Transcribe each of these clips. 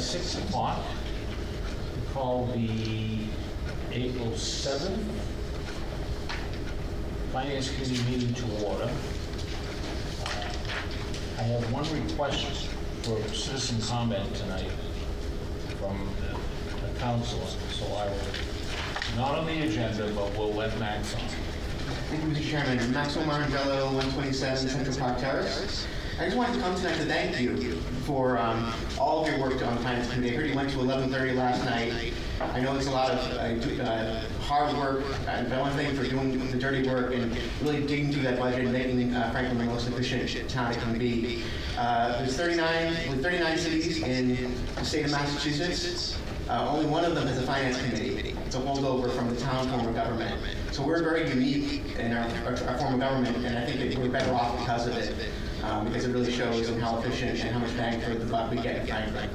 6 o'clock. We call the April 7th Finance Committee meeting to order. I have one request for citizen comment tonight from the council, so I will, not on the agenda, but we'll let Max on. Thank you, Mr. Chairman. Maxwell Marangello, 127 Central Park Terrace. I just wanted to come tonight to thank you for all of your work on the Finance Committee. I heard you went to 11:30 last night. I know it's a lot of hard work, but I want to thank you for doing the dirty work and really digging through that budget and making Franklin the most efficient town it can be. There's 39 cities in the state of Massachusetts. Only one of them has a finance committee. It's a holdover from the town form of government. So we're very unique in our form of government, and I think that we're better off because of it, because it really shows in how efficient and how much bang for the buck we get in Franklin.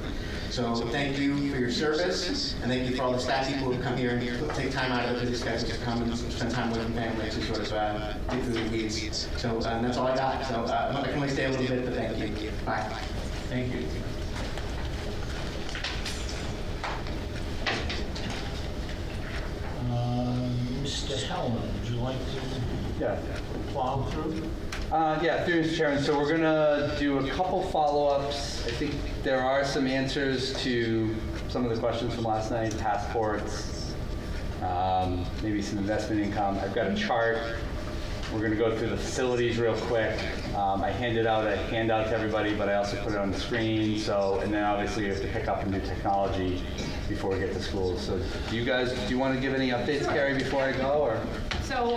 So thank you for your service, and thank you for all the staff people who come here and take time out of their busy schedules to come and spend time with their families to sort of get through the weeds. So that's all I got. So I can only stay a little bit, but thank you. Bye. Thank you. Mr. Hellman, would you like to plow through? Yeah, through Mr. Chairman. So we're going to do a couple follow-ups. I think there are some answers to some of the questions from last night, passports, maybe some investment income. I've got a chart. We're going to go through the facilities real quick. I handed out a handout to everybody, but I also put it on the screen. So, and then obviously you have to pick up a new technology before we get to schools. So do you want to give any updates, Sure. Carrie, before I go? Or? So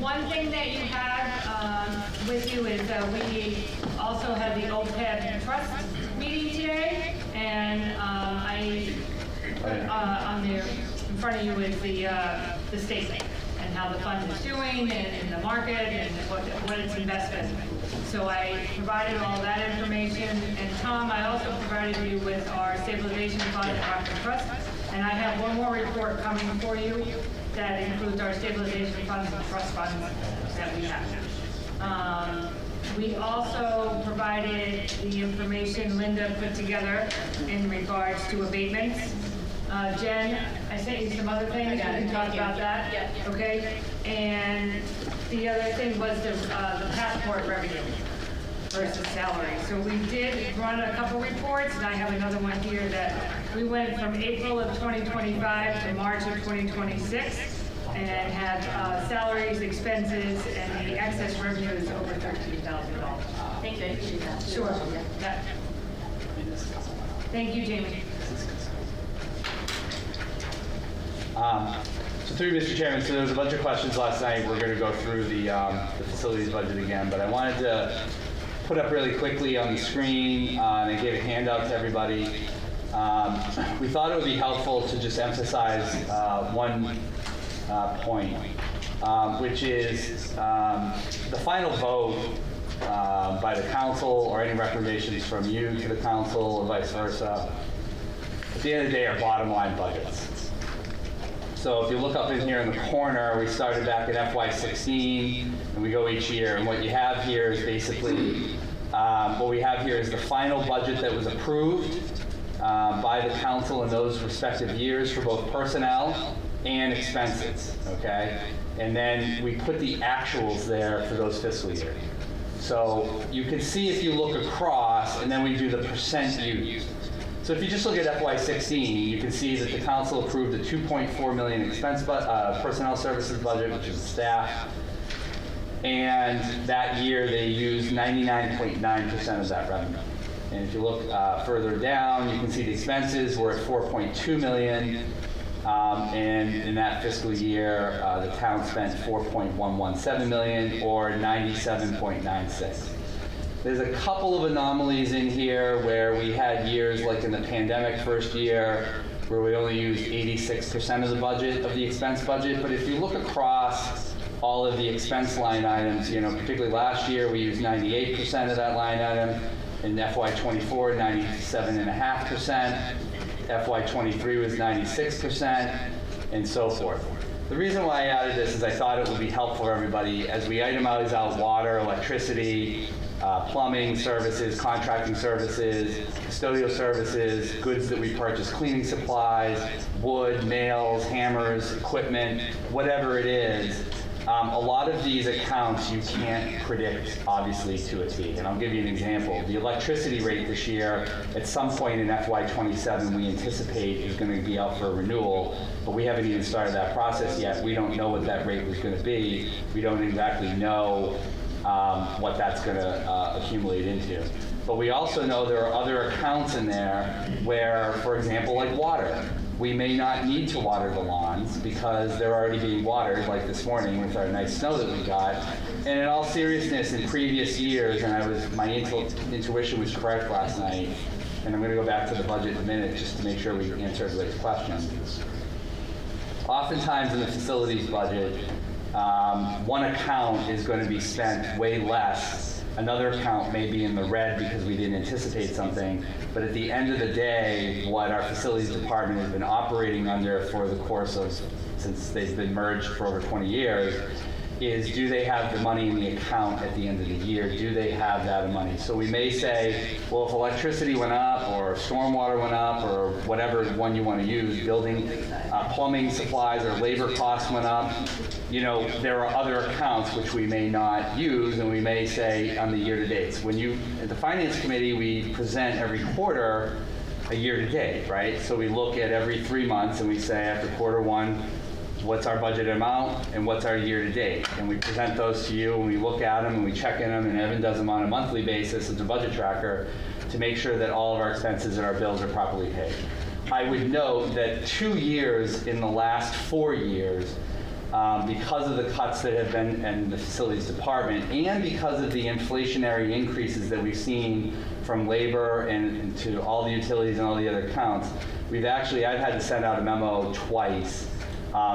one thing that you have with you is we also had the OPEB trust meeting today, and I on there in front of you is the statement and how the fund is doing and the market and what it's invested. So I provided all that information, and Tom, I also provided you with our stabilization fund and Rockland Trust, and I have one more report coming for you that includes our stabilization funds and trust funds that we have. We also provided the information Linda put together in regards to abatements. Jen, I sent you some other things. We can talk about that. Yeah. Okay. And the other thing was the passport revenue versus salary. So we did run a couple reports, and I have another one here that we went from April of 2025 to March of 2026 and had salaries, expenses, and the excess revenues over $13,000. Thank you, I appreciate that. Sure. Yeah. Thank you, Jamie. So through Mr. Chairman, so there was a bunch of questions last night. We're going to go through the facilities budget again, but I wanted to put up really quickly on the screen, and I gave a handout to everybody. We thought it would be helpful to just emphasize one point, which is the final vote by the council or any recommendations from you to the council or vice versa. At the end of the day, are bottom line budgets. So if you look up in here in the corner, we started back in FY16, and we go each year. And what you have here is basically, what we have here is the final budget that was approved by the council in those respective years for both personnel and expenses, okay? And then we put the actuals there for those fiscal years. So you can see if you look across, and then we do the percent used. So if you just look at FY16, you can see that the council approved a $2.4 million expense personnel services budget, which is staff. And that year they used 99.9% of that revenue. And if you look further down, you can see the expenses were at $4.2 million. And in that fiscal year, the town spent $4.117 million, or 97.96. There's a couple of anomalies in here where we had years like in the pandemic first year where we only used 86% of the budget, of the expense budget. But if you look across all of the expense line items, you know, particularly last year we used 98% of that line item. In FY24, 97.5%. FY23 was 96%, and so forth. The reason why I added this is I thought it would be helpful for everybody as we itemize out water, electricity, plumbing services, contracting services, custodial services, goods that we purchase, cleaning supplies, wood, nails, hammers, equipment, whatever it is. A lot of these accounts you can't predict, obviously, to a T. And I'll give you an example. The electricity rate this year, at some point in FY27, we anticipate is going to be up for renewal, but we haven't even started that process yet. We don't know what that rate was going to be. We don't exactly know what that's going to accumulate into. But we also know there are other accounts in there where, for example, like water. We may not need to water the lawns because they're already being watered, like this morning with our nice snow that we got. And in all seriousness, in previous years, and my intuition was correct last night, and I'm going to go back to the budget in a minute just to make sure we answer everybody's question. Oftentimes in the facilities budget, one account is going to be spent way less. Another account may be in the red because we didn't anticipate something, but at the end of the day, what our facilities department has been operating under for the course of, since they've been merged for over 20 years, is do they have the money in the account at the end of the year? Do they have that money? So we may say, well, if electricity went up or stormwater went up or whatever one you want to use, building, plumbing supplies or labor costs went up, you know, there are other accounts which we may not use, and we may say on the year-to-dates. When you, at the Finance Committee, we present every quarter a year-to-date, right? So we look at every 3 months and we say after quarter one, what's our budget amount and what's our year-to-date? And we present those to you and we look at them and we check in them, and Evan does them on a monthly basis as a budget tracker to make sure that all of our expenses and our bills are properly paid. I would note that 2 years in the last 4 years, because of the cuts that have been in the facilities department and because of the inflationary increases that we've seen from labor and to all the utilities and all the other accounts, I've had to send out a memo twice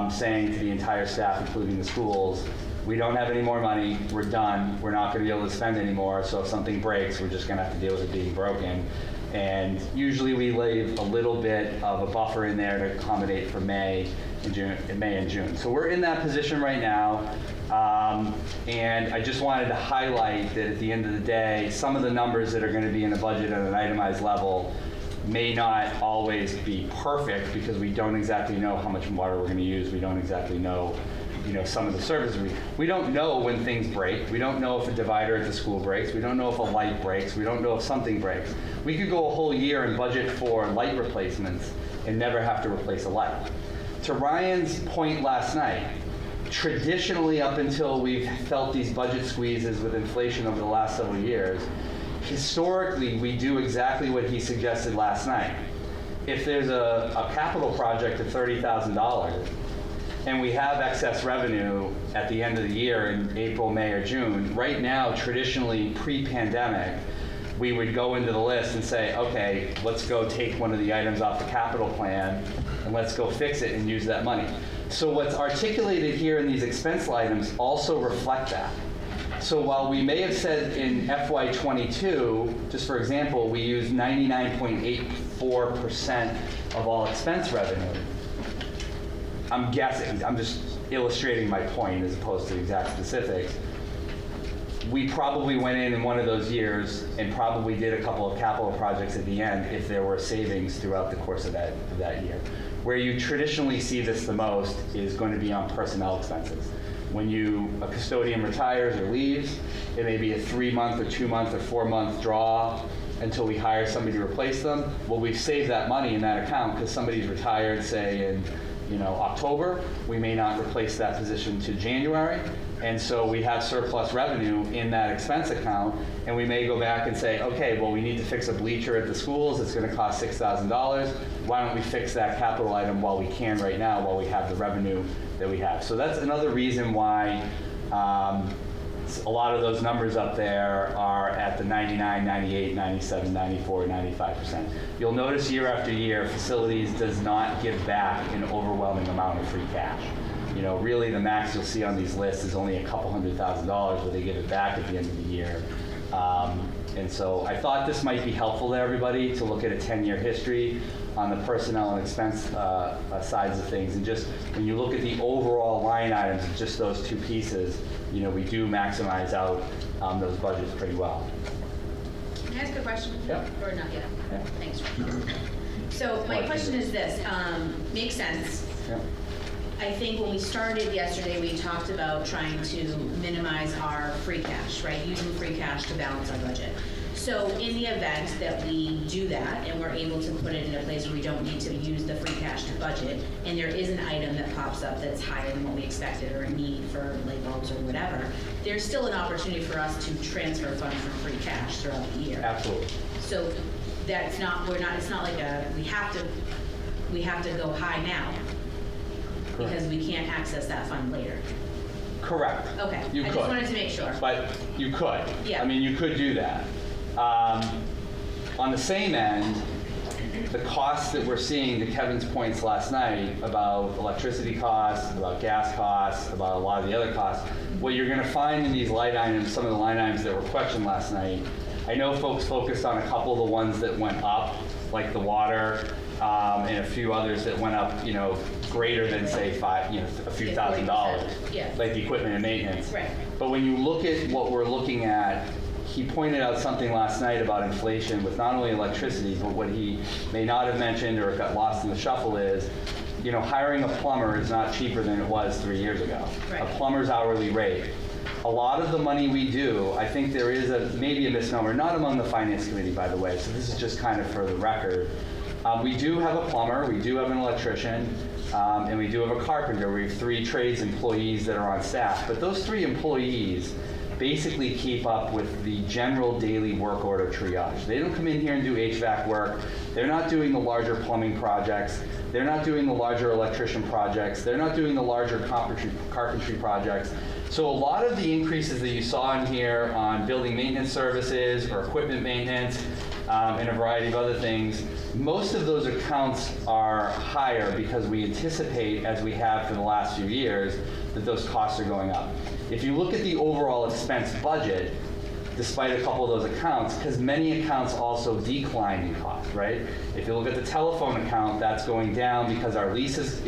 saying to the entire staff, including the schools, we don't have any more money, we're done, we're not going to be able to spend anymore, so if something breaks, we're just going to have to deal with it being broken. And usually we leave a little bit of a buffer in there to accommodate for May and June. So we're in that position right now, and I just wanted to highlight that at the end of the day, some of the numbers that are going to be in the budget at an itemized level may not always be perfect because we don't exactly know how much water we're going to use. We don't exactly know, some of the services. We don't know when things break. We don't know if a divider at the school breaks. We don't know if a light breaks. We don't know if something breaks. We could go a whole year and budget for light replacements and never have to replace a light. To Ryan's point last night, traditionally up until we've felt these budget squeezes with inflation over the last several years, historically, we do exactly what he suggested last night. If there's a capital project of $30,000 and we have excess revenue at the end of the year in April, May, or June, right now, traditionally pre-pandemic, we would go into the list and say, okay, let's go take one of the items off the capital plan and let's go fix it and use that money. So what's articulated here in these expense items also reflect that. So while we may have said in FY22, just for example, we use 99.84% of all expense revenue, I'm guessing, I'm just illustrating my point as opposed to exact specifics, we probably went in one of those years and probably did a couple of capital projects at the end if there were savings throughout the course of that year. Where you traditionally see this the most is going to be on personnel expenses. When a custodian retires or leaves, it may be a 3-month or 2-month or 4-month draw until we hire somebody to replace them. Well, we've saved that money in that account because somebody's retired, say in October. We may not replace that position to January, and so we have surplus revenue in that expense account, and we may go back and say, okay, well, we need to fix a bleacher at the schools. It's going to cost $6,000. Why don't we fix that capital item while we can right now, while we have the revenue that we have? So that's another reason why a lot of those numbers up there are at the 99, 98, 97, 94, 95%. You'll notice year after year, facilities does not give back an overwhelming amount of free cash. Really the max you'll see on these lists is only a couple $100,000 where they give it back at the end of the year. And so I thought this might be helpful to everybody to look at a 10-year history on the personnel and expense sides of things. And just when you look at the overall line items of just those two pieces, you know, we do maximize out those budgets pretty well. Can I ask a question? Yeah. Or not yet? Yeah. Thanks. So my Like question you. is this, makes sense. Yeah. I think when we started yesterday, we talked about trying to minimize our free cash, right? Using free cash to balance our budget. So in the event that we do that and we're able to put it in a place where we don't need to use the free cash to budget, and there is an item that pops up that's higher than what we expected or a need for light bulbs or whatever, there's still an opportunity for us to transfer funds from free cash throughout the year. Absolutely. So that's not, it's not like we have to go high now because we can't access that fund later. Correct. Okay, You I could. just wanted to make sure. But you could. Yeah. I mean, you could do that. On the same end, the costs that we're seeing, to Kevin's points last night about electricity costs, about gas costs, about a lot of the other costs, what you're going to find in these line items, some of the line items that were questioned last night, I know folks focused on a couple of the ones that went up, like the water, and a few others that went up, you know, greater than say a few Yeah, $1,000s, 40%, yeah. like the equipment and maintenance. Right. But when you look at what we're looking at, he pointed out something last night about inflation with not only electricity, but what he may not have mentioned or got lost in the shuffle is, you know, hiring a plumber is not cheaper than it was 3 years ago. Right. A plumber's hourly rate. A lot of the money we do, I think there is maybe a misnomer, not among the finance committee, by the way, so this is just kind of for the record. We do have a plumber, we do have an electrician, and we do have a carpenter. We have 3 trades employees that are on staff, but those 3 employees basically keep up with the general daily work order triage. They don't come in here and do HVAC work. They're not doing the larger plumbing projects. They're not doing the larger electrician projects. They're not doing the larger carpentry projects. So a lot of the increases that you saw in here on building maintenance services or equipment maintenance and a variety of other things, most of those accounts are higher because we anticipate, as we have for the last few years, that those costs are going up. If you look at the overall expense budget, despite a couple of those accounts, because many accounts also decline in cost, right? If you look at the telephone account, that's going down because our lease is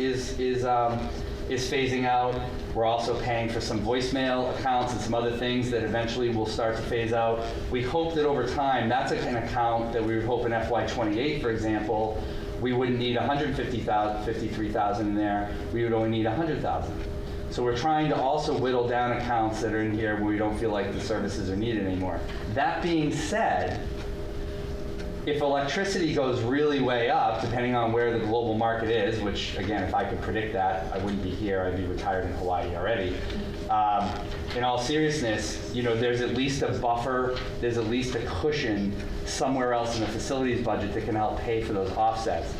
phasing out. We're also paying for some voicemail accounts and some other things that eventually will start to phase out. We hope that over time, that's an account that we would hope in FY28, for example, we wouldn't need 153,000 in there. We would only need 100,000. So we're trying to also whittle down accounts that are in here where we don't feel like the services are needed anymore. That being said, if electricity goes really way up, depending on where the global market is, which again, if I could predict that, I wouldn't be here, I'd be retired in Hawaii already. In all seriousness, you know, there's at least a buffer, there's at least a cushion somewhere else in the facilities budget that can help pay for those offsets.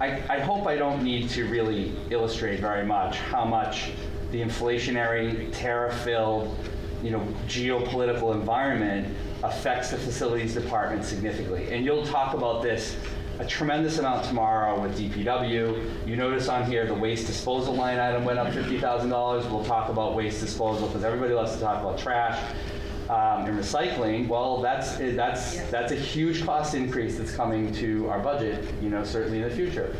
I hope I don't need to really illustrate very much how much the inflationary, tariff-filled, you know, geopolitical environment affects the facilities department significantly. And you'll talk about this a tremendous amount tomorrow with DPW. You notice on here the waste disposal line item went up $50,000. We'll talk about waste disposal because everybody loves to talk about trash and recycling. Well, that's a huge cost increase that's coming to our budget, you know, certainly in the future.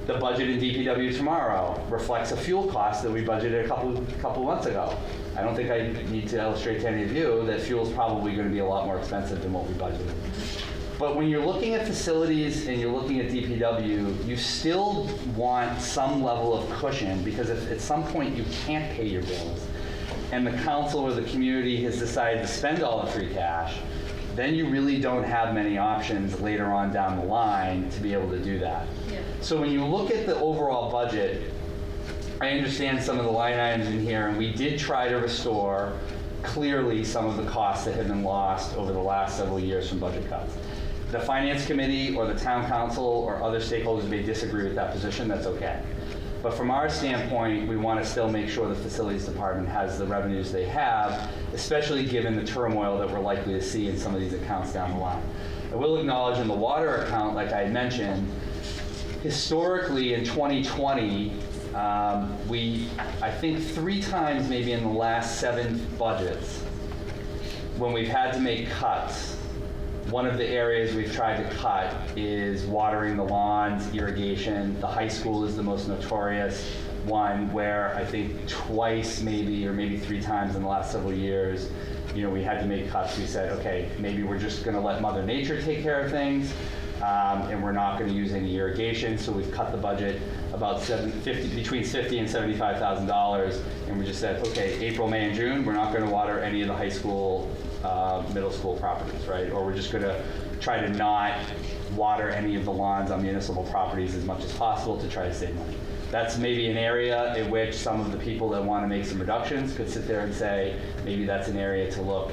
The budget in DPW tomorrow reflects a fuel cost that we budgeted a couple months ago. I don't think I need to illustrate to any of you that fuel is probably going to be a lot more expensive than what we budgeted. But when you're looking at facilities and you're looking at DPW, you still want some level of cushion because if at some point you can't pay your bills and the council or the community has decided to spend all the free cash, then you really don't have many options later on down the line to be able to do that. Yeah. So when you look at the overall budget, I understand some of the line items in here, and we did try to restore clearly some of the costs that have been lost over the last several years from budget cuts. The finance committee or the town council or other stakeholders may disagree with that position, that's okay. But from our standpoint, we want to still make sure the facilities department has the revenues they have, especially given the turmoil that we're likely to see in some of these accounts down the line. I will acknowledge in the water account, like I mentioned, historically in 2020, I think 3 times maybe in the last 7 budgets, when we've had to make cuts, one of the areas we've tried to cut is watering the lawns, irrigation. The high school is the most notorious. one where I think twice maybe, or maybe 3 times in the last several years, you know, we had to make cuts. We said, okay, maybe we're just gonna let Mother Nature take care of things, and we're not gonna use any irrigation, so we've cut the budget about between $50,000 and $75,000, and we just said, okay, April, May, and June, we're not gonna water any of the high school, middle school properties, right? Or we're just gonna try to not water any of the lawns on municipal properties as much as possible to try to save money. That's maybe an area in which some of the people that want to make some reductions could sit there and say, maybe that's an area to look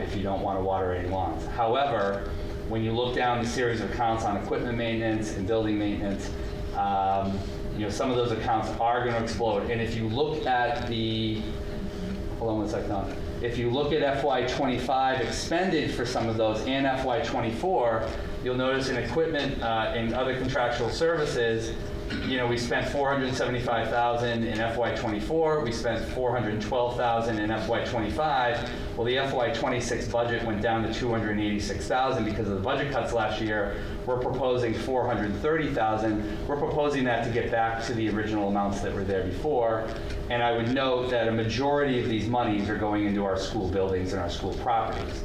if you don't want to water any lawns. However, when you look down the series of accounts on equipment maintenance and building maintenance, you know, some of those accounts are going to explode. And if you look at the, hold on one second, if you look at FY25 expended for some of those and FY24, you'll notice in equipment and other contractual services, you know, we spent $475,000 in FY24. We spent $412,000 in FY25. Well, the FY26 budget went down to $286,000 because of the budget cuts last year. We're proposing $430,000. We're proposing that to get back to the original amounts that were there before. And I would note that a majority of these monies are going into our school buildings and our school properties.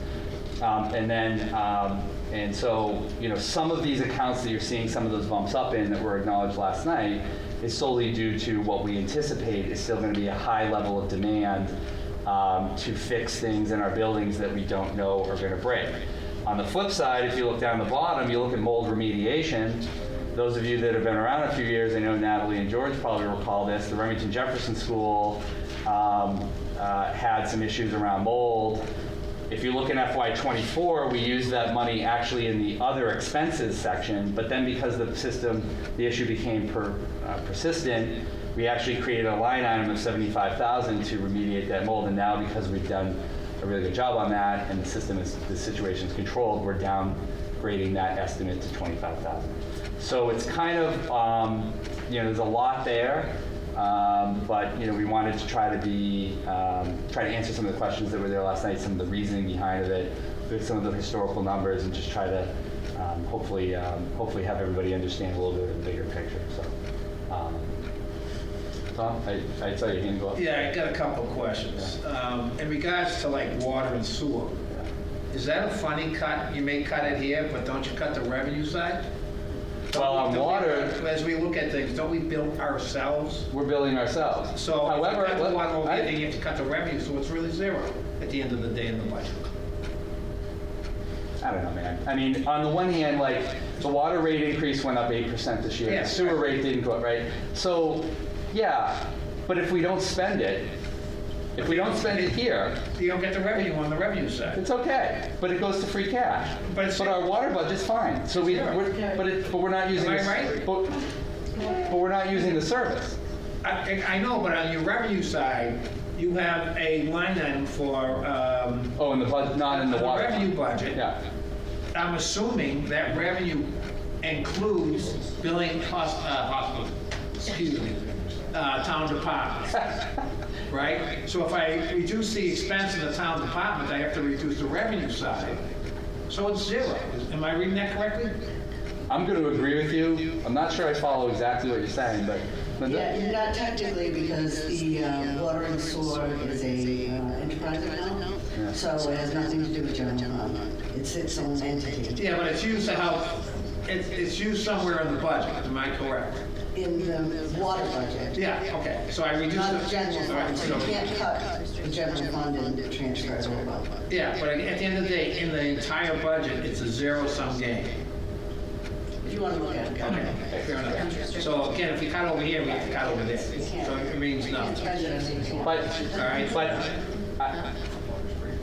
And so, you know, some of these accounts that you're seeing some of those bumps up in that were acknowledged last night is solely due to what we anticipate is still going to be a high level of demand to fix things in our buildings that we don't know are going to break. On the flip side, if you look down the bottom, you look at mold remediation. Those of you that have been around a few years, I know Natalie and George probably recall this, the Remington Jefferson School had some issues around mold. If you look in FY24, we used that money actually in the other expenses section, but then because the issue became persistent, we actually created a line item of $75,000 to remediate that mold. And now because we've done a really good job on that and the situation is controlled, we're downgrading that estimate to $25,000. So it's kind of, you know, there's a lot there. But you know, we wanted to try to answer some of the questions that were there last night, some of the reasoning behind it, with some of the historical numbers, and just try to hopefully have everybody understand a little bit of the bigger picture. So, Tom, I saw your hand go up. Yeah, I got a couple of questions. In regards to like water and sewer, is that a funny cut? You may cut it here, but don't you cut the revenue side? Well, on water, as we look at things, don't we build ourselves? we're building ourselves. So however, if you cut the water over here, then you have to cut the revenue, so it's really zero at the end of the day in the budget. I don't know, man. I mean, on the one hand, like, the water rate increase went up 8% this year. Yeah. The sewer rate didn't go up, right? So, yeah, but if we don't spend it here, You don't get the revenue on the revenue side. it's okay, but it goes to free cash. But it's- But our water budget's fine. So Sure. but we're not using. Am I the- right? But we're not using the service. I know, but on your revenue side, you have a line item for Oh, in the budget, not in the the water. revenue fund. budget. Yeah. I'm assuming that revenue includes billing hospital, excuse me, town departments, right? So if I reduce the expense in the town department, I have to reduce the revenue side. So it's zero. Am I reading that correctly? I'm going to agree with you. I'm not sure I follow exactly what you're saying, but Linda? Yeah, not technically, because the water and sewer is a enterprise account, Yeah. so it has nothing to do with general fund. It's its own entity. Yeah, but it's used to help, it's used somewhere in the budget, am I correct? In the water budget, Yeah, okay, so I reduced not the. the general All right, fund, so you so- can't cut the general fund and transfer it over. Yeah, but at the end of the day, in the entire budget, it's a zero-sum game. If you want to look at it. Okay, fair enough. So again, if you cut over here, we have to cut over there. So it means You can nothing. spend it as you can. But, All right. but,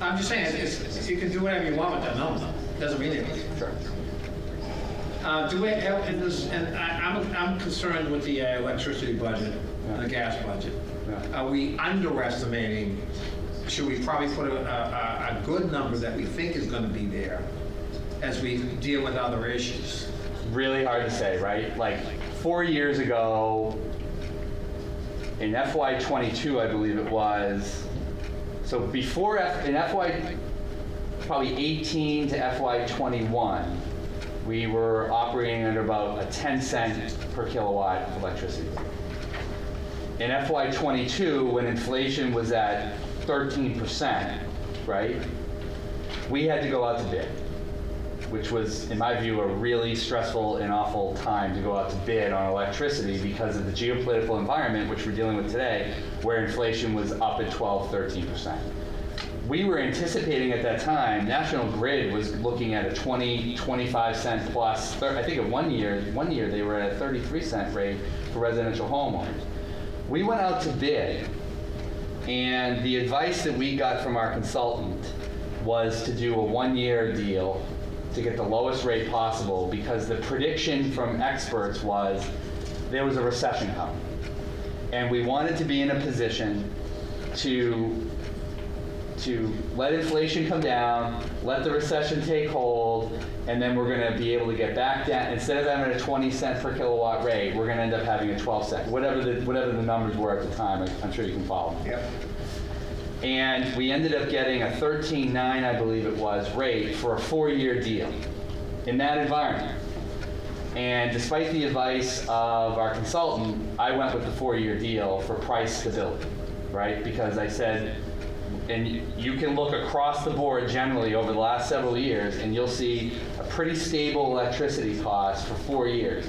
I'm just saying, you can do whatever you want with that number. Doesn't mean anything. sure. Do we have, in this, and I'm concerned with the electricity budget, and the gas budget. Yeah. Are we underestimating, should we probably put a good number that we think is gonna be there as we deal with other issues? Really hard to say, right? Like 4 years ago, in FY22, I believe it was, so before, in FY, probably 18 to FY21, we were operating under about a 10 cent per kilowatt electricity. In FY22, when inflation was at 13%, right, we had to go out to bid, which was, in my view, a really stressful and awful time to go out to bid on electricity because of the geopolitical environment, which we're dealing with today, where inflation was up at 12, 13%. We were anticipating at that time, National Grid was looking at a 20, 25 cent plus, I think at one year they were at a 33-cent rate for residential homeowners. We went out to bid, and the advice that we got from our consultant was to do a one-year deal to get the lowest rate possible, because the prediction from experts was there was a recession coming. And we wanted to be in a position to let inflation come down, let the recession take hold, and then we're going to be able to get back down. Instead of having a 20 cent per kilowatt rate, we're going to end up having a 12 cent, whatever the numbers were at the time. I'm sure you can follow. Yep. And we ended up getting a 13.9, I believe it was, rate for a 4-year deal in that environment. And despite the advice of our consultant, I went with the 4-year deal for price stability, right? Because I said, and you can look across the board generally over the last several years, and you'll see a pretty stable electricity cost for 4 years.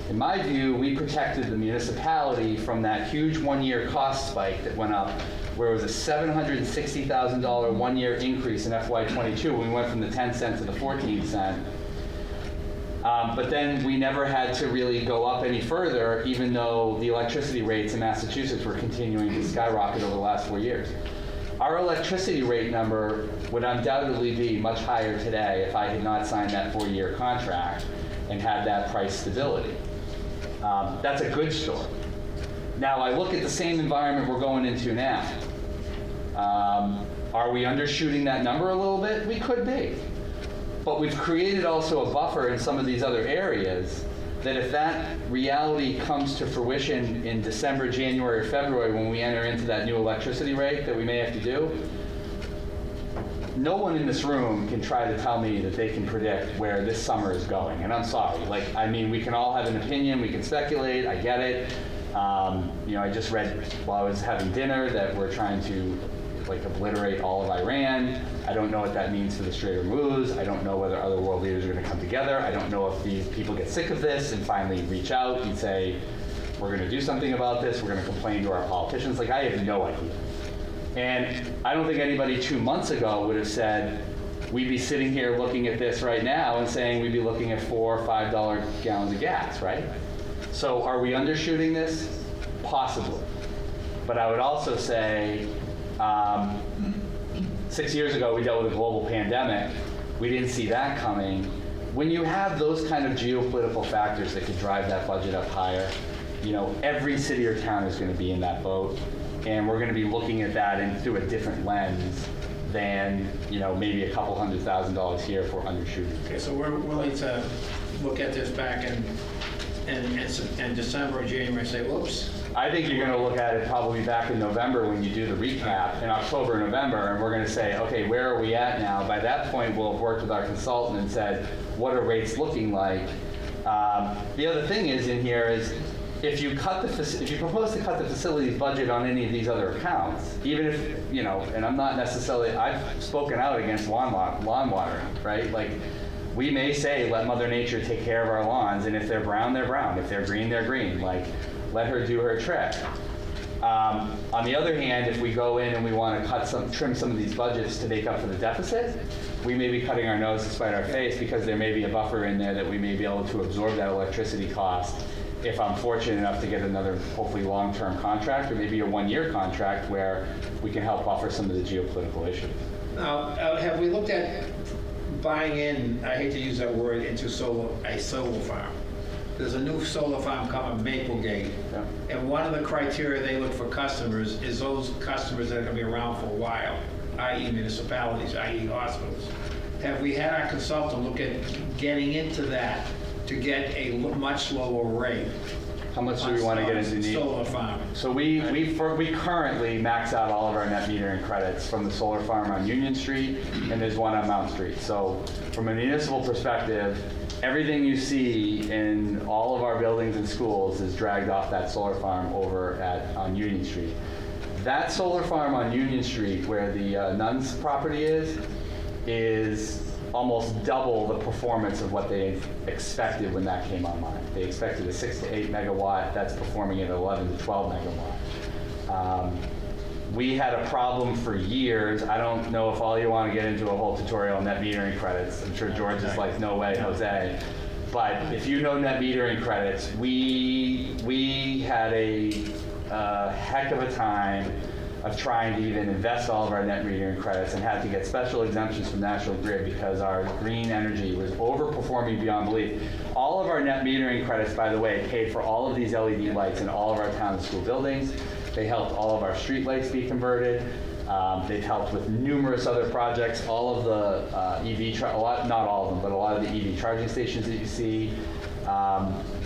In my view, we protected the municipality from that huge one-year cost spike that went up, where it was a $760,000 one-year increase in FY22 when we went from the 10 cent to the 14 cent. But then we never had to really go up any further, even though the electricity rates in Massachusetts were continuing to skyrocket over the last 4 years. Our electricity rate number would undoubtedly be much higher today if I had not signed that 4-year contract and had that price stability. That's a good story. Now, I look at the same environment we're going into now. Are we undershooting that number a little bit? We could be. But we've created also a buffer in some of these other areas that if that reality comes to fruition in December, January, or February when we enter into that new electricity rate that we may have to do, no one in this room can try to tell me that they can predict where this summer is going. And I'm sorry. Like, I mean, we can all have an opinion. We can speculate. I get it. I just read while I was having dinner that we're trying to obliterate all of Iran. I don't know what that means for the Strait of Hormuz. I don't know whether other world leaders are going to come together. I don't know if these people get sick of this and finally reach out and say, we're going to do something about this. We're going to complain to our politicians. I have no idea. And I don't think anybody 2 months ago would have said, we'd be sitting here looking at this right now and saying we'd be looking at $4 or $5 gallons of gas, right? So are we undershooting this? Possibly. But I would also say 6 years ago we dealt with a global pandemic. We didn't see that coming. When you have those kind of geopolitical factors that could drive that budget up higher, every city or town is going to be in that boat. And we're going to be looking at that through a different lens than, maybe a couple $100,000 here if we're undershooting. Okay, so we're willing to look at this back in December or January and say, whoops. I think you're going to look at it probably back in November when you do the recap, in October, November, and we're going to say, okay, where are we at now? By that point, we'll have worked with our consultant and said, what are rates looking like? The other thing is in here is, if you propose to cut the facilities budget on any of these other accounts, even if, and I'm not necessarily, I've spoken out against lawn watering, right? Like, we may say, let Mother Nature take care of our lawns, and if they're brown, they're brown. If they're green, they're green. Like, let her do her trick. On the other hand, if we go in and we want to trim some of these budgets to make up for the deficit, we may be cutting our nose to spite our face, because there may be a buffer in there that we may be able to absorb that electricity cost if I'm fortunate enough to get another, hopefully long-term contract, or maybe a one-year contract where we can help buffer some of the geopolitical issues. Now, have we looked at buying in, I hate to use that word, into a solar farm? There's a new solar farm coming, Maplegate. Yeah. And one of the criteria they look for customers is those customers that are going to be around for a while, i.e. municipalities, i.e. hospitals. Have we had our consultant look at getting into that to get a much lower rate? How much do we want to get into solar farming? So we currently max out all of our net metering credits from the solar farm on Union Street, and there's one on Mount Street. So from a municipal perspective, everything you see in all of our buildings and schools is dragged off that solar farm over on Union Street. That solar farm on Union Street, where the Nuns property is almost double the performance of what they expected when that came online. They expected a 6 to 8 megawatt. That's performing at 11 to 12 megawatt. We had a problem for years. I don't know if all you want to get into a whole tutorial on net metering credits. I'm sure George is like, no way, Jose. But if you know net metering credits, we had a heck of a time of trying to even invest all of our net metering credits and had to get special exemptions from National Grid because our green energy was overperforming beyond belief. All of our net metering credits, by the way, paid for all of these LED lights in all of our town and school buildings. They helped all of our street lights be converted. They've helped with numerous other projects. All of the not all of them, but a lot of the EV charging stations that you see.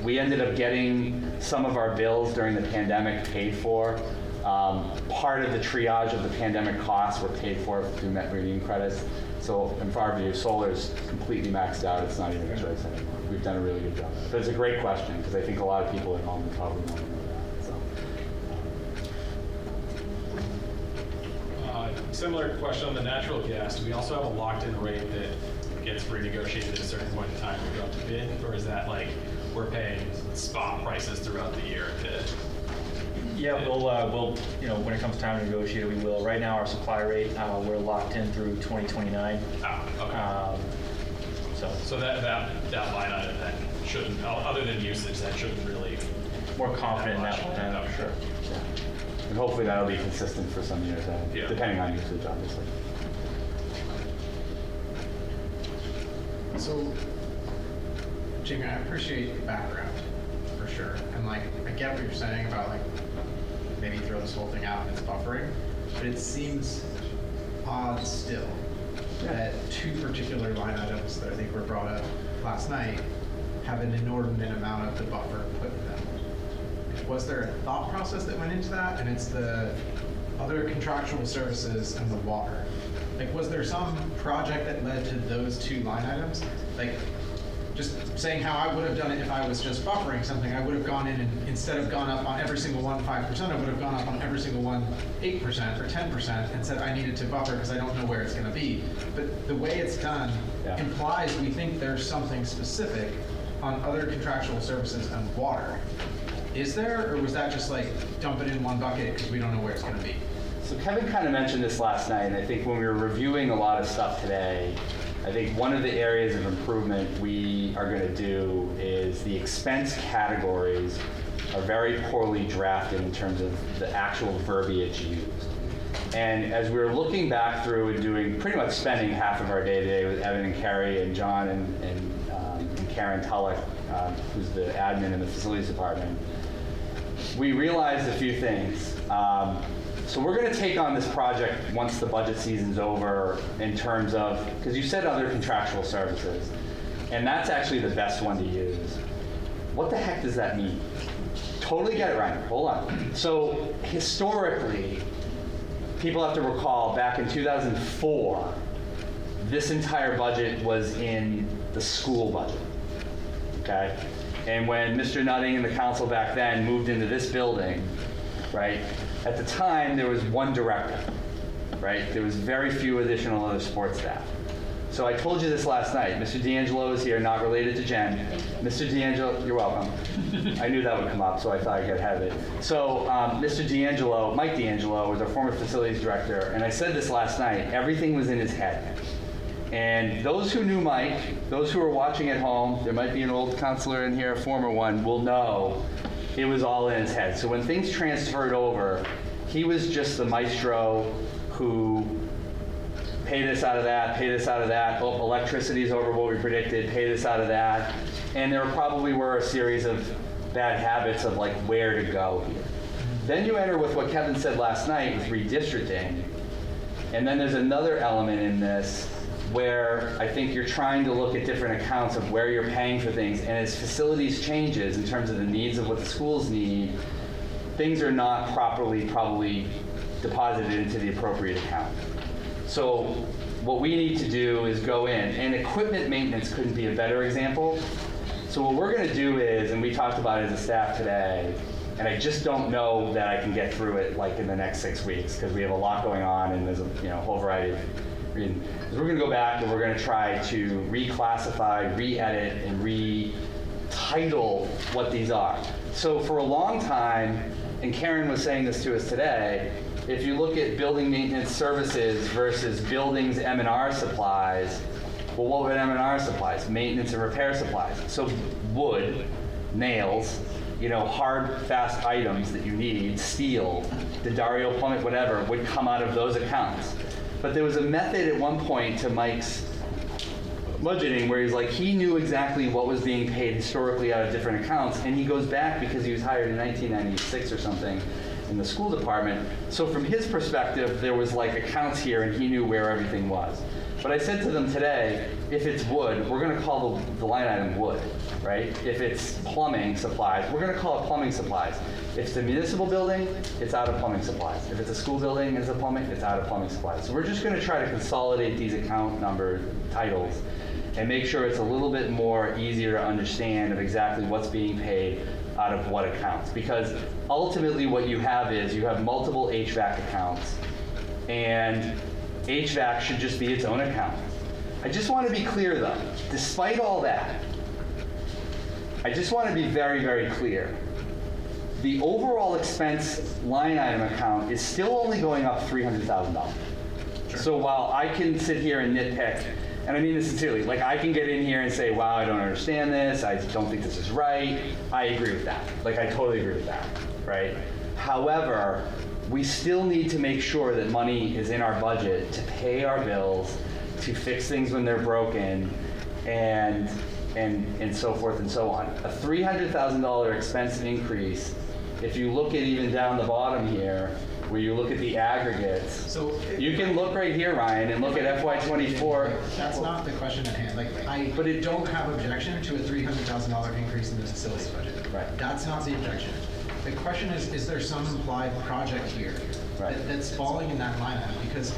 We ended up getting some of our bills during the pandemic paid for. Part of the triage of the pandemic costs were paid for through net metering credits. So in our view, solar's completely maxed out. It's not even a choice anymore. We've done a really good job. But it's a great question because I think a lot of people at home probably want to know that. Similar question on the natural gas. Do we also have a locked-in rate that gets renegotiated at a certain point in time to go up to bid, or is that like we're paying spot prices throughout the year to? Yeah, we'll when it comes time to negotiate, we will. Right now, our supply rate, we're locked in through 2029. Okay. So that line item then shouldn't, other than usage, that shouldn't really. More confident in that, for sure. And hopefully that'll be consistent for some years ahead, depending on usage, obviously. So, Jamie, I appreciate the background, for sure. And like, I get what you're saying about like, maybe throw this whole thing out and it's buffering, but it seems odd still that two particular line items that I think were brought up last night have an inordinate amount of the buffer put in them. Was there a thought process that went into that? And it's the other contractual services and the water. Like, was there some project that led to those two line items? Like, just saying how I would have done it if I was just buffering something, I would have gone in and instead of gone up on every single one 5%, I would have gone up on every single one 8% or 10% and said I needed to buffer because I don't know where it's going to be. But the way it's done implies we think there's something specific on other contractual services and water. Is there, or was that just like dump it in one bucket because we don't know where it's going to be? So Kevin kind of mentioned this last night, and I think when we were reviewing a lot of stuff today, I think one of the areas of improvement we are going to do is the expense categories are very poorly drafted in terms of the actual verbiage used. And as we were looking back through and doing, pretty much spending half of our day today with Evan and Carrie and John and Karen Tullock, who's the admin in the facilities department, we realized a few things. So we're going to take on this project once the budget season's over in terms of, because you said other contractual services, and that's actually the best one to use. What the heck does that mean? Totally get it right. Hold on. So historically, people have to recall back in 2004, this entire budget was in the school budget. Okay? And when Mr. Nutting and the council back then moved into this building, right, at the time there was one director, right? There was very few additional other support staff. So I told you this last night. Mr. D'Angelo is here, not related to Jen. Mr. D'Angelo, you're welcome. I knew that would come up, so I thought I'd get ahead of it. So Mr. D'Angelo, Mike D'Angelo, was our former facilities director, and I said this last night, everything was in his head. And those who knew Mike, those who are watching at home, there might be an old counselor in here, a former one, will know it was all in his head. So when things transferred over, he was just the maestro who pay this out of that, pay this out of that, oh, electricity's over what we predicted, pay this out of that. And there probably were a series of bad habits of like where to go here. Then you enter with what Kevin said last night with redistricting. And then there's another element in this where I think you're trying to look at different accounts of where you're paying for things, and as facilities changes in terms of the needs of what the schools need, things are not properly probably deposited into the appropriate account. So what we need to do is go in, and equipment maintenance couldn't be a better example. So what we're gonna do is, and we talked about it as a staff today, and I just don't know that I can get through it like in the next 6 weeks, because we have a lot going on and there's a whole variety of reasons. We're gonna go back and we're gonna try to reclassify, re-edit, and re-title what these are. So for a long time, and Karen was saying this to us today, if you look at building maintenance services versus buildings M&R supplies, well, what were M&R supplies? Maintenance and repair supplies. So wood, nails, hard, fast items that you need, steel, the Dario plumbing, whatever, would come out of those accounts. But there was a method at one point to Mike's budgeting where he's like, he knew exactly what was being paid historically out of different accounts, and he goes back because he was hired in 1996 or something in the school department. So from his perspective, there was like accounts here and he knew where everything was. But I said to them today, if it's wood, we're gonna call the line item wood, right? If it's plumbing supplies, we're gonna call it plumbing supplies. If it's a municipal building, it's out of plumbing supplies. If it's a school building, it's a plumbing, it's out of plumbing supplies. So we're just gonna try to consolidate these account number titles and make sure it's a little bit more easier to understand of exactly what's being paid out of what accounts. Because ultimately what you have is you have multiple HVAC accounts, and HVAC should just be its own account. I just want to be clear though, despite all that, I just want to be very, very clear. The overall expense line item account is still only going up $300,000. So while I can sit here and nitpick, and I mean this sincerely, like I can get in here and say, wow, I don't understand this, I don't think this is right, I agree with that. Like I totally agree with that, right? However, we still need to make sure that money is in our budget to pay our bills, to fix things when they're broken, and so forth and so on. A $300,000 expense increase, if you look at even down the bottom here, where you look at the aggregates, So you can look right here, Ryan, and look at FY24. That's not the question at hand. Like, But it- don't have objection to a $300,000 increase in the facilities budget. Right. That's not the objection. The question is there some implied project here Right. that's falling in that line item? Because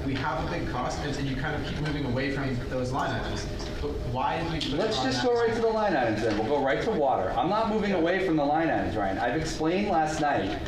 we have a big cost, and you kind of keep moving away from those line items. But why did we put it Let's on just that go right line? to the line items then. We'll go right to water. I'm not moving away from the line items, Ryan. I've explained last night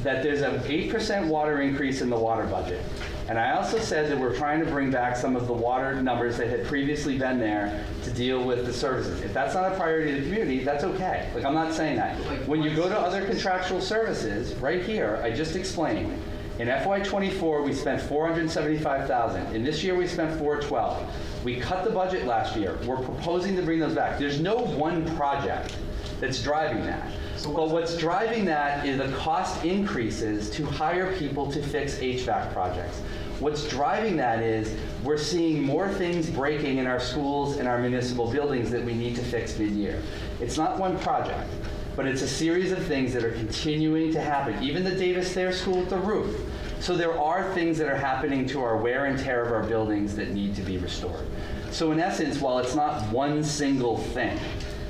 that there's an 8% water increase in the water budget. And I also said that we're trying to bring back some of the water numbers that had previously been there to deal with the services. If that's not a priority to the community, that's okay. Like, I'm not saying that. When you go to other contractual services, right here, I just explained, in FY24, we spent $475,000. In this year, we spent $412. We cut the budget last year. We're proposing to bring those back. There's no one project that's driving that. But what's driving that is the cost increases to hire people to fix HVAC projects. What's driving that is we're seeing more things breaking in our schools and our municipal buildings that we need to fix mid-year. It's not one project, but it's a series of things that are continuing to happen. Even the Davis Thayer School with the roof. So there are things that are happening to our wear and tear of our buildings that need to be restored. So in essence, while it's not one single thing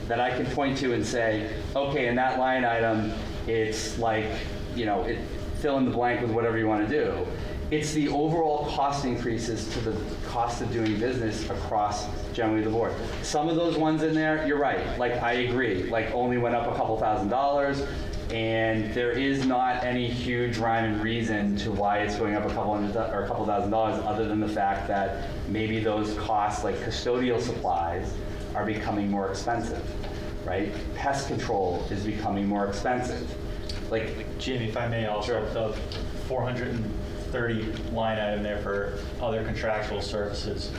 that I can point to and say, okay, in that line item, it's like, fill in the blank with whatever you want to do. It's the overall cost increases to the cost of doing business across generally the board. Some of those ones in there, you're right, like I agree, like only went up a couple $1,000s, and there is not any huge rhyme and reason to why it's going up a couple $1,000s other than the fact that maybe those costs like custodial supplies are becoming more expensive, right? Pest control is becoming more expensive. Like, Jamie, if I may also, the 430 line item there for other contractual services.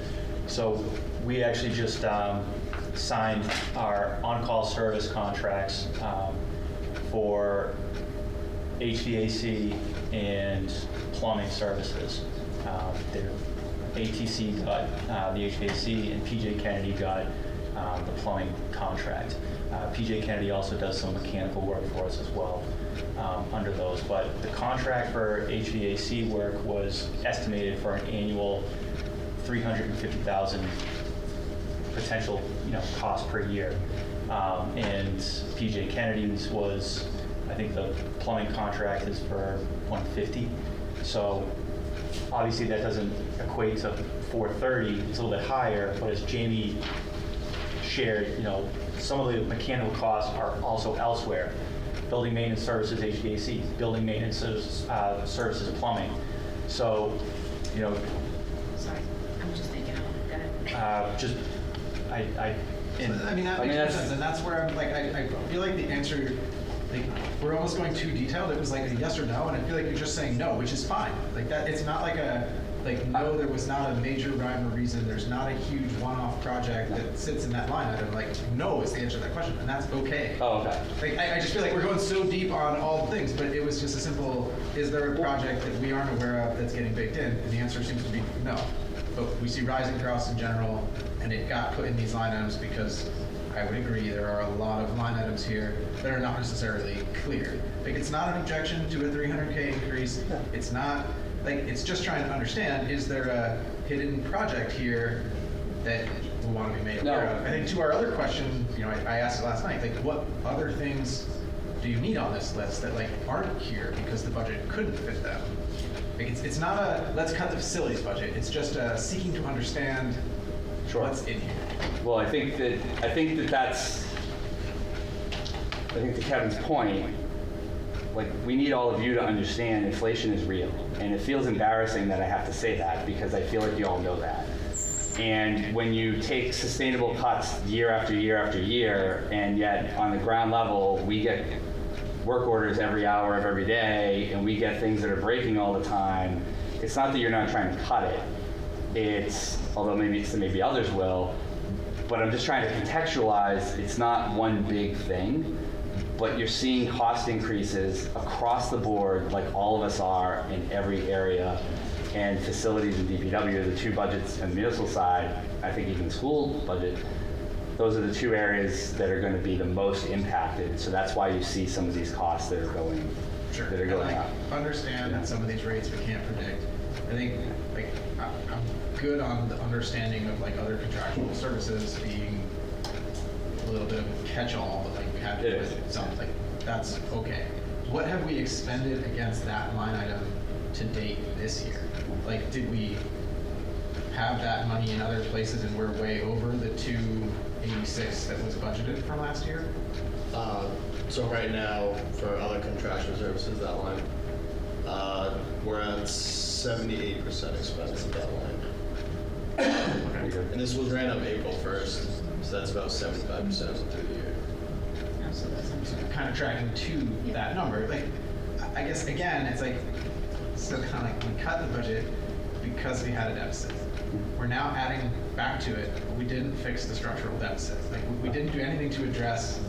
So we actually just signed our on-call service contracts for HVAC and plumbing services. ATC got the HVAC and PJ Kennedy got the plumbing contract. PJ Kennedy also does some mechanical work for us as well under those. But the contract for HVAC work was estimated for an annual $350,000 potential, cost per year. And PJ Kennedy's was, I think the plumbing contract is for $150,000. So Obviously, that doesn't equate to 430, it's a little bit higher, but as Jamie shared, some of the mechanical costs are also elsewhere. Building maintenance services, HVAC, building maintenance services, plumbing. So, Sorry, I'm just thinking, go ahead. That makes sense, and that's where I'm like, I feel like the answer, like, we're almost going too detailed. It was like a yes or no, and I feel like you're just saying no, which is fine. Like that, it's not like no, there was not a major rhyme or reason. There's not a huge one-off project that sits in that line item. Like, no is the answer to that question, and that's okay. Oh, okay. Like, I just feel like we're going so deep on all the things, but it was just a simple, is there a project that we aren't aware of that's getting baked in? And the answer seems to be no. But we see rising costs in general, and it got put in these line items because I would agree there are a lot of line items here that are not necessarily clear. Like, it's not an objection to a 300K increase. It's not, like, it's just trying to understand, is there a hidden project here that we want to be made aware of? I think to our other question, I asked it last night, like, what other things do you need on this list that like aren't here because the budget couldn't fit them? Like, it's not a, let's cut the facilities budget. It's just a seeking to understand what's in here. Well, I think to Kevin's point, like, we need all of you to understand inflation is real. And it feels embarrassing that I have to say that because I feel like you all know that. And when you take sustainable cuts year after year after year, and yet on the ground level, we get work orders every hour of every day, and we get things that are breaking all the time, it's not that you're not trying to cut it. It's, although maybe others will, but I'm just trying to contextualize, it's not one big thing, but you're seeing cost increases across the board, like all of us are in every area, and facilities and DPW are the two budgets on the municipal side, I think even school budget, those are the two areas that are going to be the most impacted. So that's why you see some of these costs that are going, up. Understand that some of these rates we can't predict. I think, like, I'm good on the understanding of like other contractual services being a little bit of a catch-all, but like we had with some, like, that's okay. What have we expended against that line item to date this year? Like, did we have that money in other places and we're way over the 286 that was budgeted from last year? So right now, for other contractual services, that line, we're at 78% expense of that line. Okay. And this was ran up April 1st, so that's about 75% through the year. So kind of tracking to that number. Like, I guess again, it's like, so kind of like we cut the budget because we had a deficit. We're now adding back to it, but we didn't fix the structural deficit. Like, we didn't do anything to address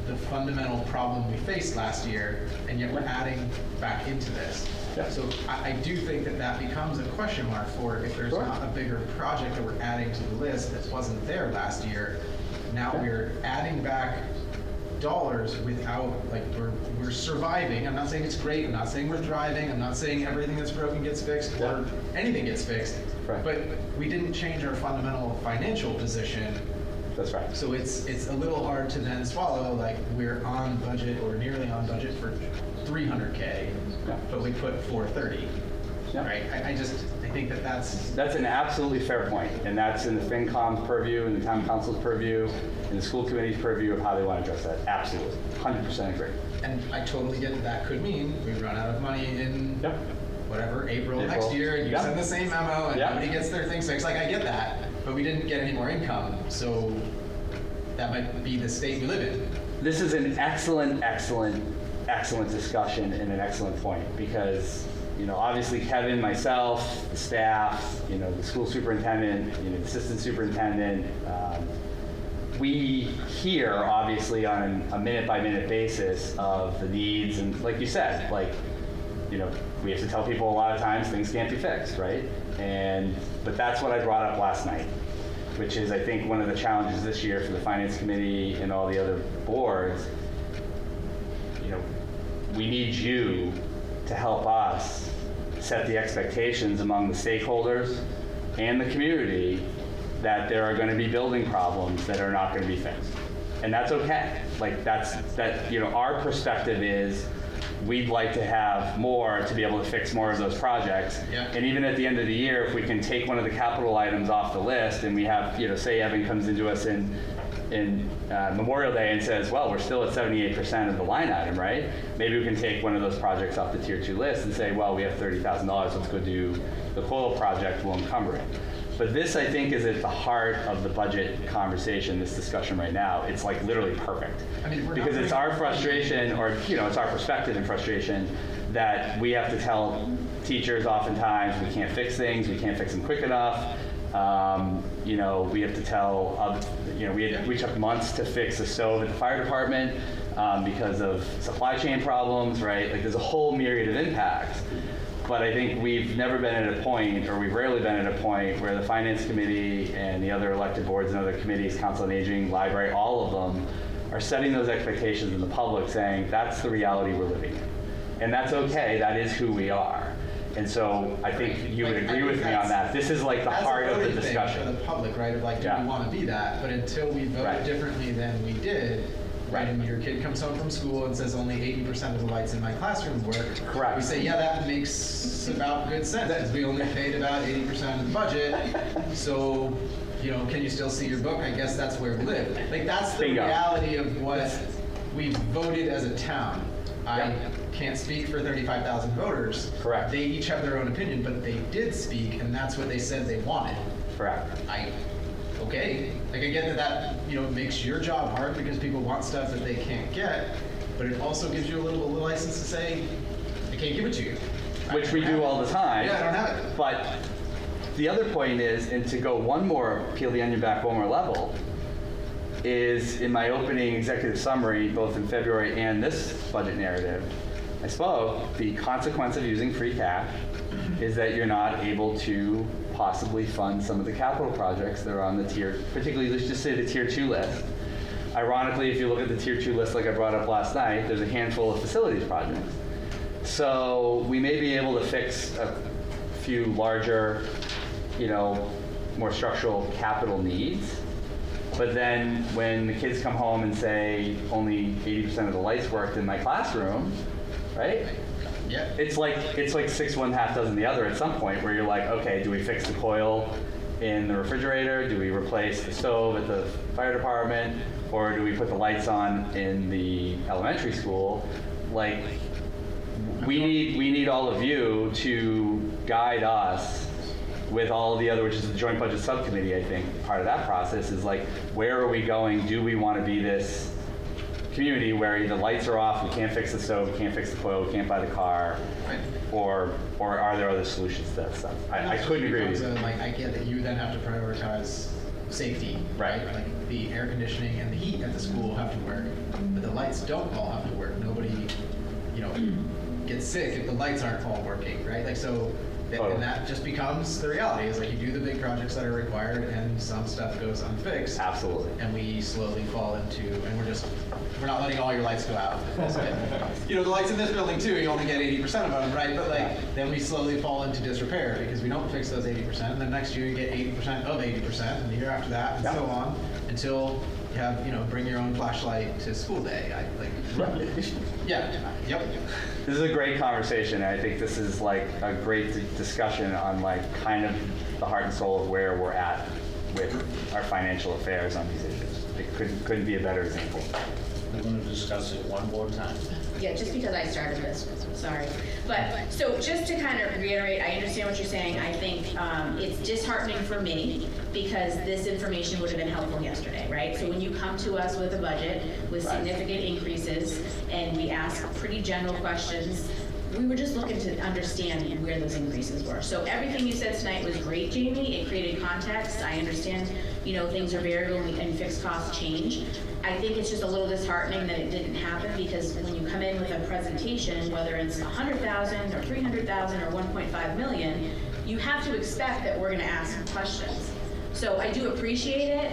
the fundamental problem we faced last year, and yet we're adding back into this. Yeah. So I do think that becomes a question mark for if there's not a bigger project that we're adding to the list that wasn't there last year. Now we're adding back dollars without, like, we're surviving. I'm not saying it's great, I'm not saying we're thriving, I'm not saying everything that's broken gets fixed or anything gets fixed. Right. But we didn't change our fundamental financial position. That's right. So it's a little hard to then swallow, like, we're on budget or nearly on budget for 300K, but we put 430, right? I think that's an absolutely fair point, and that's in the FinCom's purview, and the town council's purview, and the school committee's purview of how they want to address that. Absolutely, 100% agree. And I totally get that could mean we run out of money in whatever, April next year, and you send the same memo, and nobody gets their things fixed. Like, I get that, but we didn't get any more income, so that might be the state we live in. This is an excellent discussion and an excellent point, because, obviously Kevin, myself, the staff, the school superintendent, the assistant superintendent, we hear obviously on a minute-by-minute basis of the needs, and like you said, we have to tell people a lot of times things can't be fixed, right? But that's what I brought up last night, which is, I think, one of the challenges this year for the finance committee and all the other boards. We need you to help us set the expectations among the stakeholders and the community that there are going to be building problems that are not going to be fixed. And that's okay. Like, our perspective is we'd like to have more to be able to fix more of those projects. Yeah. And even at the end of the year, if we can take one of the capital items off the list and we have, say Evan comes into us in Memorial Day and says, well, we're still at 78% of the line item, right? Maybe we can take one of those projects off the tier 2 list and say, well, we have $30,000, let's go do the coil project, we'll encumber it. But this, I think, is at the heart of the budget conversation, this discussion right now. It's like literally perfect. I mean, we're not because it's doing- our frustration, or it's our perspective and frustration, that we have to tell teachers oftentimes we can't fix things, we can't fix them quick enough. We have to tell, we took months to fix a stove at the fire department because of supply chain problems, right? Like there's a whole myriad of impacts. But I think we've never been at a point, or we've rarely been at a point, where the finance committee and the other elected boards and other committees, council on aging, library, all of them, are setting those expectations in the public, saying that's the reality we're living in. And that's okay, that is who we are. And so I think you would agree with me on that. This is like the heart of the discussion. For the public, right? Of like, do Yeah. we want to be that? But until we vote Right. differently than we did, right? And your kid comes home from school and says only 80% of the lights in my classroom work. Correct. We say, yeah, that makes about good sense because we only paid about 80% of the budget. So, can you still see your book? I guess that's where we live. Like that's the Bingo. reality of what we voted as a town. I can't speak for 35,000 voters. Correct. They each have their own opinion, but they did speak, and that's what they said they wanted. Correct. Okay, like I get that makes your job hard because people want stuff that they can't get, but it also gives you a little license to say, I can't give it to you. Which we do all the time. Yeah, I don't have it. But the other point is, and to go peel the onion back one more level, is in my opening executive summary, both in February and this budget narrative, I spoke, the consequence of using free cash is that you're not able to possibly fund some of the capital projects that are on the tier, particularly let's just say the tier 2 list. Ironically, if you look at the tier 2 list like I brought up last night, there's a handful of facilities projects. So we may be able to fix a few larger, more structural capital needs. But then when the kids come home and say only 80% of the lights worked in my classroom, right? Yeah. It's like 6 one half dozen the other at some point where you're like, okay, do we fix the coil in the refrigerator? Do we replace the stove at the fire department? Or do we put the lights on in the elementary school? Like, we need all of you to guide us with all the other, which is the joint budget subcommittee, I think, part of that process is like, where are we going? Do we want to be this community where the lights are off, we can't fix the stove, we can't fix the coil, we can't buy the car, or are there other solutions to that stuff? I couldn't agree with you. I get that you then have to prioritize safety, right? Like the air conditioning and the heat at the school have to work, but the lights don't all have to work. Nobody, gets sick if the lights aren't all working, right? Like so. And that just becomes the reality. Is like you do the big projects that are required, and some stuff goes unfixed. Absolutely. And we slowly fall into, and we're not letting all your lights go out. The lights in this building too. You only get 80% of them, right? But then we slowly fall into disrepair because we don't fix those 80%, and then next year you get 80% of 80%, and the year after that, and so on, until you have bring your own flashlight to school day. This is a great conversation. I think this is like a great discussion on like kind of the heart and soul of where we're at with our financial affairs on these issues. It couldn't be a better example. We're going to discuss it one more time. Yeah, just because I started this, sorry. But, so just to kind of reiterate, I understand what you're saying. I think it's disheartening for me because this information would have been helpful yesterday, right? So when you come to us with a budget with significant increases and we ask pretty general questions, we were just looking to understand where those increases were. So everything you said tonight was great, Jamie. It created context. I understand, things are variable and fixed costs change. I think it's just a little disheartening that it didn't happen because when you come in with a presentation, whether it's 100,000 or 300,000 or 1.5 million, you have to expect that we're going to ask questions. So I do appreciate it.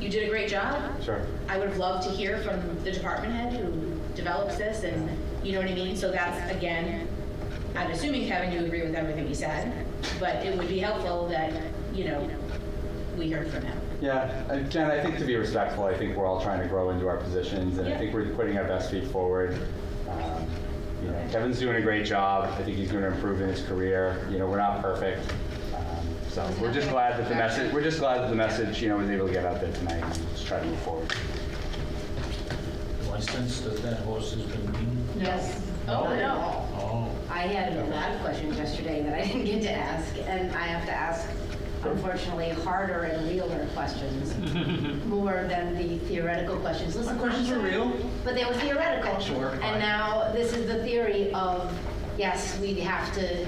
You did a great job. Sure. I would have loved to hear from the department head who develops this, and you know what I mean? So that's, again, I'm assuming, Kevin, you agree with everything he said, but it would be helpful that, we heard from him. Yeah, Jen, I think to be respectful, I think we're all trying to grow into our positions, and I think we're putting our best feet forward. You know, Kevin's doing a great job. I think he's going to improve in his career. You know, we're not perfect. So we're just glad that the message, you know, was able to get out there tonight and just try to move forward. Do I sense that horse has been beaten? Yes. Oh, no. Oh. I had a lot of questions yesterday that I didn't get to ask, and I have to ask, unfortunately, harder and realer questions, more than the theoretical questions. Listen, questions are real. But they were theoretical. Sure, fine. And now this is the theory of, yes, we have to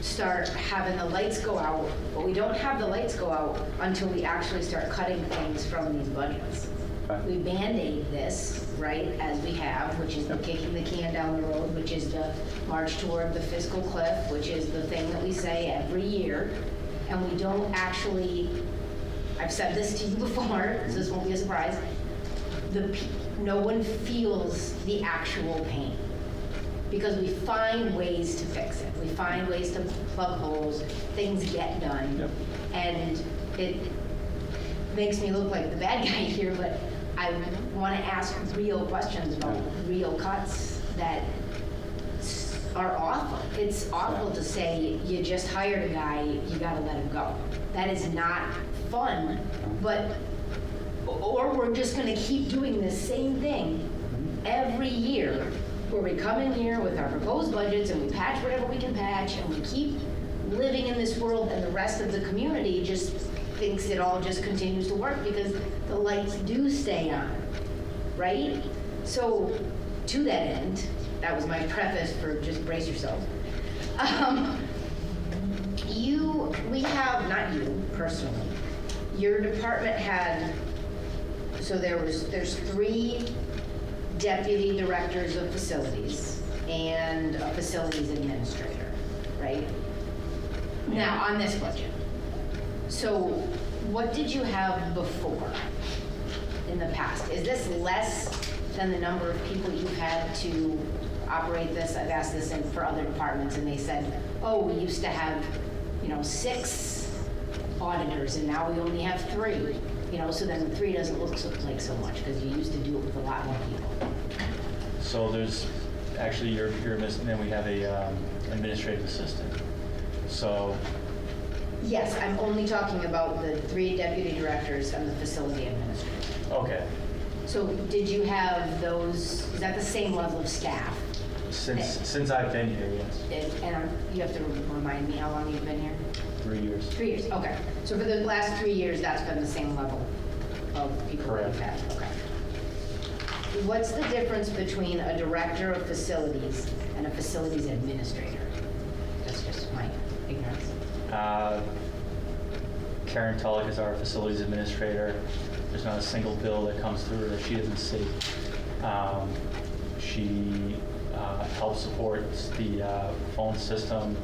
start having the lights go out, but we don't have the lights go out until we actually start cutting things from these budgets. We Band-Aid this, right, as we have, which is the kicking the can down the road, which is the march toward the fiscal cliff, which is the thing that we say every year. And we don't actually, I've said this to you before, so this won't be a surprise, no one feels the actual pain. Because we find ways to fix it. We find ways to plug holes, things get done. Yep. And it makes me look like the bad guy here, but I want to ask real questions about real cuts that are awful. It's awful to say you just hired a guy, you got to let him go. That is not fun, but, or we're just going to keep doing the same thing every year, where we come in here with our proposed budgets and we patch whatever we can patch, and we keep living in this world, and the rest of the community just thinks it all just continues to work because the lights do stay on, right? So to that end, that was my preface for just brace yourself. We have, not you personally, your department had, so there's 3 deputy directors of facilities and a facilities administrator, right? Now, on this budget. So what did you have before in the past? Is this less than the number of people you've had to operate this? I've asked this for other departments, and they said, oh, we used to have, 6 auditors, and now we only have 3. So then 3 doesn't look like so much, because you used to do it with a lot more people. So there's, actually, you're missing, then we have a administrative assistant. So, Yes, I'm only talking about the 3 deputy directors and the facility administrator. okay, So did you have those, is that the same level of staff? since I've been here, yes, And you have to remind me how long you've been here? 3 years. 3 years, okay. So for the last 3 years, that's been the same level of people that you've had? Okay. What's the difference between a director of facilities and a facilities administrator? That's just my ignorance. Karen Tulloch is our facilities administrator. There's not a single bill that comes through that she doesn't see. She helps support the phone system,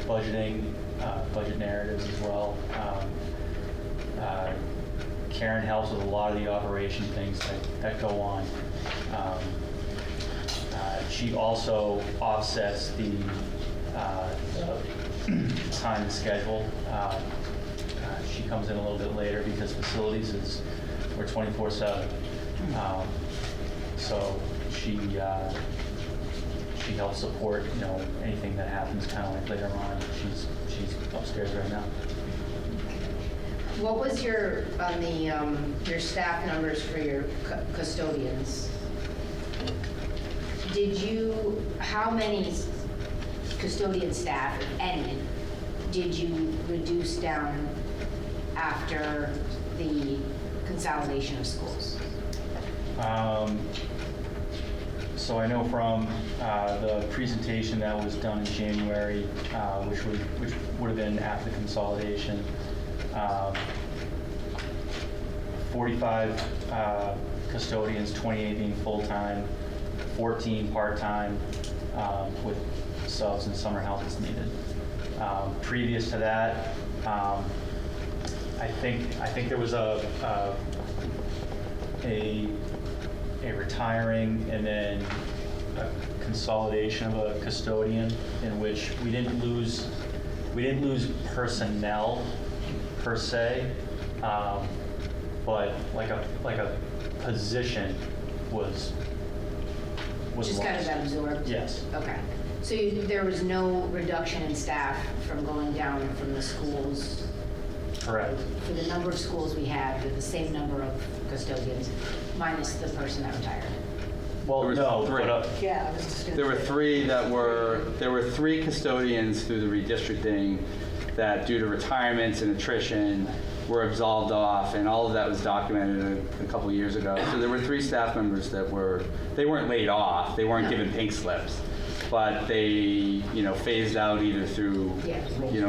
budgeting, budget narratives as well. Karen helps with a lot of the operation things that go on. She also offsets the time and schedule. She comes in a little bit later because facilities we're 24/7. So she helps support anything that happens kind of like later on. She's upstairs right now. What was your staff numbers for your custodians? How many custodian staff, if any, did you reduce down after the consolidation of schools? So I know from the presentation that was done in January, which would have been after the consolidation, 45 custodians, 28 being full-time, 14 part-time, with subs and summer help as needed. Previous to that, I think there was a retiring and then a consolidation of a custodian in which we didn't lose personnel per se, but like a position was was Just kind of lost. got absorbed? Yes. Okay. So there was no reduction in staff from going down from the schools? Correct. For the number of schools we have, with the same number of custodians, minus the person that retired? Well, There was no, three. but, Yeah, I was just gonna There were say. there were three custodians through the redistricting that due to retirements and attrition were absolved off, and all of that was documented a couple of years ago. So there were three staff members that they weren't laid off, they weren't No. given pink slips, but they, phased out either through, Yeah.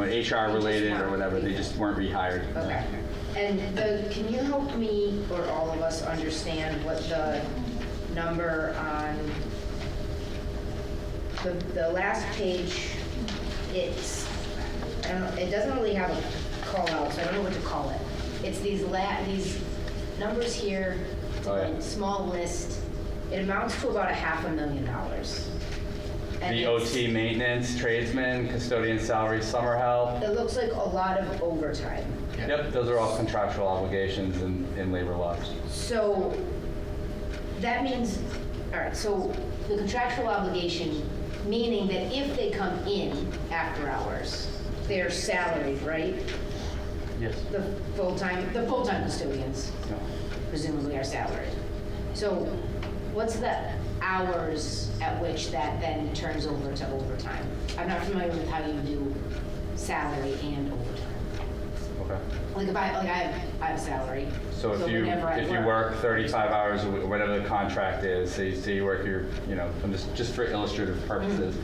HR related or whatever, they just weren't rehired. Okay. And can you help me or all of us understand what the number on the last page, I don't know, it doesn't really have a call out, so I don't know what to call it. It's these numbers here, it's Oh, yeah. a small list. It amounts to about $500,000. And The it's- OT maintenance, tradesman, custodian salary, summer help. It looks like a lot of overtime. Yep, those are all contractual obligations in labor laws. So that means, all right, so the contractual obligation, meaning that if they come in after hours, they're salaried, right? yes. The full-time custodians No. presumably are salaried. So what's the hours at which that then turns over to overtime? I'm not familiar with how you do salary and overtime. Okay. Like if I have salary. So if you whenever I work 35 hours, or whatever the contract is, say you work your, just for illustrative purposes,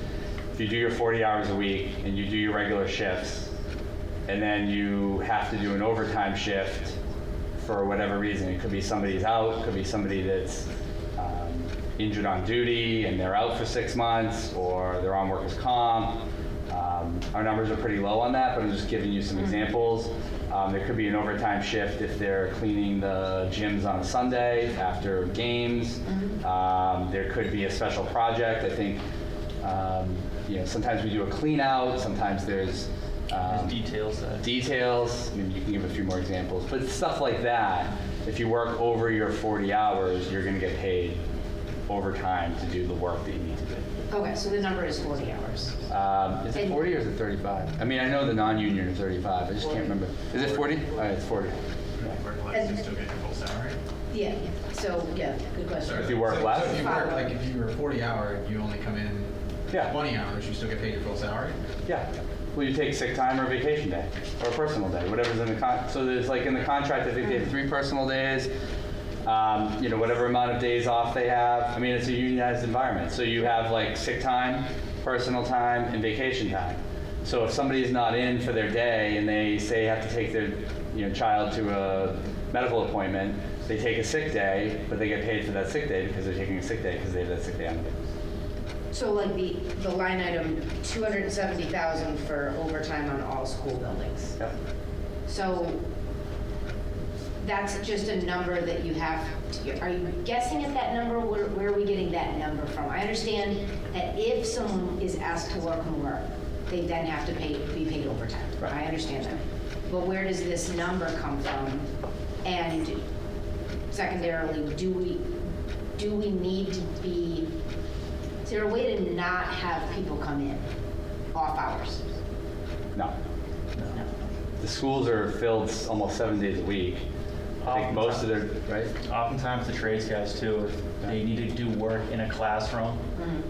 if you do your 40 hours a week and you do your regular shifts, and then you have to do an overtime shift for whatever reason, it could be somebody's out, it could be somebody that's injured on duty and they're out for 6 months, or they're on workers' comp. Our numbers are pretty low on that, but I'm just giving you some examples. There could be an overtime shift if they're cleaning the gyms on a Sunday after games. There could be a special project. I think, sometimes we do a clean out, sometimes there's There's details that. details. I mean, you can give a few more examples, but stuff like that. If you work over your 40 hours, you're going to get paid overtime to do the work that you need to do. Okay, so the number is 40 hours. Is it 40 or is it 35? I mean, I know the non-union are 35. I just can't remember. Is it 40? All right, it's 40. Work you still get your full salary? Yeah, so, yeah, good question. If you work less? So if you work, like if you were 40 hour, you only come in Yeah. 20 hours, you still get paid your full salary? Yeah. Well, you take sick time or vacation day or a personal day, whatever's in the so there's like in the contract, I think they have 3 personal days. Whatever amount of days off they have. I mean, it's a unionized environment. So you have like sick time, personal time, and vacation time. So if somebody's not in for their day and they say have to take their child to a medical appointment, they take a sick day, but they get paid for that sick day because they're taking a sick day because they have that sick day on the So like the line item, 270,000 for overtime on all school buildings. Yep. So that's just a number that you have to, are you guessing at that number? Where are we getting that number from? I understand that if someone is asked to work more, they then have to be paid overtime. Right. I understand that. But where does this number come from? And secondarily, do we need to be, is there a way to not have people come in off hours? No. The schools are filled almost 7 days a week. I think most of their, right? Oftentimes the trades guys too, if they need to do work in a classroom,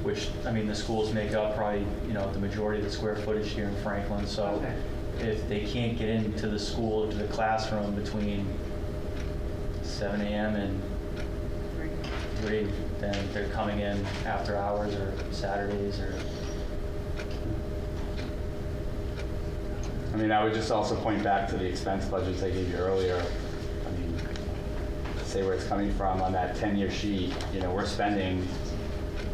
which, I mean, the schools make up probably, the majority of the square footage here in Franklin. So Okay. if they can't get into the school, to the classroom between 7 a.m. and 3, then they're coming in after hours or Saturdays or. I mean, I would just also point back to the expense budgets I gave you earlier. I mean, say where it's coming from on that 10-year sheet. We're spending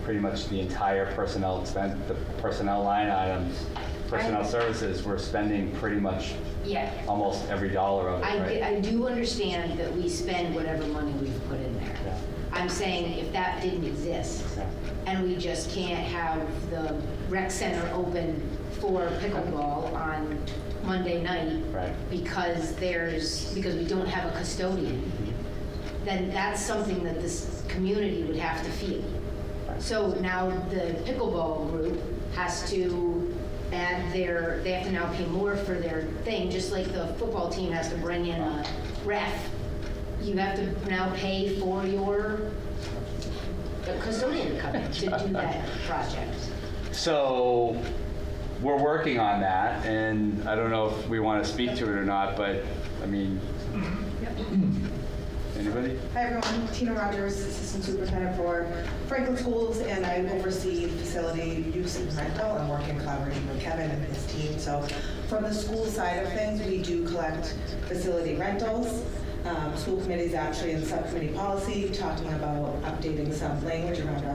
pretty much the entire personnel expense, the personnel line items, personnel services. We're spending pretty much Yeah. almost every dollar of it, right? I do understand that we spend whatever money we've put in there. Yeah. I'm saying if that didn't exist, Yeah. and we just can't have the rec center open for pickleball on Monday night Right. because we don't have a custodian, then that's something that this community would have to feel. So now the pickleball group has to add they have to now pay more for their thing, just like the football team has to bring in a ref. You have to now pay for your custodian to come in to do that project. So we're working on that, and I don't know if we want to speak to it or not, but I mean, anybody? Hi everyone, Tina Rogers, Assistant Superintendent for Franklin Schools, and I oversee facility use and rental. I'm working collaborating with Kevin and his team. So from the school side of things, we do collect facility rentals. School committee is actually in subcommittee policy talking about updating some language around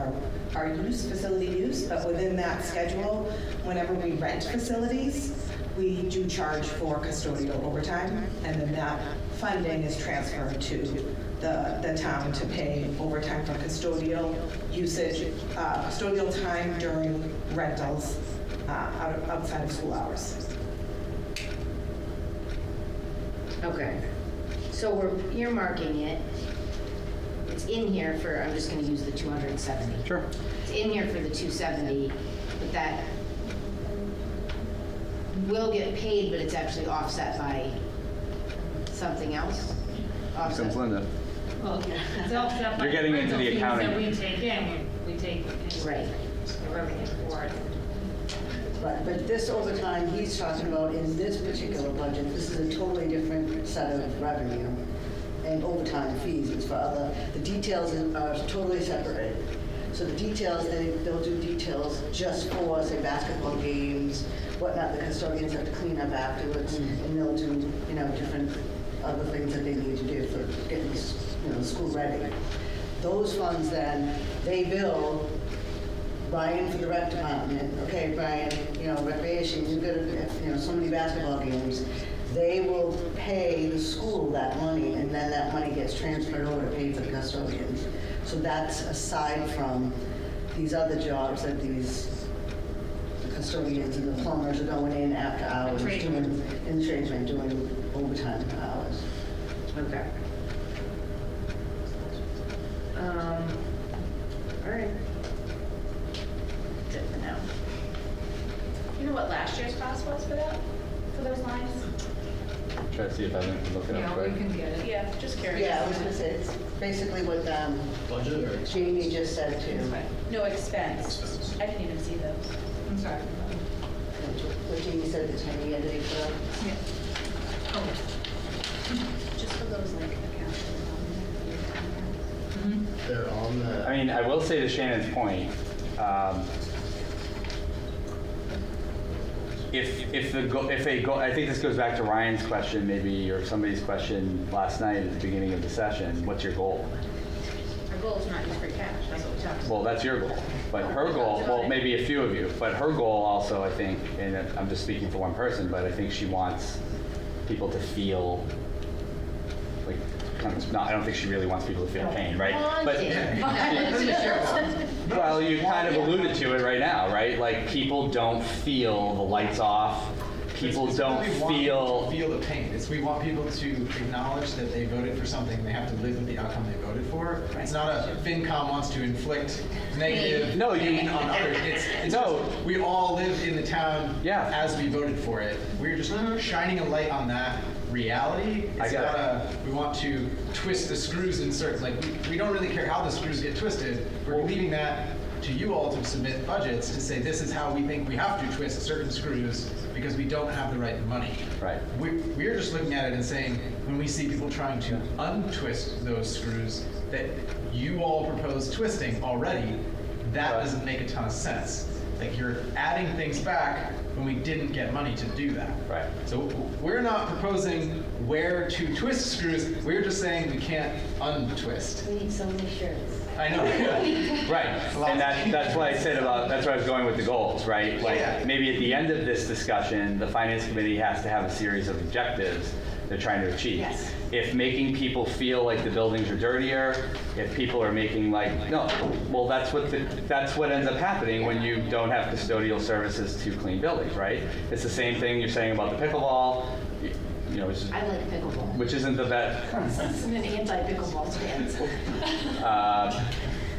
our use, facility use, but within that schedule, whenever we rent facilities, we do charge for custodial overtime, and then that funding is transferred to the town to pay overtime for custodial usage, custodial time during rentals outside of school hours. Okay. So we're earmarking it. It's in here for, I'm just going to use the 270. Sure. It's in here for the 270, but that will get paid, but it's actually offset by something else. Comes Linda. Well, it's offset by You're getting into rental the fees accounting. that we take in, we take Right. the revenue for it. Right, but this overtime he's talking about in this particular budget, this is a totally different set of revenue and overtime fees. It's for other, the details are totally separate. So the details, they'll do details just for, say, basketball games, whatnot, the custodians have to clean up afterwards, and they'll do, different other things that they need to do for getting, the school ready. Those funds then, they bill Brian for the rec department. Okay, Brian, recreation, you've got, so many basketball games. They will pay the school that money, and then that money gets transferred over to pay for the custodians. So that's aside from these other jobs that the custodians and the plumbers are going in after hours, and the tradesmen doing overtime hours. Okay. All right. That's it for now. You know what last year's cost was for that, for those lines? Try to see if I can look it up Yeah, quick. we can get it. Yeah, just curious. Yeah, I was gonna say, it's basically what Budget or? Jamie just said too. No expense. I didn't even see those. I'm sorry. What Jamie said, the 10-year date for that. Yeah. Oh. Just for those like accounts. They're on the. I mean, I will say to Shannon's point, I think this goes back to Ryan's question maybe, or somebody's question last night at the beginning of the session, what's your goal? Our goal is not use free cash, that's what we talked about. Well, that's your goal, but her goal, well, maybe a few of you, but her goal also, I think, and I'm just speaking for one person, but I think she wants people to feel like, I don't think she really wants people to feel pain, right? But well, you kind of alluded to it right now, right? Like, people don't feel the lights off. People don't feel the pain. We want people to acknowledge that they voted for something and they have to live with the outcome they voted for. It's not a FinCom wants to inflict negative pain on others. It's just, we all live in the town as we voted for it. We're just shining a light on that reality. It's not we want to twist the screws in certain, like, we don't really care how the screws get twisted. We're leaving that to you all to submit budgets to say this is how we think we have to twist certain screws because we don't have the right money. Right. We're just looking at it and saying, when we see people trying to untwist those screws that you all propose twisting already, that doesn't make a ton of sense. Like, you're adding things back when we didn't get money to do that. Right. So we're not proposing where to twist screws, we're just saying we can't untwist. We need so many shirts. I know. Right, and that's what I said about, that's where I was going with the goals, right? Like, maybe at the end of this discussion, the finance committee has to have a series of objectives they're trying to achieve. Yes. If making people feel like the buildings are dirtier, if people are making like, no, well, that's what ends up happening when you don't have custodial services to clean buildings, right? It's the same thing you're saying about the pickleball, I like pickleball. which isn't the best. I'm an anti-pickleball stance.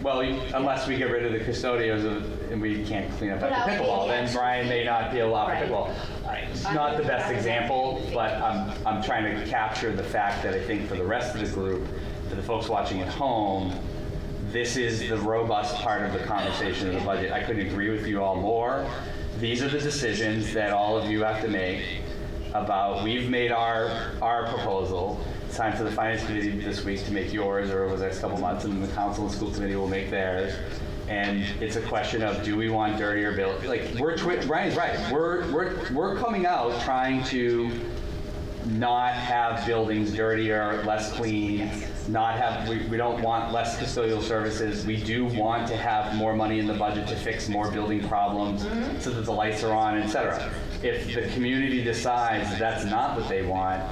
Well, unless we get rid of the custodians and we can't clean up after pickleball, then Brian may not be allowed for pickleball. It's not the best example, but I'm trying to capture the fact that I think for the rest of the group, for the folks watching at home, this is the robust part of the conversation of the budget. I couldn't agree with you all more. These are the decisions that all of you have to make about, we've made our proposal. It's time for the finance committee this week to make yours or over the next couple months, and then the council and school committee will make theirs. And it's a question of, do we want dirtier buildings? Like, Brian's right. We're coming out trying to not have buildings dirtier, less clean, we don't want less custodial services. We do want to have more money in the budget to fix more building problems so that the lights are on, et cetera. If the community decides that's not what they want,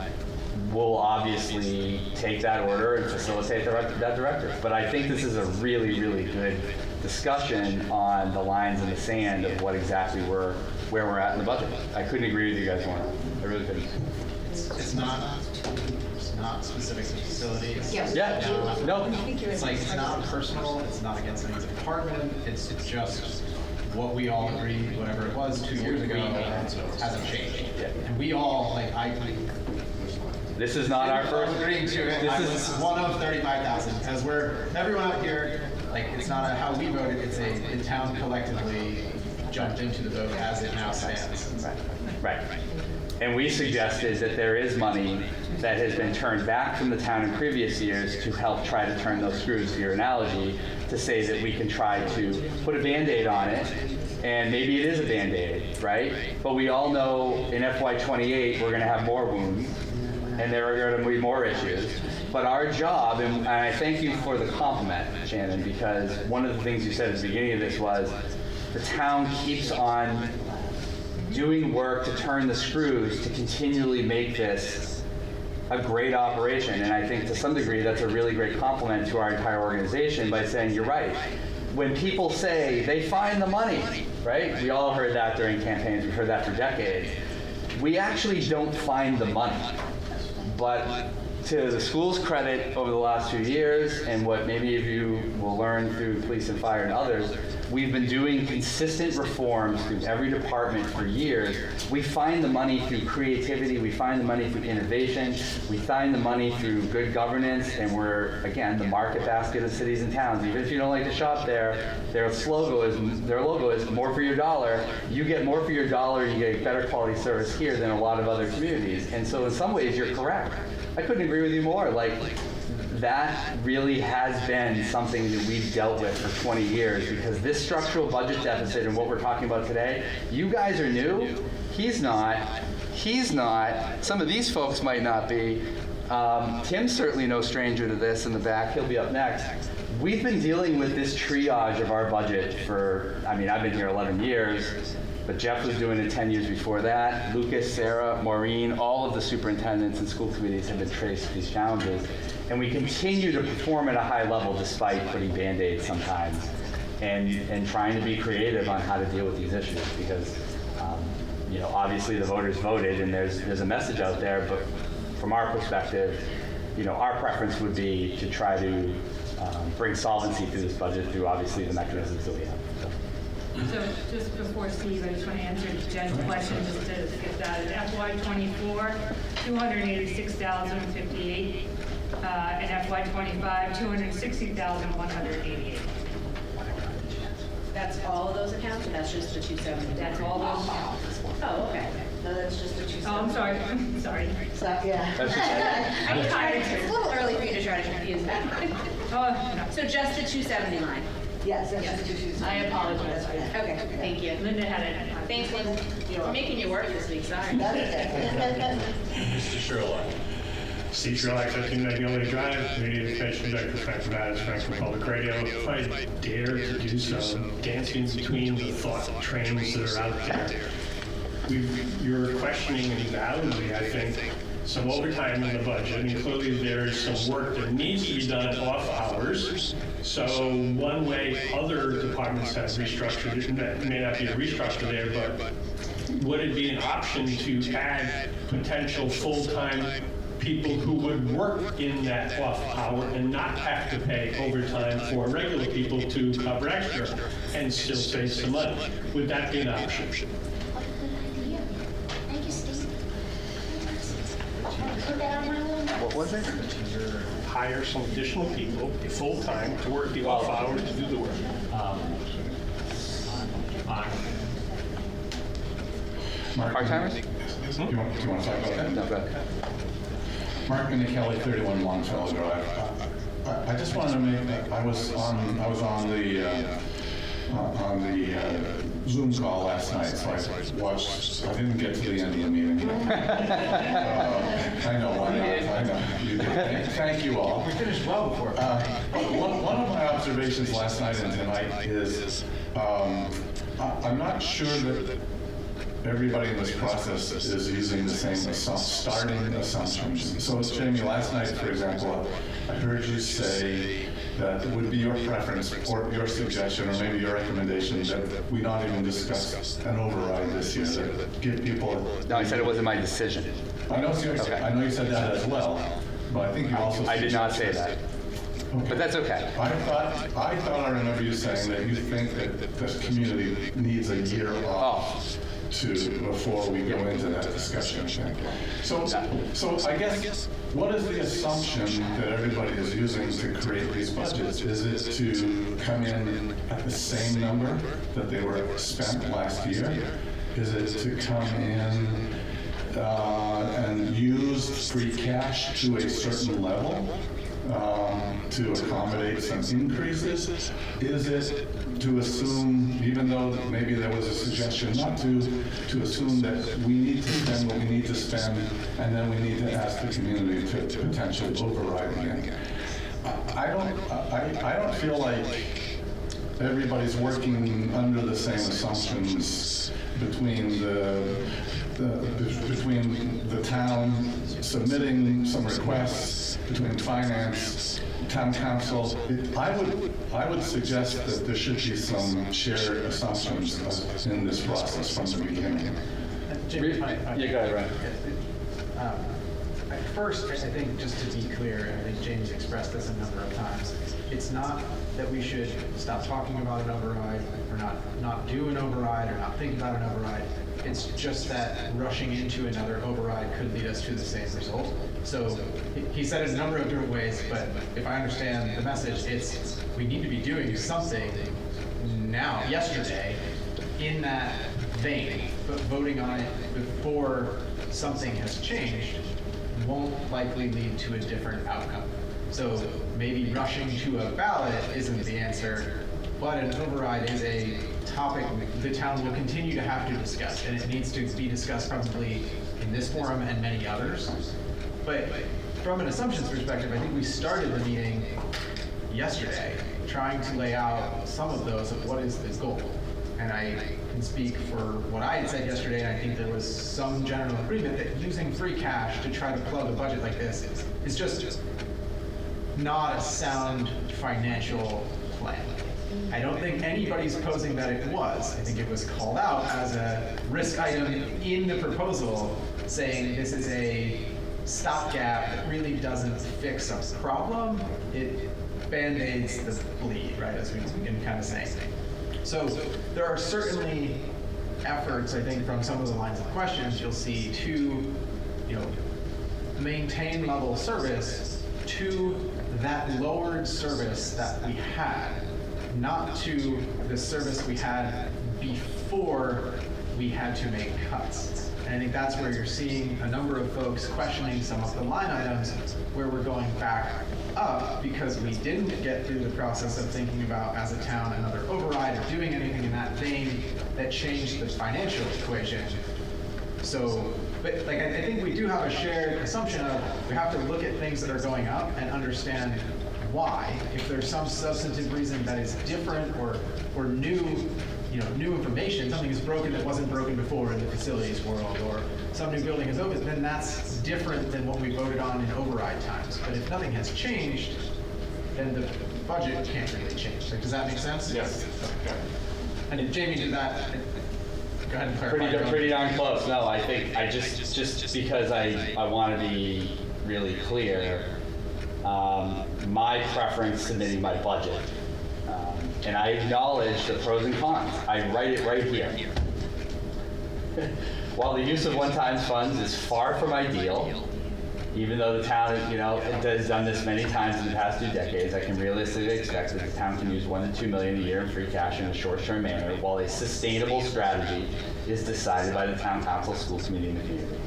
we'll obviously take that order and facilitate that directive. But I think this is a really, really good discussion on the lines in the sand of what exactly where we're at in the budget. I couldn't agree with you guys more. I really couldn't. It's not specific to facilities. Yes. Yeah, no. It's like, it's not personal, it's not against any department, it's just what we all agreed, whatever it was 2 years ago, hasn't changed. And we all, like, This is not our first. agreeing to it. I was one of 35,000, because everyone out here, like, it's not how we voted, it's the town collectively jumped into the vote as it now stands. Right. And we suggested that there is money that has been turned back from the town in previous years to help try to turn those screws, to your analogy, to say that we can try to put a Band-Aid on it, and maybe it is a Band-Aid, right? But we all know in FY28 we're going to have more wounds, and there are going to be more issues. But our job, and I thank you for the compliment, Shannon, because one of the things you said at the beginning of this was the town keeps on doing work to turn the screws to continually make this a great operation. And I think to some degree that's a really great compliment to our entire organization by saying, you're right. When people say they find the money, right? We all heard that during campaigns. We've heard that for decades. We actually don't find the money. But to the school's credit over the last few years, and what many of you will learn through police and fire and others, we've been doing consistent reforms through every department for years. We find the money through creativity, we find the money through innovation, we find the money through good governance, and we're, again, the market basket of cities and towns. Even if you don't like to shop there, their logo is more for your dollar. You get more for your dollar, you get better quality service here than a lot of other communities. And so in some ways, you're correct. I couldn't agree with you more. Like, that really has been something that we've dealt with for 20 years, because this structural budget deficit and what we're talking about today, you guys are new. He's not. Some of these folks might not be. Tim's certainly no stranger to this in the back. He'll be up next. We've been dealing with this triage of our budget for, I've been here 11 years, but Jeff was doing it 10 years before that. Lucas, Sarah, Maureen, all of the superintendents and school committees have been faced with these challenges. And we continue to perform at a high level despite putting Band-Aids sometimes and trying to be creative on how to deal with these issues, because obviously the voters voted and there's a message out there, but from our perspective, our preference would be to try to bring solvency through this budget through obviously the mechanisms that we have. So just before Steve, I just want to answer Jen's question, just to get that. In FY24, $286,058. In FY25, $260,188. That's all of those accounts, or that's just the 270? That's all those accounts. Oh, okay. No, that's just the 270. Oh, I'm sorry. Sorry. So, yeah. I'm tired. It's a little early for you to try to confuse me. Oh, no. So just the 270 line? Yes, that's just the 270. I apologize. Okay, thank you. Linda had it. Thanks, Linda. We're making you work this week, sorry. Mr. Sherlock. Steve Sherlock, 15 Magnolia Drive, Community Education Director, Frankfurt Matters, Frankfurt Public Radio. If I dare to do some dancing between the thought trains that are out there, you're questioning and validly, I think, some overtime in the budget, and clearly there is some work that needs to be done off hours. So one way other departments have restructured it, and that may not be a restructure there, but would it be an option to add potential full-time people who would work in that off hour and not have to pay overtime for regular people to cover extra and still save some money. Would that be an option? What a good idea. Thank you, Steve. Put that on my little notes. What was it? Hire some additional people, full-time, to work the off hours to do the work. Part-timers? Do you want to talk about that? No, go ahead. Mark Minichelli, 31 Longfellow Drive. I just wanted to make, I was on the Zoom call last night, so I didn't get to the end of the meeting. I know, why not? I know. You did. Thank you all. We finished well before. One of my observations last night and tonight is, I'm not sure that everybody in this process is using the same starting assumptions. So, Jamie, last night, for example, I heard you say that it would be your preference or your suggestion or maybe your recommendation that we not even discuss an override this year, that give people... No, I said it wasn't my decision. I know you said that as well, but I think you also... I did not say that. Okay. But that's okay. I thought I remember you saying that you think that the community needs a year off before we go into that discussion. So I guess, what is the assumption that everybody is using to create these budgets? Is it to come in at the same number that they were spent last year? Is it to come in and use free cash to a certain level to accommodate some increases? Is it to assume, even though maybe there was a suggestion not to assume that we need to spend what we need to spend, and then we need to ask the community to potentially override again? I don't feel like everybody's working under the same assumptions between the town submitting some requests, between finance, town council. I would suggest that there should be some shared assumptions in this process from the beginning. Yeah, go ahead, Ryan. First, I think just to be clear, I think James expressed this a number of times, it's not that we should stop talking about an override or not do an override or not think about an override. It's just that rushing into another override could lead us to the same result. So he said it a number of different ways, but if I understand the message, it's we need to be doing something now, yesterday, in that vein, but voting on it before something has changed won't likely lead to a different outcome. So maybe rushing to a ballot isn't the answer, but an override is a topic the town will continue to have to discuss, and it needs to be discussed probably in this forum and many others. But from an assumptions perspective, I think we started the meeting yesterday trying to lay out some of those of what is the goal. And I can speak for what I had said yesterday, and I think there was some general agreement that using free cash to try to plug a budget like this is just not a sound financial plan. I don't think anybody's posing that it was. I think it was called out as a risk item in the proposal, saying this is a stopgap that really doesn't fix a problem. It band-aids the bleed, right, as we've been kind of saying. So there are certainly efforts, I think, from some of the lines of questions you'll see to, maintain level service to that lowered service that we had, not to the service we had before we had to make cuts. And I think that's where you're seeing a number of folks questioning some of the line items where we're going back up because we didn't get through the process of thinking about, as a town, another override or doing anything in that vein that changed the financial equation. So, but I think we do have a shared assumption of we have to look at things that are going up and understand why. If there's some substantive reason that is different or new, new information, something is broken that wasn't broken before in the facilities world, or some new building is open, then that's different than what we voted on in override times. But if nothing has changed, then the budget can't really change. Does that make sense? Yes. Okay. And if Jamie did that, go ahead and clarify. Pretty darn close. No, I think I just because I want to be really clear my preference submitting my budget. And I acknowledge the pros and cons. I write it right here. While the use of one-time funds is far from ideal, even though the town, has done this many times in the past 2 decades, I can realistically expect that the town can use $1 to $2 million a year in free cash in a short-term manner, while a sustainable strategy is decided by the town council, school committee, and the community.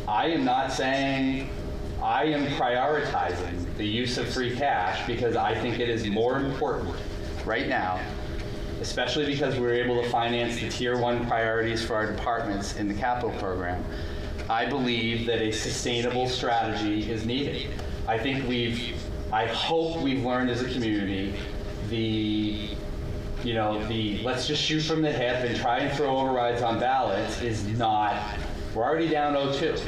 I am not saying I am prioritizing the use of free cash because I think it is more important right now, especially because we were able to finance the tier 1 priorities for our departments in the capital program. I believe that a sustainable strategy is needed. I hope we've learned as a community the let's just shoot from the hip and try and throw overrides on ballots is not, we're already down 0-2.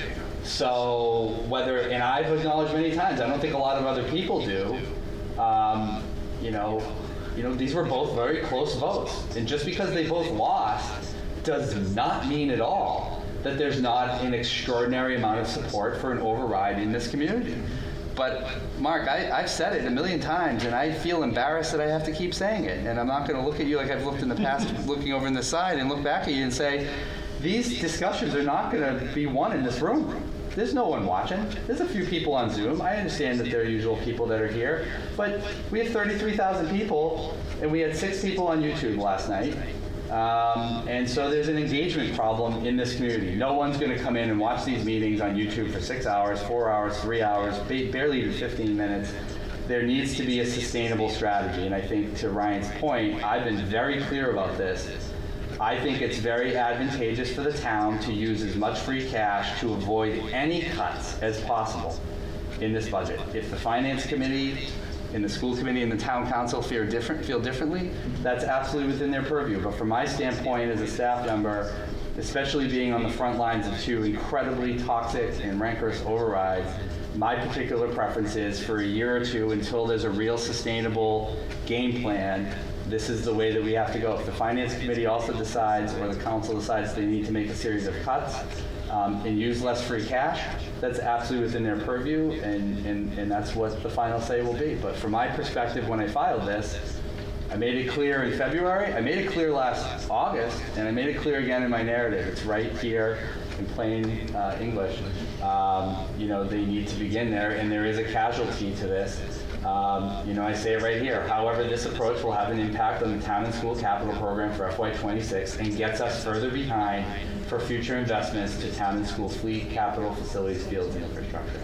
So and I've acknowledged many times, I don't think a lot of other people do, these were both very close votes. And just because they both lost does not mean at all that there's not an extraordinary amount of support for an override in this community. But Mark, I've said it a million times, and I feel embarrassed that I have to keep saying it. And I'm not going to look at you like I've looked in the past, looking over in the side, and look back at you and say, these discussions are not going to be won in this room. There's no one watching. There's a few people on Zoom. I understand that there are usual people that are here, but we have 33,000 people, and we had 6 people on YouTube last night. And so there's an engagement problem in this community. No one's going to come in and watch these meetings on YouTube for 6 hours, 4 hours, 3 hours, barely even 15 minutes. There needs to be a sustainable strategy. And I think to Ryan's point, I've been very clear about this. I think it's very advantageous for the town to use as much free cash to avoid any cuts as possible in this budget. If the finance committee, in the school committee, and the town council feel differently, that's absolutely within their purview. But from my standpoint as a staff member, especially being on the front lines of 2 incredibly toxic and rancorous overrides, my particular preference is for a year or 2 until there's a real sustainable game plan. This is the way that we have to go. If the finance committee also decides, or the council decides they need to make a series of cuts and use less free cash, that's absolutely within their purview, and that's what the final say will be. But from my perspective, when I filed this, I made it clear in February, I made it clear last August, and I made it clear again in my narrative. It's right here in plain English. They need to begin there, and there is a casualty to this. I say it right here. However, this approach will have an impact on the town and school capital program for FY26 and gets us further behind for future investments to town and school fleet, capital, facilities, fields, and infrastructure.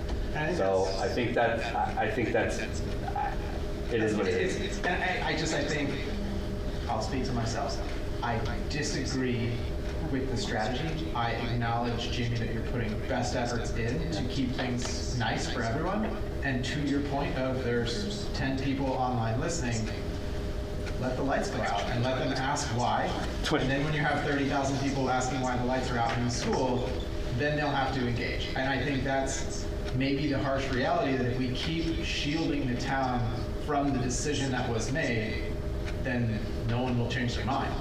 So I think that's it is what it is. And I think, I'll speak to myself. I disagree with the strategy. I acknowledge, Jamie, that you're putting best efforts in to keep things nice for everyone. And to your point of there's 10 people online listening, let the lights go out and let them ask why. And then when you have 30,000 people asking why the lights are out in the school, then they'll have to engage. And I think that's maybe the harsh reality, that if we keep shielding the town from the decision that was made, then no one will change their mind.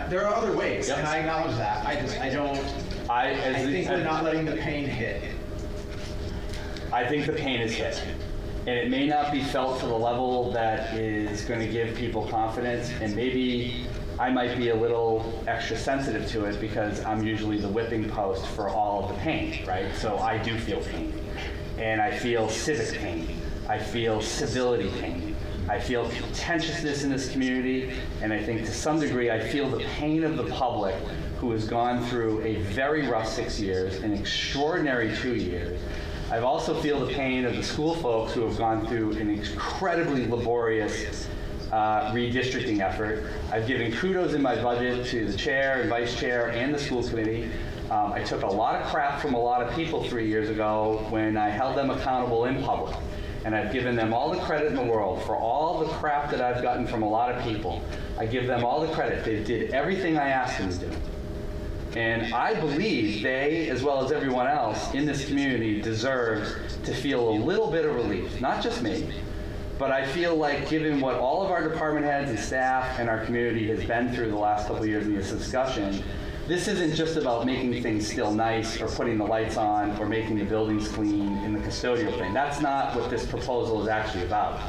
There are other ways, and I acknowledge that. I think we're not letting the pain hit. I think the pain is hit. And it may not be felt to the level that is going to give people confidence, and maybe I might be a little extra sensitive to it because I'm usually the whipping post for all of the pain, right? So I do feel pain. And I feel civic pain. I feel civility pain. I feel contentiousness in this community, and I think to some degree I feel the pain of the public who has gone through a very rough 6 years, an extraordinary 2 years. I also feel the pain of the school folks who have gone through an incredibly laborious redistricting effort. I've given kudos in my budget to the chair and vice chair and the school committee. I took a lot of crap from a lot of people 3 years ago when I held them accountable in public. And I've given them all the credit in the world for all the crap that I've gotten from a lot of people. I give them all the credit. They did everything I asked them to do. And I believe they, as well as everyone else in this community, deserves to feel a little bit of relief. Not just me, but I feel like given what all of our department heads and staff and our community has been through the last couple of years in this discussion, This isn't just about making things still nice or putting the lights on or making the buildings clean in the custodial thing. That's not what this proposal is actually about.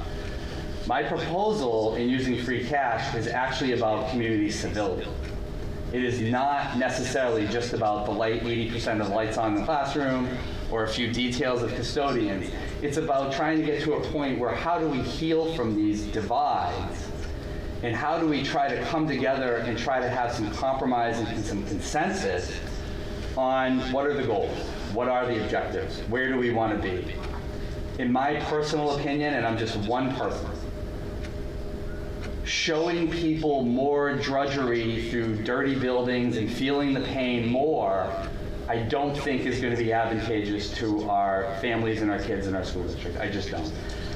My proposal in using free cash is actually about community civility. It is not necessarily just about the 80% of the lights on in the classroom or a few details of custodians. It's about trying to get to a point where how do we heal from these divides, and how do we try to come together and try to have some compromise and some consensus on what are the goals, what are the objectives, where do we want to be. In my personal opinion, and I'm just one person, showing people more drudgery through dirty buildings and feeling the pain more, I don't think is going to be advantageous to our families and our kids in our school district. I just don't.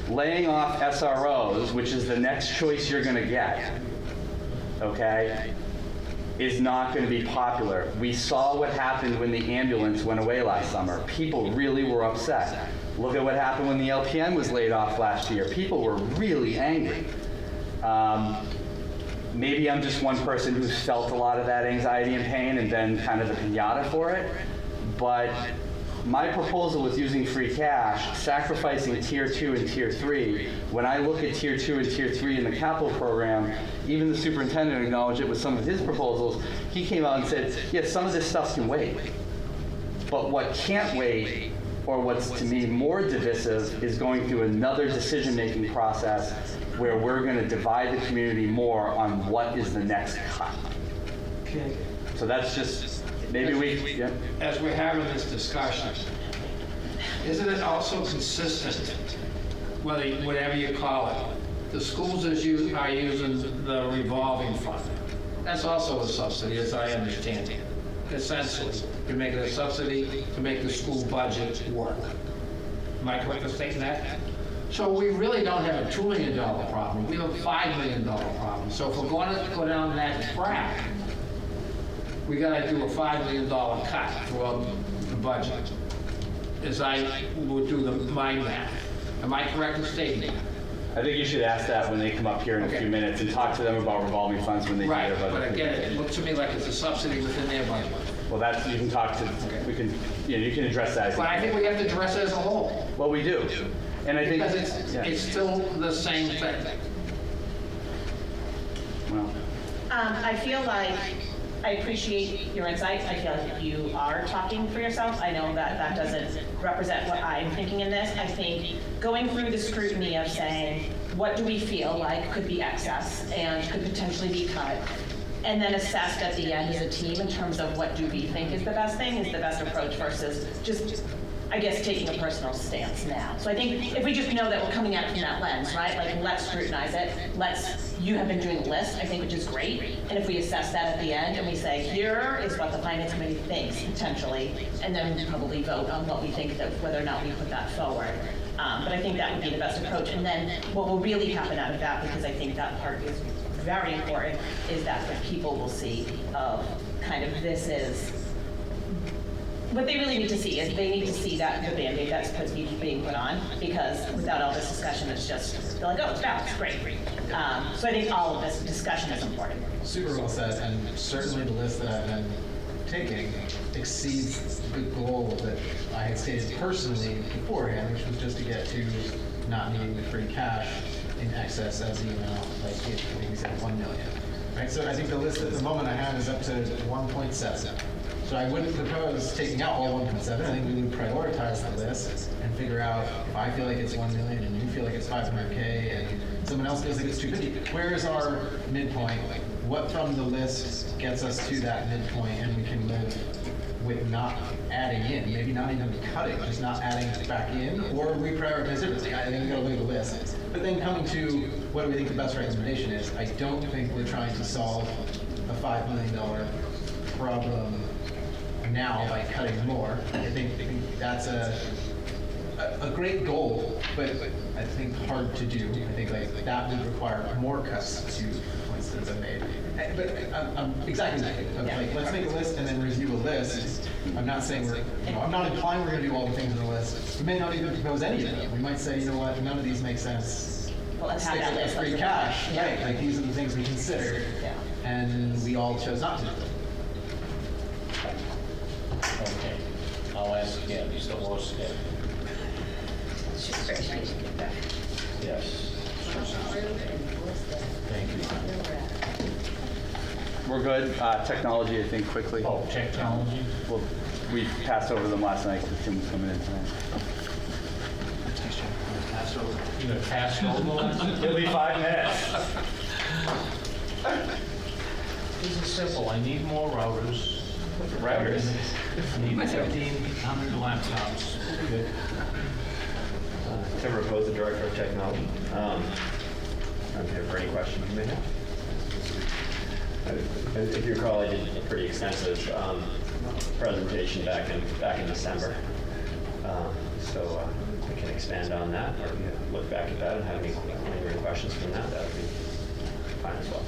Laying off SROs, which is the next choice you're going to get, okay, is not going to be popular. We saw what happened when the ambulance went away last summer. People really were upset. Look at what happened when the LPN was laid off last year. People were really angry. Maybe I'm just one person who's felt a lot of that anxiety and pain and been kind of a pinata for it, but my proposal with using free cash, sacrificing tier 2 and tier 3, when I look at tier 2 and tier 3 in the capital program, even the superintendent acknowledged it with some of his proposals. He came out and said, yes, some of this stuff can wait. But what can't wait, or what's to me more divisive, is going through another decision-making process where we're going to divide the community more on what is the next cut. Okay. So that's just, maybe yeah. As we're having this discussion, isn't it also consistent, whatever you call it, the schools are using the revolving fund? That's also a subsidy, as I understand it. Essentially, you're making a subsidy to make the school budget work. Am I correct in stating that? So we really don't have a $2 million problem. We have a $5 million problem. So if we're going to go down that track, we got to do a $5 million cut throughout the budget, as I would do my math. Am I correct in stating that? I think you should ask that when they come up here in a few minutes and talk to them about revolving funds when they do their budget. Right, but again, it looks to me like it's a subsidy within their budget. Well, that's, you can talk to, we can, you can address that. But I think we have to address it as a whole. Well, we do. And I think because it's still the same thing. Well, I feel like I appreciate your insight. I feel like you are talking for yourself. I know that that doesn't represent what I'm thinking in this. I think going through the scrutiny of saying, what do we feel like could be excess and could potentially be cut, and then assessed at the end as a team in terms of what do we think is the best thing, is the best approach versus just, I guess, taking a personal stance now. So I think if we just know that we're coming at it from that lens, right? Like, let's scrutinize it. You have been doing a list, I think, which is great. And if we assess that at the end and we say, here is what the finance committee thinks potentially, and then we probably vote on what we think, that whether or not we put that forward. But I think that would be the best approach. And then what will really happen out of that, because I think that part is very important, is that what people will see of kind of this is, what they really need to see is they need to see that the Band-Aid that's supposed to be being put on, because without all this discussion, it's just, they're like, oh, it's balanced, great. So I think all of this discussion is important. Super well said, and certainly the list that I've been taking exceeds the goal that I had stated personally beforehand, which was just to get to not needing the free cash in excess of the amount, like I think we said 1 million. Right, so I think the list at the moment I have is up to 1.7. So I wouldn't propose taking out all 1.7. I think we would prioritize the list and figure out if I feel like it's 1 million and you feel like it's 500K and someone else feels like it's 250. Where is our midpoint? What from the list gets us to that midpoint and we can live with not adding in, maybe not even cutting, just not adding back in, or reprioritize everything. I think we gotta look at the list. But then coming to what do we think the best recommendation is, I don't think we're trying to solve a $5 million problem now by cutting more. I think that's a great goal, but I think hard to do. I think like that would require more cuts to points that have been made. But I'm exactly that. Like, let's make a list and then review a list. I'm not saying I'm not implying we're going to do all the things on the list. We may not even propose any of them. We might say, you know what, none of these make sense. Well, let's have that list. Free cash, right? Like these are the things we consider, and we all chose not to do them. Okay, I'll ask again, he's the worst again. Yes. Thank you. We're good. Technology, I think, quickly. Oh, technology? Well, we passed over them last night because Tim was coming in tonight. You gonna pass over? It'll be 5 minutes. This is simple, I need more routers. Routers? I need 1,500 laptops. Good. Tim Raposa, Director of Technology. I'm here for any questions you may have. If you recall, I did a pretty extensive presentation back in December. So I can expand on that, or look back at that and have any questions from that. That would be fine as well.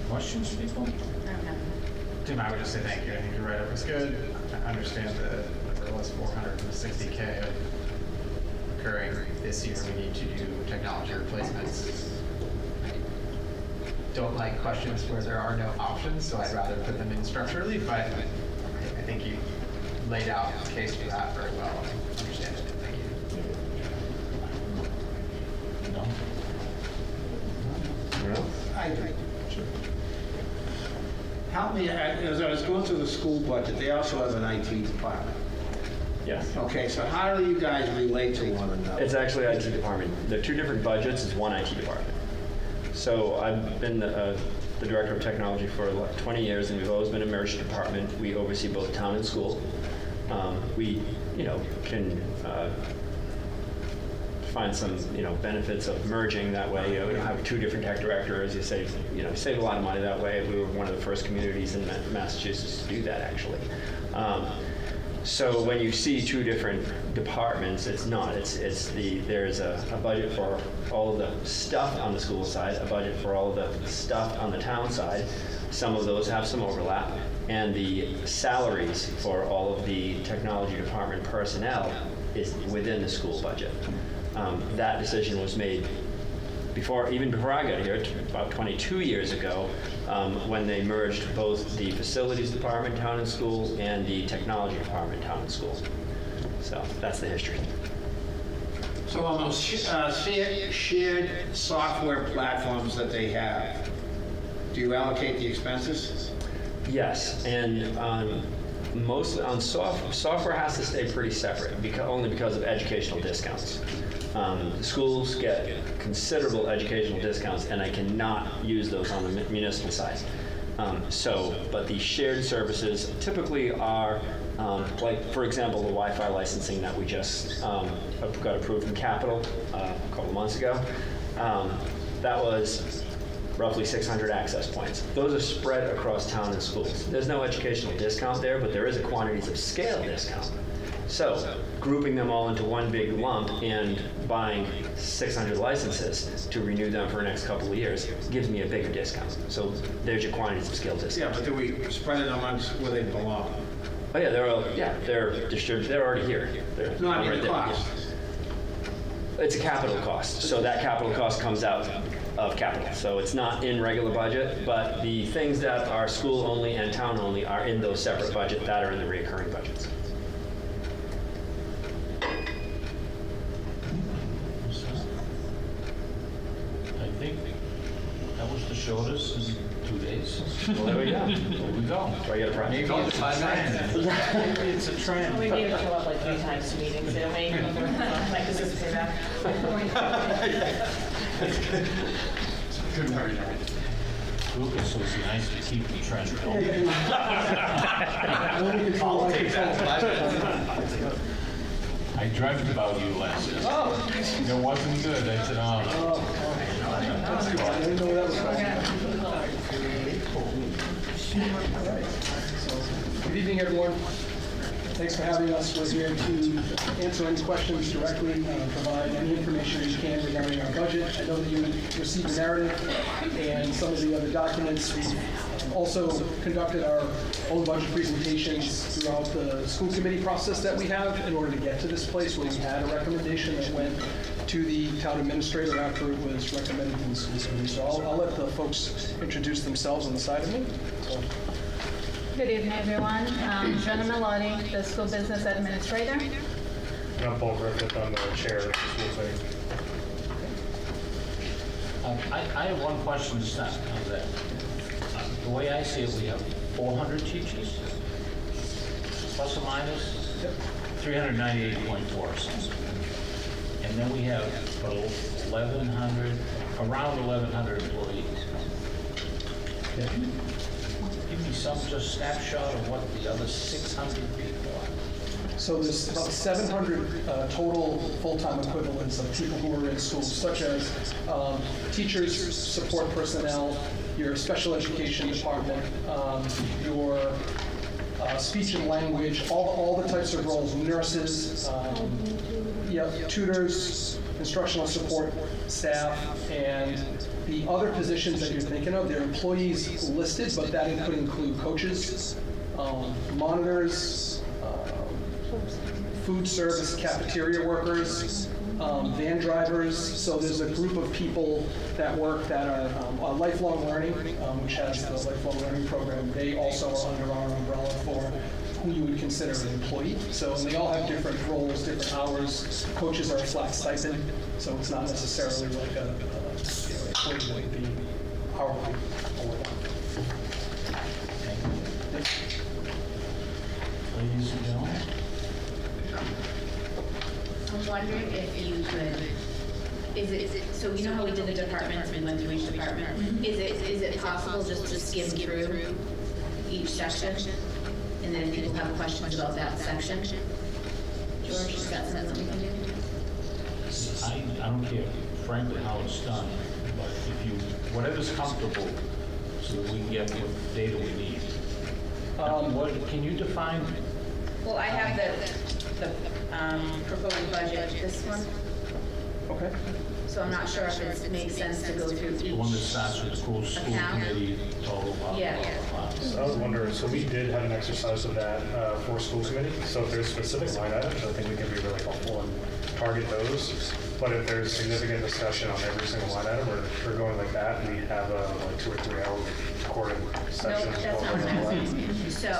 Questions, people? Tim, I would just say thank you. I think your write-up was good. I understand that there was $460K occurring this year. We need to do technology replacements. I don't like questions where there are no options, so I'd rather put them in structurally, but I think you laid out the case for that very well. I understand it. Thank you. No? I agree. Sure. Help me, as I was going through the school budget, they also have an IT department. Yes. Okay, so how do you guys relate to one another? It's actually IT department. They're two different budgets. It's one IT department. So I've been the Director of Technology for like 20 years, and we've always been a merged department. We oversee both town and school. We, can find some, benefits of merging that way. We don't have two different tech directors. You save a lot of money that way. We were one of the first communities in Massachusetts to do that, actually. So when you see two different departments, it's not. There's a budget for all of the stuff on the school side, a budget for all of the stuff on the town side. Some of those have some overlap, and the salaries for all of the technology department personnel is within the school budget. That decision was made even before I got here, about 22 years ago, when they merged both the facilities department, town and school, and the technology department, town and school. So that's the history. So on those shared software platforms that they have, do you allocate the expenses? Yes, and mostly on software has to stay pretty separate, only because of educational discounts. Schools get considerable educational discounts, and I cannot use those on the municipal side. But the shared services typically are, like, for example, the Wi-Fi licensing that we just got approved from Capital a couple months ago. That was roughly 600 access points. Those are spread across town and schools. There's no educational discount there, but there is a quantities of scale discount. So grouping them all into one big lump and buying 600 licenses to renew them for the next couple of years gives me a bigger discount. So there's your quantities of scale discount. Yeah, but do we spread it amongst where they belong? Oh yeah, they're distributed. They're already here. They're Not right your there. cost. It's a capital cost, so that capital cost comes out of capital. So it's not in regular budget, but the things that are school only and town only are in those separate budgets that are in the recurring budgets. I think that was the shortest in 2 days. Well, there we go. There we go. Do I get a prize? Maybe it's a trend. Maybe it's a trend. We need to show up like 3 times to meetings, so maybe, like, this is payback. Good memory. Lucas was nice to keep the trend going. I'll take that. I dreamt about you last night. Oh. It wasn't good. I said, oh. I didn't know where that was from. Good evening, everyone. Thanks for having us. We're here to answer any questions directly, provide any information we can regarding our budget. I know that you received the narrative and some of the other documents. We've also conducted our own budget presentations throughout the school committee process that we have in order to get to this place where we had a recommendation that went to the town administrator after it was recommended to the school committee. So I'll let the folks introduce themselves on the side of me. So, Good evening, everyone. Jana Melotti, the school business administrator. And I'm Paul Griffith, I'm the chair of the school committee. I have one question to start on that. The way I see it, we have 400 teachers, plus or minus 398.4 or something. And then we have 1,100, around 1,100 employees. Give me some just snapshot of what the other 600 people are. So there's about 700 total full-time equivalents of people who are in schools, such as teachers, support personnel, your special education department, your speech and language, all the types of roles, nurses, tutors, instructional support staff, and the other positions that you're thinking of, they're employees listed, but that could include coaches, monitors, food service cafeteria workers, van drivers. So there's a group of people that work that are lifelong learning, which has the lifelong learning program. They also are under our umbrella for who you would consider an employee. So and they all have different roles, different hours. Coaches are a flat stipend, so it's not necessarily like a employee would be hourly or Ladies and gentlemen. I'm wondering if you could, is it, so you know how we did the departments, we went through each department? Is it possible just to skim through each section? And then if people have questions about that section? George, is that something that we can do? I don't care, frankly, how it's done, but if you, whatever's comfortable, so that we can get what data we need. Can you define? Well, I have the proposed budget, this one. Okay. So I'm not sure if it makes sense to go through The one that each. starts with school committee, total, blah, blah, Yeah. blah, blah. So I was wondering, so we did have an exercise of that for school committee. So if there's specific line items, I think we can be really helpful and target those. But if there's significant discussion on every single line item, we're going like that, we have like 2 or 3 hour recorded No, sessions. that's not what I'm asking. So,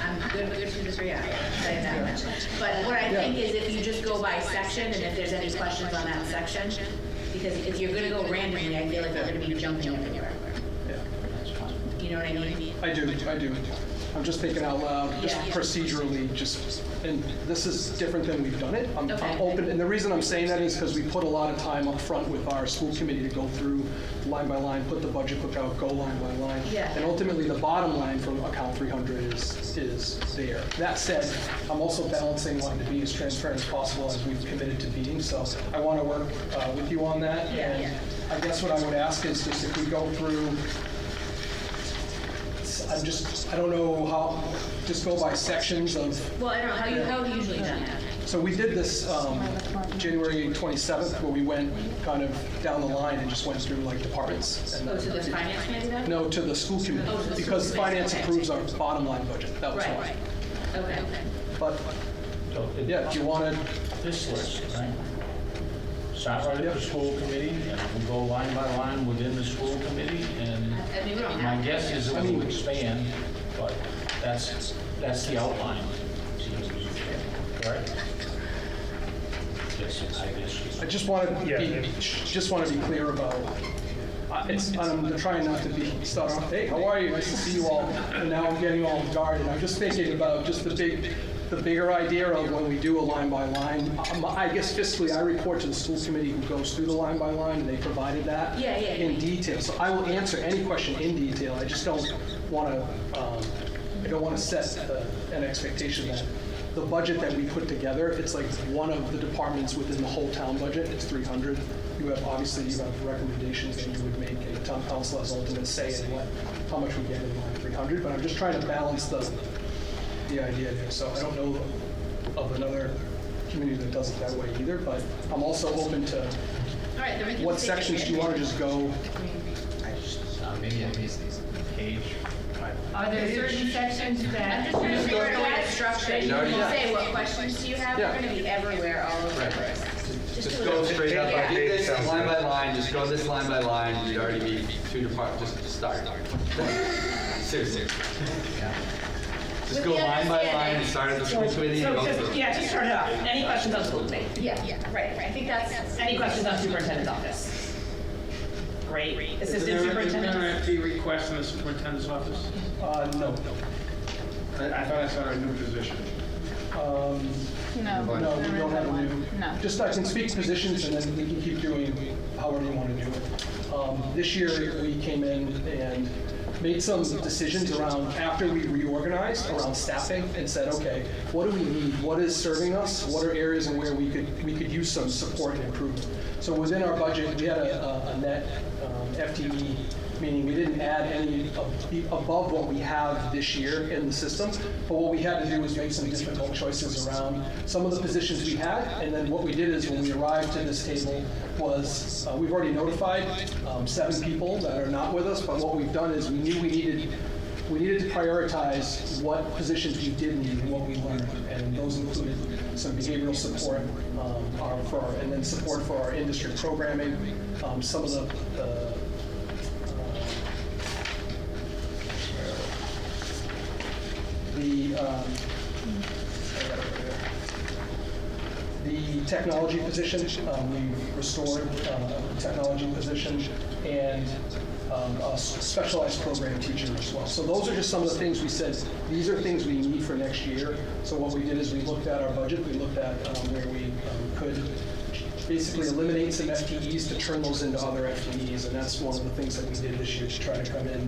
I'm good with 2 to 3 hours, say that much. But what I think is if you just go by section, and if there's any questions on that section, because if you're gonna go randomly, I feel like we're gonna be jumping everywhere. You know what I mean? I do. I'm just thinking out loud, just procedurally, and this is different than we've done it. I'm open, and the reason I'm saying that is because we put a lot of time up front with our school committee to go through line by line, put the budget book out, go line by line. Yeah. And ultimately, the bottom line from account 300 is there. That said, I'm also balancing wanting to be as transparent as possible as we've committed to being, so I want to work with you on that. And I guess what I would ask is just if we go through, I don't know how, just go by sections of. Well, I don't know, how have you usually done that? So we did this January 27th, where we went kind of down the line and just went through like departments. And Go to the finance committee then? No, to the school committee, Oh, to the because school committee, finance okay. approves our bottom line budget, that was why. Right. Okay. But, yeah, if you wanted, This list, right? Start right at the school committee, and we'll go line by line within the school committee, and I mean, we don't my have. guess is it will expand, but that's the outline. Correct? Yes, I guess. I just want to be clear about, I'm trying not to start off, hey, how are you? Nice to see you all. And now I'm getting all guarded. And I'm just thinking about just the bigger idea of when we do a line by line. I guess fiscally, I report to the school committee who goes through the line by line, and they provided that in detail. So I will answer any question in detail. I just don't want to, set an expectation that the budget that we put together, it's like one of the departments within the whole town budget. It's 300. You have recommendations that you would make, and the town council has ultimate say in how much we get in line 300. But I'm just trying to balance the idea there. So I don't know of another community that does it that way either. But I'm also open to what sections do you want to just go. Maybe I missed page. Are there certain sections that? I'm just trying to figure out a way to structure it. You can say, what questions do you have? Yeah. We're gonna be everywhere, all over the place. Just go straight up. I did this line by line, just go this line by line, you'd already be 2 departments, just start. Seriously. Just With go the line by line and understanding- start at the school committee and go through. Yeah, just start it off. Any questions on school committee? Yeah, right, I think that's. Any questions on superintendent's office? Great. Assistant Is there an superintendent? FTE request in the superintendent's office? No. I thought I saw a new position. No. No, we don't have a new. No. Just I can speak positions and then we can keep doing however you want to do it. This year, we came in and made some decisions around, after we reorganized, around staffing and said, okay, what do we need? What is serving us? What are areas in where we could use some support and improvement? So within our budget, we had a net FTE, meaning we didn't add any above what we have this year in the system. But what we had to do was make some difficult choices around some of the positions we had. And then what we did is when we arrived to this table was, we've already notified 7 people that are not with us. But what we've done is we knew we needed to prioritize what positions we did need and what we learned. And those included some behavioral support and then support for our industry programming. Some of the technology position, we've restored a technology position and a specialized program teacher as well. So those are just some of the things we said, these are things we need for next year. So what we did is we looked at our budget, we looked at where we could basically eliminate some FTEs to turn those into other FTEs, and that's one of the things that we did this year to try to come in.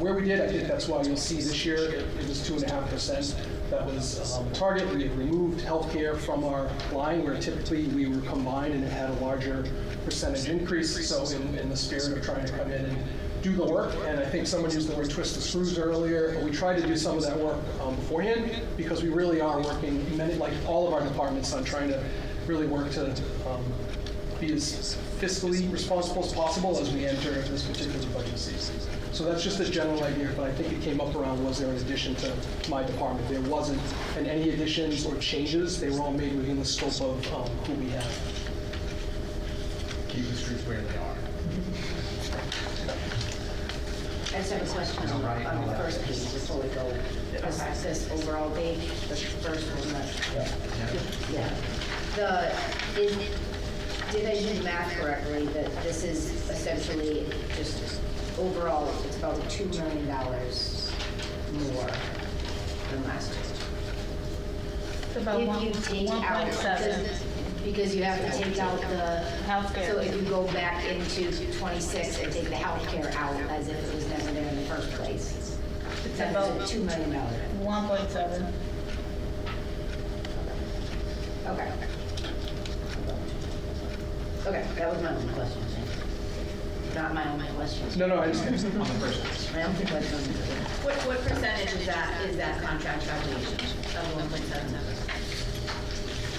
Where we did, I think that's why you'll see this year, it was 2.5%. That was a target. We had removed healthcare from our line where typically we were combined and it had a larger percentage increase. So in the spirit of trying to come in and do the work, and I think someone used the word twist the screws earlier, but we tried to do some of that work beforehand because we really are working, like all of our departments, on trying to really work to be as fiscally responsible as possible as we enter this particular budget season. So that's just a general idea, but I think it came up around, was there an addition to my department? There wasn't, and any additions or changes, they were all made within the scope of who we have. Keep the streets where they are. I just have a question on the first page before we go. This overall page, the first one. Did I do the math correctly that this is essentially just overall, it's about $2 million more than last year? It's about If you take out, 1.7. because you have to take out the Healthcare. So if you go back into 26 and take the healthcare out as if it was never there in the first place, It's that's about $2 million. 1.7. Okay. Okay, that was my only question. Not my only question. No, I just, My only question. What percentage is that contract valuation of 1.77?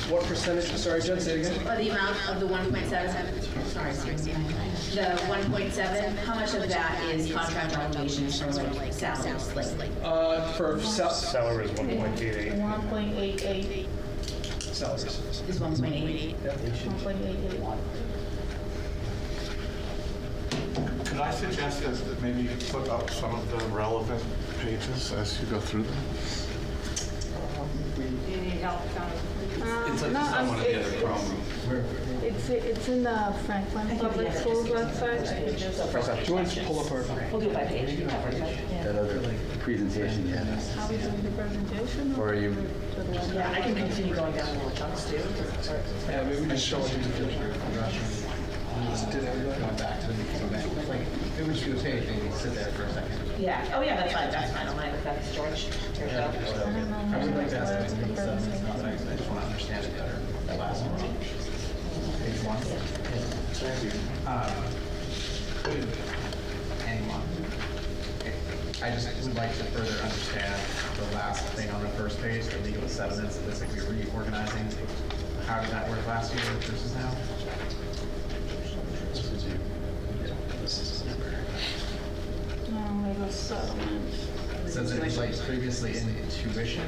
what percentage, sorry, Jen, say it again? Or the amount of the 1.7, sorry, the 1.7, how much of that is contract obligations for like salaries? Salary is 1.88. 1.88. Salaries. Is 1.8. Yeah. 1.88. Could I suggest that maybe you put up some of the relevant pages as you go through them? Do you need help, John? It's like someone in the other room. It's in the Franklin Public Schools website. I could just. Do you want to pull up our? We'll do it by page. That other presentation you had. How we doing the presentation? Or are you? Yeah, I can continue going down little chunks too. Yeah, maybe we just show it. Going back to like, if we do a page, maybe sit there for a second. Yeah, oh yeah, that's fine, I don't mind if that's George. Here we go. I would like to ask, maybe some, I just want to understand it better, the last one. Page 1. Thank you. Anyone? I just would like to further understand the last thing on the first page, the legal settlements, it looks like we're reorganizing. How did that work last year versus now? No, it was settlement. So it was like previously in tuition,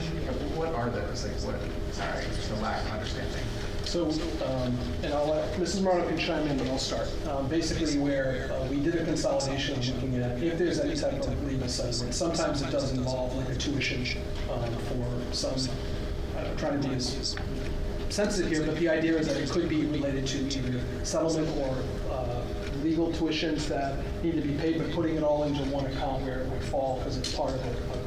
what are those? Like what, sorry, just a lack of understanding. So, and I'll let, Mrs. Marno can chime in, but I'll start. Basically where we did a consolidation looking at if there's any type of legal settlement. Sometimes it does involve like a tuition for some, I'm trying to be as sensitive here, but the idea is that it could be related to either settlement or legal tuitions that need to be paid, but putting it all into one account where it would fall because it's part of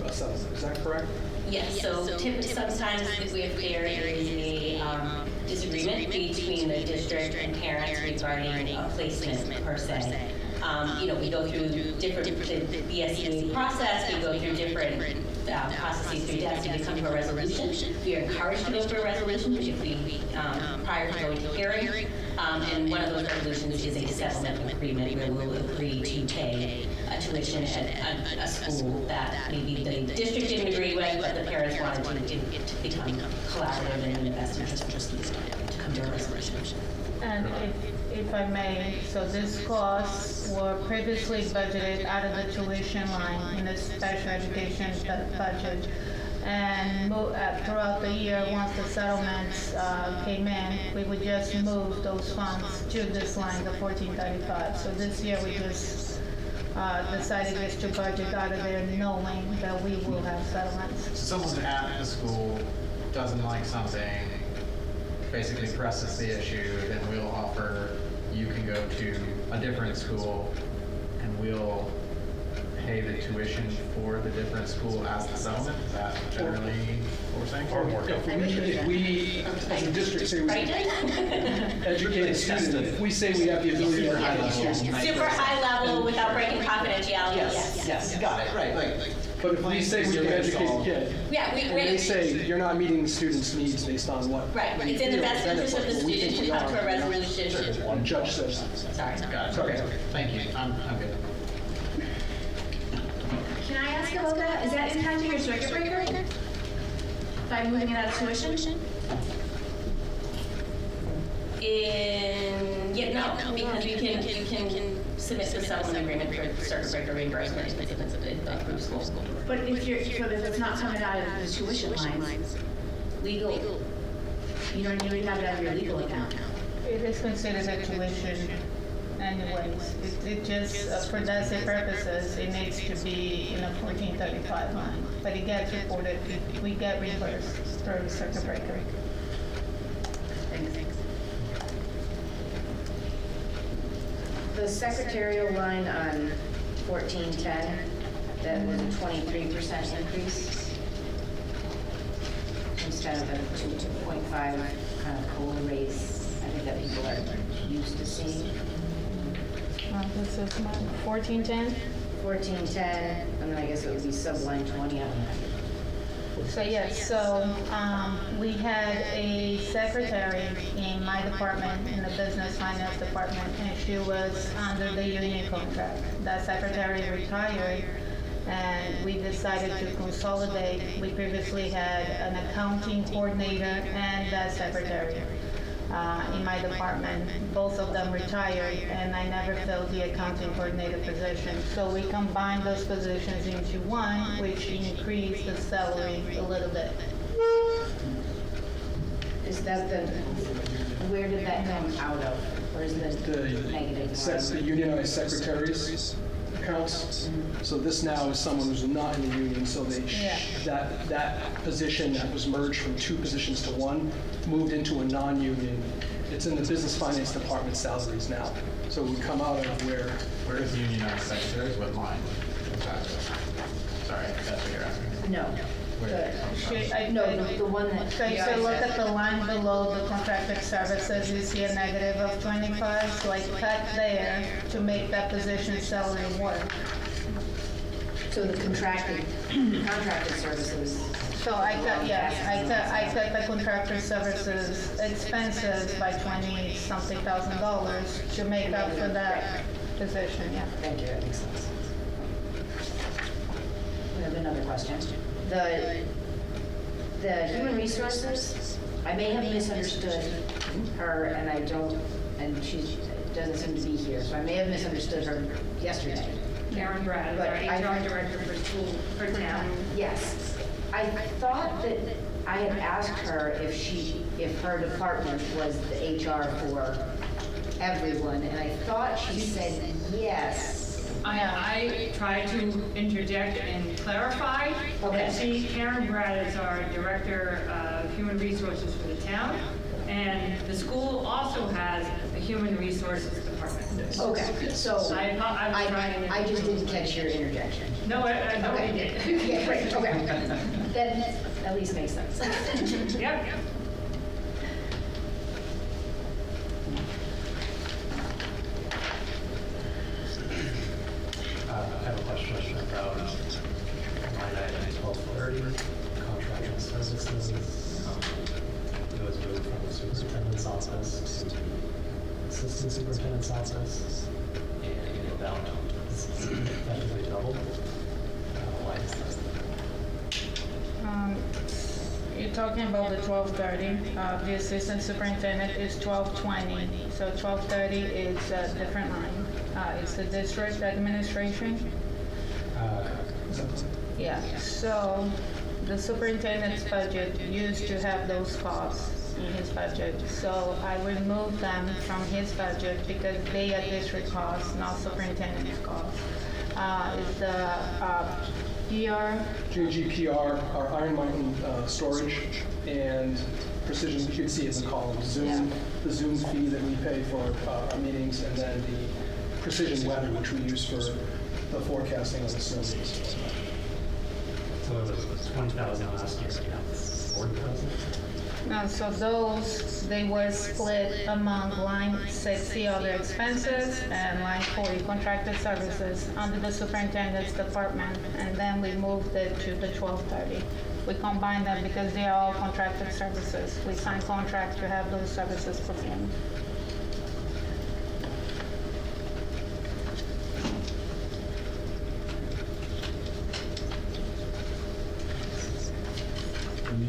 a settlement. Is that correct? Yes, so sometimes if there is a disagreement between the district and parents regarding a placement per se. We go through the BSEA process, we go through different processes through DES to come to a resolution. We are encouraged to go to a resolution, particularly prior to going to hearing. And one of those resolutions is a settlement agreement where we'll agree to pay a tuition at a school that maybe the district didn't agree with, but the parents wanted to become collaborative and in the best interest of trustees to come to a resolution. And if I may, so these costs were previously budgeted out of the tuition line in the special education budget. And throughout the year, once the settlements came in, we would just move those funds to this line, the 1435. So this year, we just decided just to budget out of there knowing that we will have settlements. So someone at the school doesn't like something, basically presses the issue, then we'll offer, you can go to a different school and we'll pay the tuition for the different school as the settlement? Is that generally what we're saying? Or more? If we, as a district, say we educate students, if we say we have the ability to educate students. Super high level without breaking confidentiality, yes. Got it, right. But if we say we can educate a kid, Yeah, and they say you're not meeting the student's needs based on what. Right, it's in the best interest of the student to come to a resolution. One judge says. Sorry. Got it, okay. Thank you, I'm good. Can I ask about that? Is that impacting your circuit breaker? By moving it out of tuition? No, because you can submit to a settlement agreement for circuit breaker reimbursement if it's a approved school. But if it's not coming out of the tuition lines, legal, you don't even have it out of your legal account. It is considered a tuition anyways. It just, for DESE purposes, it needs to be in a 1435 line. But it gets reported, we get reimbursed through circuit breaker. Thanks. The secretarial line on 1410, that was a 23% increase instead of a 2.5 kind of COLA raise. I think that people are used to seeing. This is my 1410. 1410, and then I guess it would be subline 20 on that. So yes, we had a secretary in my department, in the business finance department, and she was under the union contract. That secretary retired, and we decided to consolidate. We previously had an accounting coordinator and that secretary in my department. Both of them retired, and I never filled the accounting coordinator position. So we combined those positions into one, which increased the salary a little bit. Is that where did that come out of? Or is the negative? Sets the unionized secretaries accounts. So this now is someone who's not in the union, so they that position that was merged from two positions to one moved into a non-union. It's in the business finance department salaries now. So we come out of Where is unionized secretaries? What line? Sorry, that's what you're asking. No. The one that. So look at the line below the contracted services, you see a negative of 25, so I cut there to make that position salary work. So the contracted services. So I cut the contractor services expenses by $20-something thousand to make up for that position, yeah. Thank you, that makes sense. We have another question. The human resources, I may have misunderstood her, and she doesn't seem to be here, so I may have misunderstood her yesterday. Karen Brad, But our HR director for school, for town. Yes. I thought that I had asked her if her department was the HR for everyone, and I thought she said yes. I tried to interject and clarify that Karen Brad is our Director of Human Resources for the town, and the school also has a Human Resources Department. Okay, so I just didn't catch your interjection. No, I didn't. Okay, great, okay. That at least makes sense. Yep. I have a question about line item 1230, contractual services. It was moved from the superintendent's office to assistant superintendent's office, and the amount is effectively doubled. Why is that? You're talking about the 1230. The assistant superintendent is 1220. So 1230 is a different line. It's the district administration. Yeah. So the superintendent's budget used to have those costs in his budget. So I removed them from his budget because they are district costs, not superintendent's costs. Is the GPR, our Iron Mountain storage, and Precision, you can see it in the column. Zoom, the Zoom fee that we pay for our meetings, and then the Precision weather, which we use for the forecasting of the snow days. So it was 20,000 last year, now it's 40,000? No, so those, they were split among line 60 other expenses and line 40 contracted services under the superintendent's department, and then we moved it to the 1230. We combined them because they are all contracted services. We sign contracts to have those services performed.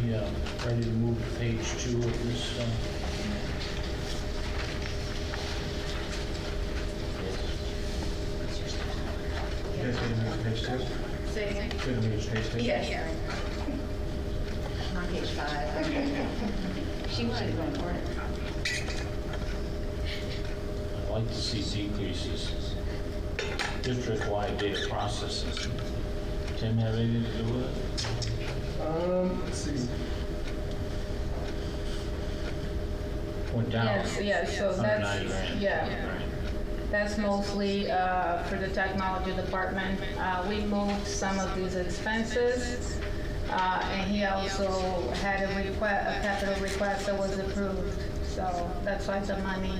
We ready to move to page 2 of this? You guys going to move to page 2? Say again? Going to move to page 2? Yeah. On page 5. She wanted to go in order. I'd like to see decreases. District-wide data processing. Tim, have anything to do with it? Let's see. Went down. Yes, so 190 that's, grand. yeah. That's mostly for the technology department. We moved some of these expenses, and he also had a capital request that was approved. So that's why the money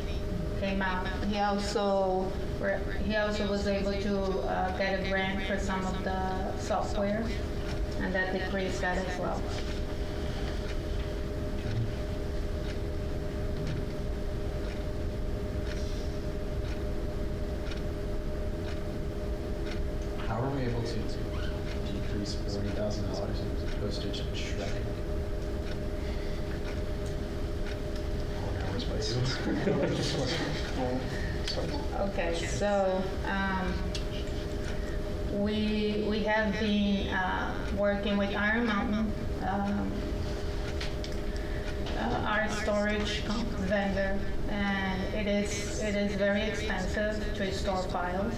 came out. He also was able to get a grant for some of the software, and that decreased that as well. How are we able to decrease $40,000 in postage and shredding? 4 hours by 2. Okay, so we have been working with Iron Mountain, our storage vendor, and it is very expensive to store files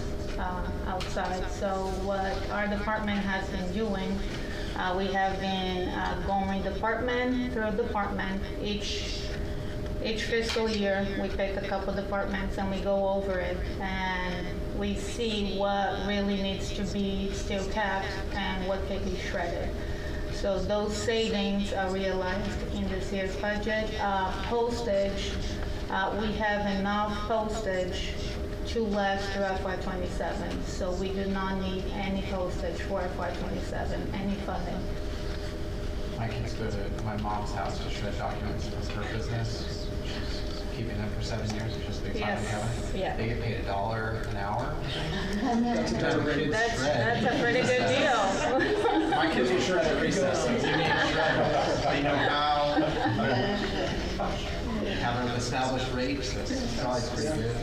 outside. So what our department has been doing, we have been going department through department. Each fiscal year, we pick a couple departments and we go over it, and we see what really needs to be still kept and what can be shredded. So those savings are realized in this year's budget. Postage, we have enough postage to last through FY27, so we do not need any postage for FY27, any funding. My kids go to my mom's house to shred documents for her business. She's keeping them for 7 years, which is a big fun together. Yeah. They get paid $1 an hour. That's a pretty good deal. My kids will shred at recess. So they know how. Have an established rate, so it's probably pretty good.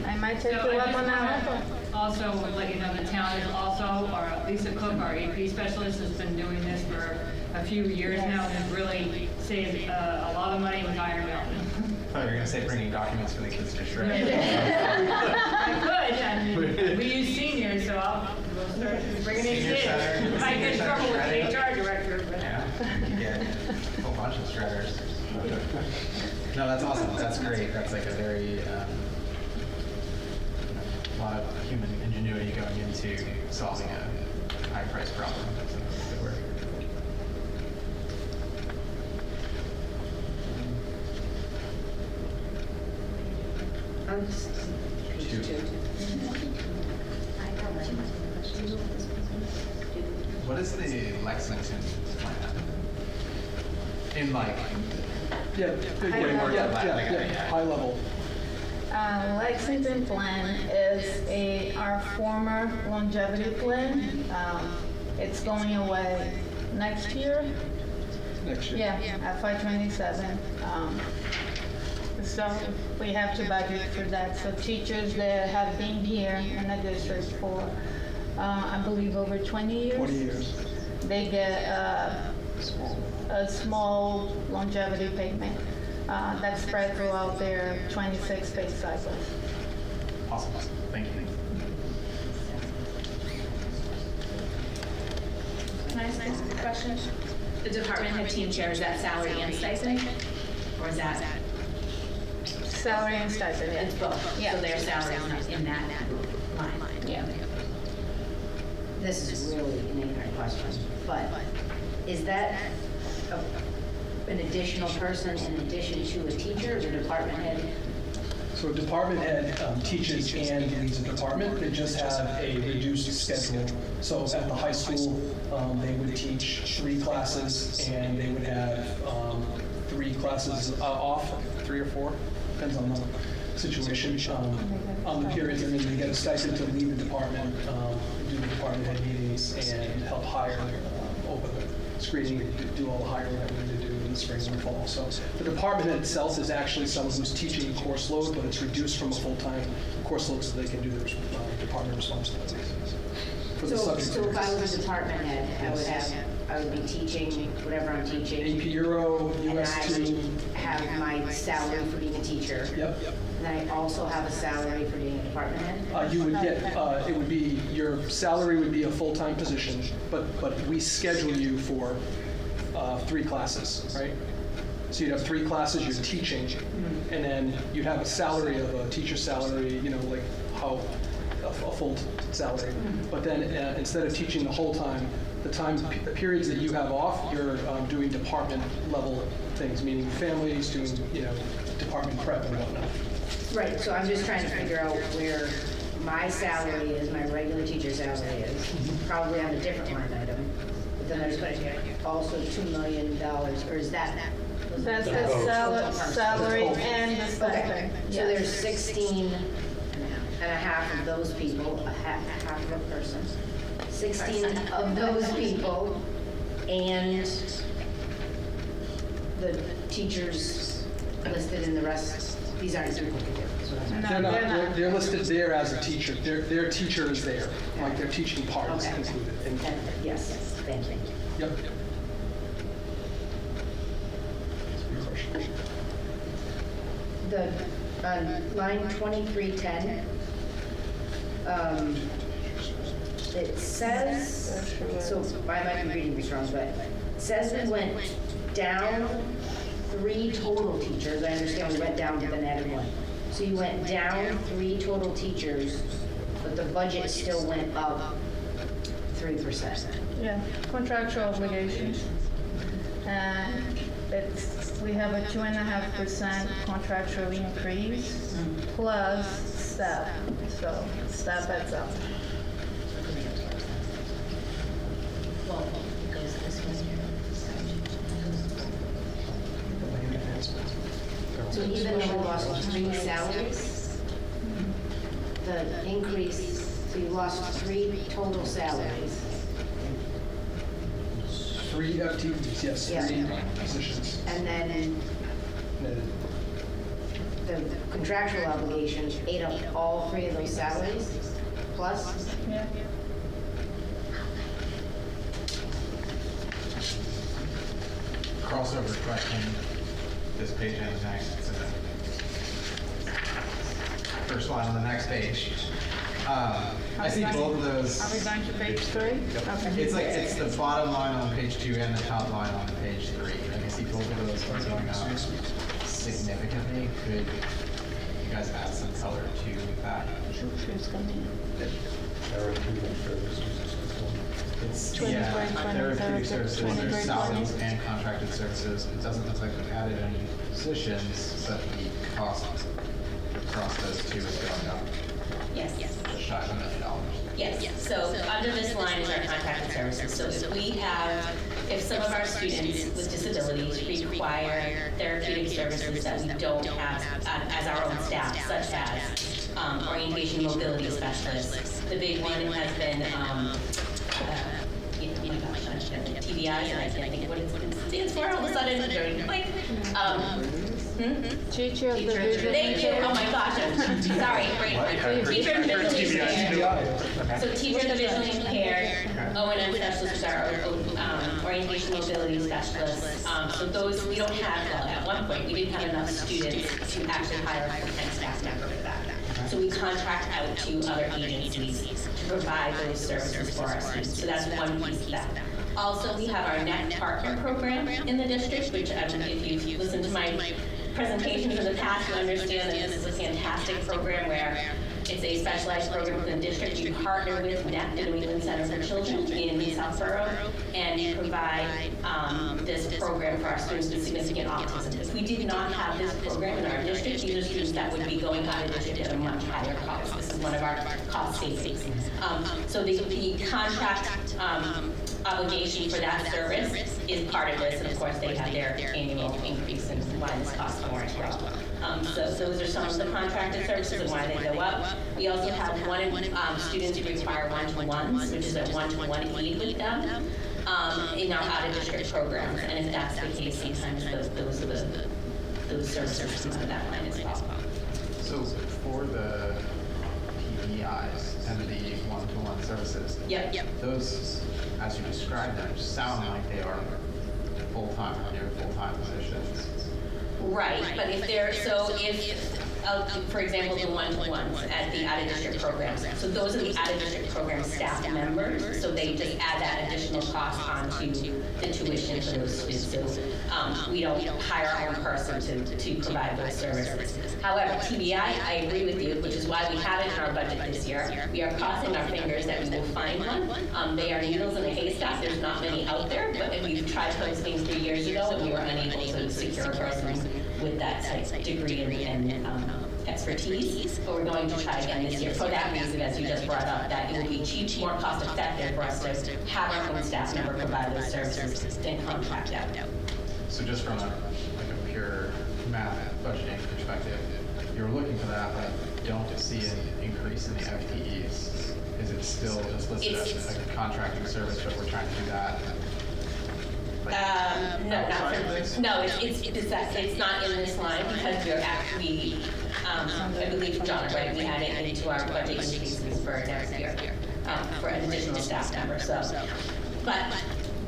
I might take you up on that offer. also would let you know the town is also, or Lisa Cook, our AP specialist, has been doing this for a few years now and has really saved a lot of money with Iron Mountain. I thought you were gonna say bringing documents for the kids to shred. I could, and we use seniors, so we'll start bringing in Senior kids. center, Might get in senior trouble with center the shredding. HR director, but. Yeah, you get a whole bunch of shredders. No, that's awesome. That's great. That's like a very, a lot of human ingenuity going into solving a high price problem. So good work. Page two. What is the Lexington plan? In like, Yeah, high level. Lexington plan is our former longevity plan. It's going away next year. Next year. Yeah, FY27. So we have to budget for that. So teachers that have been here in the district for, I believe, over 20 years. 20 years. They get a small longevity payment that's spread throughout their 26 pay cycles. awesome. Thank you. Can I ask a question? The department head team chair, is that salary and stipend? Or is that? Salary and stipend, yeah. It's both, Yeah. so their salary is in that line? Yeah. This is really an ignorant question, but is that an additional person in addition to a teacher, or the department head? So a department head teaches and leads a department. They just have a reduced schedule. So at the high school, they would teach 3 classes, and they would have 3 classes off, 3 or 4, depends on the situation, on the periods, and then they get a stipend to lead the department, do the department head meetings, and help hire, open the screening, do all the hiring that we need to do in the spring and fall. So the department head itself is actually someone who's teaching course load, but it's reduced from a full-time course load so they can do their department responsibilities for the subject So if I areas. was a department head, I would be teaching whatever I'm teaching. AP Euro, And I US2. would have my salary for being a teacher. Yep. And then I also have a salary for being a department head. You would get, it would be, your salary would be a full-time position, but we schedule you for 3 classes, right? So you'd have 3 classes you're teaching, and then you'd have a salary of a teacher salary, like how, a full salary. But then instead of teaching the whole time, the periods that you have off, you're doing department level things, meaning families, doing, department prep and whatnot. Right, so I'm just trying to figure out where my salary is, my regular teacher salary is, probably on a different line item. But then there's also $2 million, or is that? That's the salary and the stipend. Okay, so Yes. there's 16 and a half of those people, half of a person. 16 of those people, and the teachers listed in the rest, these aren't duplicative, is what I'm saying. No, They're listed there as a teacher. Their teacher is there, like their teaching part is Okay. included. And- Yes, thank you. Yep. The, on line 2310, it says, so I might be reading this wrong, but it says we went down 3 total teachers. I understand we went down but then added 1. So you went down 3 total teachers, but the budget still went up 3%. Yeah, contractual obligations. And we have a 2.5% contractual increase plus step. So step adds up. Well, it goes this way. So even though we lost 3 salaries, the increase, so you lost 3 total salaries. 3 FTEs, yes, Yeah. 3 positions. And then the contractual obligations ate up all 3 of those salaries? plus. Yeah. Crossover question, this page and the next. It's in the first line on the next page. I see both of those. Are we going to page 3? Okay. It's like, it's the bottom line on page 2 and the top line on page 3. And I see both of those are going up significantly. Could you guys add some color to that? She's coming. It's, 23, yeah, 20, therapeutic 30, services, 23, there's salaries 20. and contracted services. It doesn't look like we've added any positions, but the cost across those two is going up Yes. just shy of $1 million. Yes, so under this line is our contracted services. So if some of our students with disabilities require therapeutic services that we don't have as our own staff, such as orientation mobility specialists. The big one has been, TBI, and I can't think of what it stands for all of a sudden. Teacher of the visual. Thank you. Oh my gosh. Sorry. Great. Teacher of the visually impaired. So teacher of the visually impaired, O&M specialists are orientation mobility specialists. So those we don't have. Well, at one point we didn't have enough students to actually hire a full-time staff member for that. So we contract out to other agencies to provide those services for our students. So that's one piece of that. Also, we have our NET partner program in the district, which if you've listened to my presentations in the past, you understand that this is a fantastic program where it's a specialized program within the district. You partner with NET, the New England Center for Children in Southborough, and you provide this program for our students with significant autism. If we did not have this program in our district, these are students that would be going out of district at a much higher cost. This is one of our cost savings. So the contract obligation for that service is part of this, and of course they have their annual increase in why this costs more as well. So those are some of the contracted services and why they go up. We also have students who require one-to-ones, which is a one-to-one aid with them in our out-of-district programs, and if that's the case, sometimes those services come out of that line as well. So for the PBIs and the one-to-one services, those, as you described them, sound like they are full-time or near full-time positions. Right, but if they're, for example, the one-to-ones at the out-of-district programs, so those are the out-of-district program staff members, so they just add that additional cost onto the tuition for those students. So we don't hire our own person to provide those services. However, TBI, I agree with you, which is why we have it in our budget this year. We are crossing our fingers that we will find one. They are needles in a haystack. There's not many out there, but we tried posting 3 years ago and we were unable to secure a person with that type degree and expertise, but we're going to try again this year. For that reason, as you just brought up, that it will be cheap, more cost effective for us to have our own staff member provide those services than contract out. So just from a pure math budgeting perspective, you're looking for that, but don't see an increase in the FTEs. Is it still just listed as a contracting service, but we're trying to do that? No, it's not in this line because we're actually, I believe Jana, right, we had it into our budget increases for next year for an additional staff member. So, but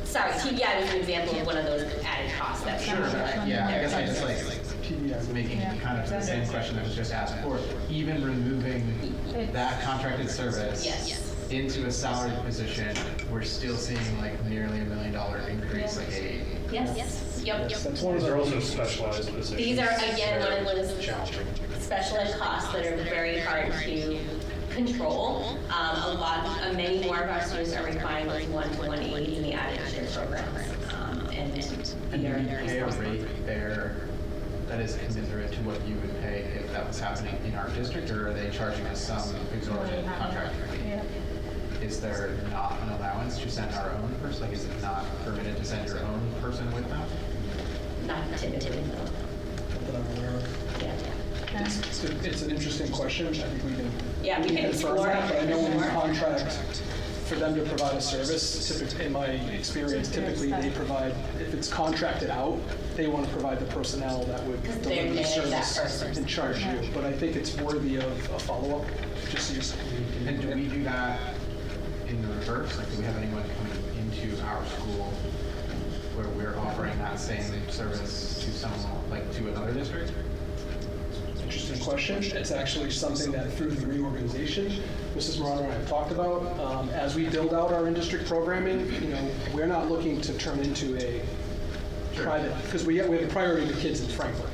sorry, TBI was an example of one of those added costs. That's Sure, yeah, I guess I just making kind of the same question that was just asked before. Even removing that contracted service into a salaried position, we're still seeing nearly $1 million increase, Yep. That's one of those also specialized positions. These are again one of those challenging specialized costs that are very hard to control. Many more of our students are requiring those one-to-one aids in the out-of-district programs, and you pay a rate there that is commensurate to what you would pay if that was happening in our district, or are they charging us some exorbitant contract fee? Is there not an allowance to send our own person? Is it not permitted to send your own person with them? Not typically, no. That I'm aware of. It's an interesting question. I think we can we can confirm explore that, but I know when we more. contract for them to provide a service, typically, in my experience, typically they provide, if it's contracted out, they want to provide the personnel that would deliver the service and charge you. But I think it's worthy of a follow-up, just so you And do we do that in the reverse? Like, do we have anyone coming into our school where we're offering that same service to someone, like to another district? Interesting question. It's actually something that through the reorganization, Mrs. Morano and I have talked about. As we build out our in-district programming, we're not looking to turn into a private, because we have a priority to kids in Franklin.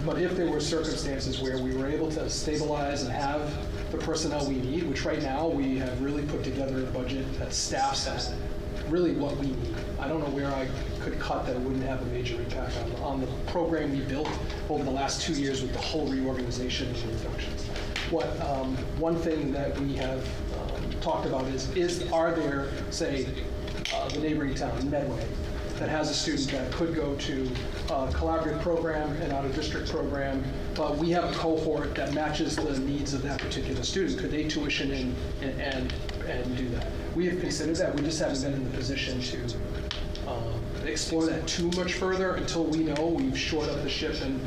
But if there were circumstances where we were able to stabilize and have the personnel we need, which right now we have really put together a budget that staffs at really what we need. I don't know where I could cut that wouldn't have a major impact on the program we built over the last 2 years with the whole reorganization and reductions. One thing that we have talked about are there, say, the neighboring town, Medway, that has a student that could go to a collaborative program, an out-of-district program, but we have a cohort that matches the needs of that particular student. Could they tuition in and do that? We have considered that. We just haven't been in the position to explore that too much further until we know we've shored up the ship, and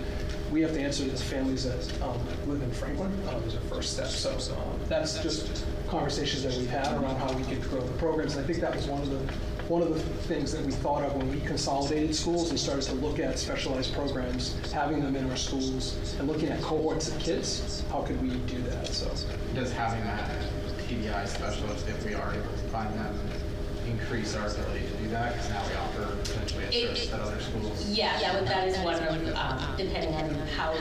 we have to answer to the families that live in Franklin as a first step. So that's just conversations that we've had around how we could grow the programs. And I think that was one of the things that we thought of when we consolidated schools and started to look at specialized programs, having them in our schools, and looking at cohorts of kids. How could we do that? So does having that TBI specialist, if we are able to find them, increase our ability to do that? Because now we offer potentially a service at other schools. Yeah, that is one of, depending on how,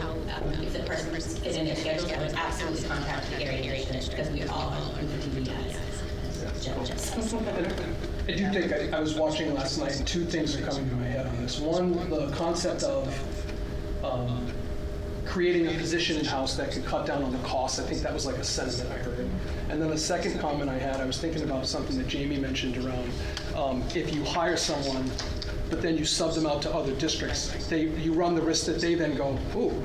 if the person fit in their schedules, I would absolutely contact the area because we all are with the TBIs. I do think I was watching last night, and two things are coming to my head on this. One, the concept of creating a position in-house that could cut down on the costs. I think that was like a sentiment I heard. And then the second comment I had, I was thinking about something that Jamie mentioned around if you hire someone, but then you sub them out to other districts, you run the risk that they then go, ooh,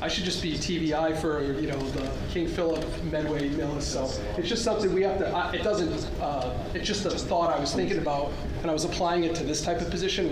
I should just be TBI for the King Philip, Medway, Millis. So it's just something we have to. It doesn't. It's just a thought I was thinking about, and I was applying it to this type of position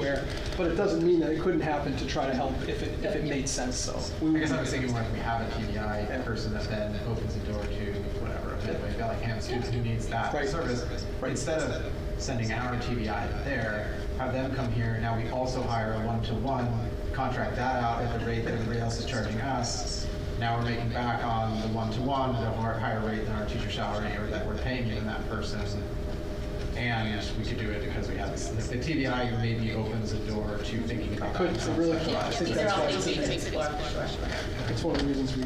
but it doesn't mean that it couldn't happen to try to help if it made sense. So I guess I was thinking more if we have a TBI person that then opens the door to whatever a Medway Bellingham student who needs that service. Instead of sending our TBI there, have them come here. Now we also hire a one-to-one. Contract that out at the rate that everybody else is charging us. Now we're making back on the one-to-one at a higher rate than our teacher salary or that we're paying even that person. And we could do it because we have this. The TBI maybe opens the door to thinking about that. It really could. I think that's why It's one of the reasons we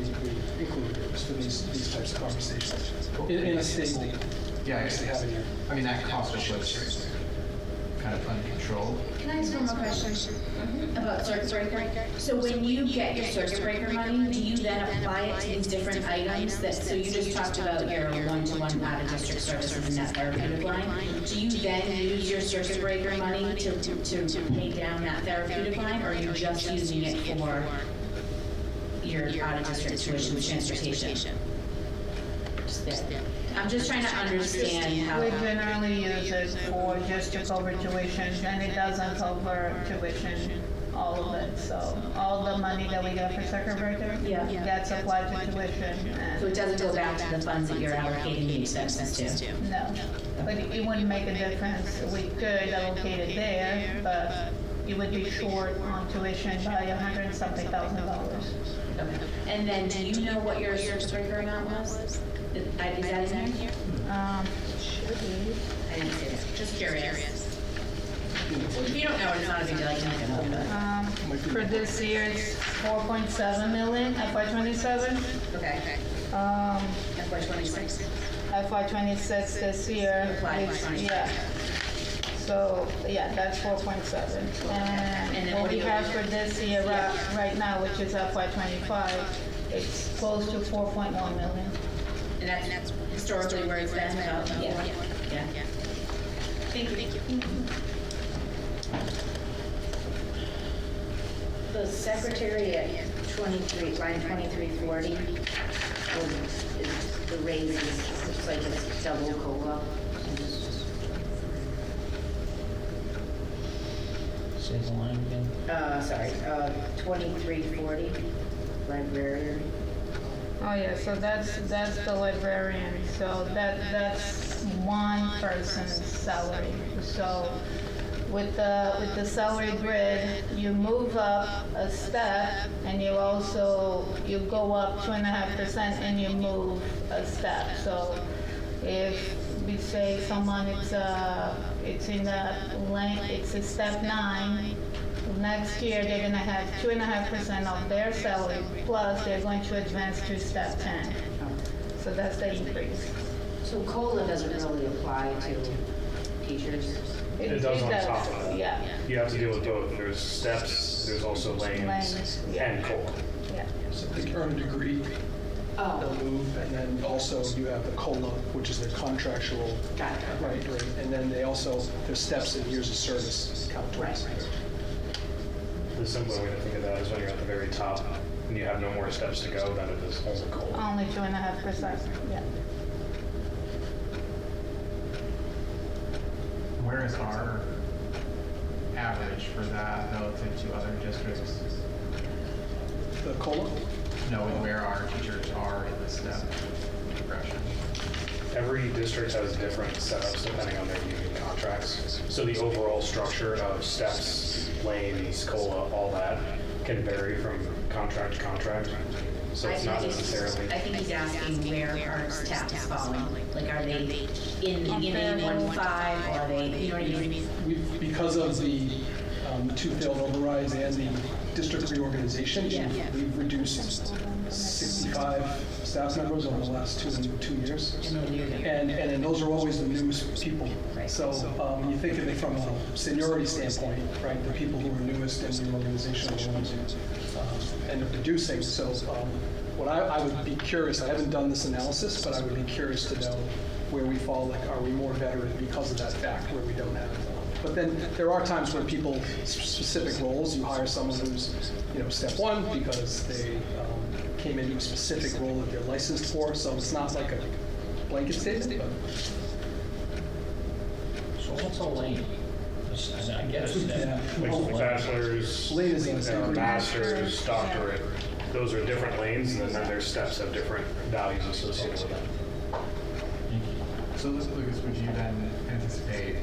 included it was for these types of conversations in a stable. Yeah, I mean that cost of what's kind of uncontrolled. Can I ask one more question about circuit breaker? So when you get your circuit breaker money, do you then apply it to these different items so you just talked about your one-to-one out-of-district services in that therapeutic line. Do you then use your circuit breaker money to pay down that therapeutic line, or are you just using it for your out-of-district tuition transportation? I'm just trying to understand how. We generally use it for just to cover tuition, and it doesn't cover tuition, all of it. So all the money that we get for circuit breaker, that's applied to tuition. So it doesn't go back to the funds that you're allocating the expenses to? No, but it wouldn't make a difference. We could allocate it there, but you would be short on tuition by $100-something thousand. Okay. And then do you know what your circuit breaker amount was? Is that in here? Should be. I didn't see it. Just curious. If you don't know it, it's not a big deal. I can look it up. For this year, it's 4.7 million, FY27. Okay. FY26. FY26 this year. Yeah. So, that's 4.7. And what we have for this year right now, which is FY25, it's close to 4.1 million. And that's historically where it's been about? Yeah. Thank you. The secretary at line 2340, the raise looks like it's double COLA. Say the line again. 2340, librarian. Oh, yeah, so that's the librarian, so that's one person's salary. So with the salary grid, you move up a step, and you go up 2.5% and you move a step. So if we say someone it's in that lane, it's a step 9, next year they're gonna have 2.5% of their salary, plus they're going to advance to step 10. So that's the increase. So COLA doesn't really apply to teachers? It does on top of that. Yeah. You have to deal with both. There's steps, there's also lanes, and COLA. Yeah. So they earn a degree, they'll move, and then also you have the COLA, which is their contractual rate, and then they also, their steps and years of service count towards it. The simpler way to think of that is when you're at the very top and you have no more steps to go, then it is only COLA. Only 2.5%, yeah. Where is our average for that relative to other districts? The COLA? Knowing where our teachers are in the step progression. Every district has different setups depending on their union contracts. So the overall structure of steps, lanes, COLA, all that can vary from contract to contract. So it's not necessarily. I think he's asking where are steps falling? Like, are they in the beginning, 1-5, or are they, you know what I mean? Because of the two failed overrides and the district reorganization, we've reduced 65 staff members over the last two years. And those are always the newest people. So when you think of it from a seniority standpoint, right, the people who are newest in the organization are the ones who end up reducing. So what I would be curious, I haven't done this analysis, but I would be curious to know where we fall, like are we more veteran because of that fact where we don't have but then there are times when people, specific roles, you hire someone who's, step 1 because they came into a specific role that they're licensed for, so it's not like a blanket statement, but. So what's a lane? I guess that. Like bachelor's, master's, doctorate, those are different lanes, and then their steps have different values associated with them. So Lucas, would you then anticipate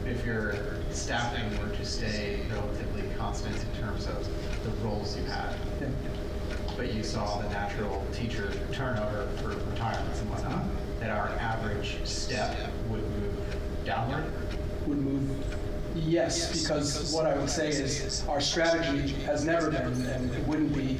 if your staffing were to stay relatively constant in terms of the roles you had, but you saw the natural teacher turnover for retirements and whatnot, that our average step would move downward? Would move, yes, because what I would say is our strategy has never been, and it wouldn't be,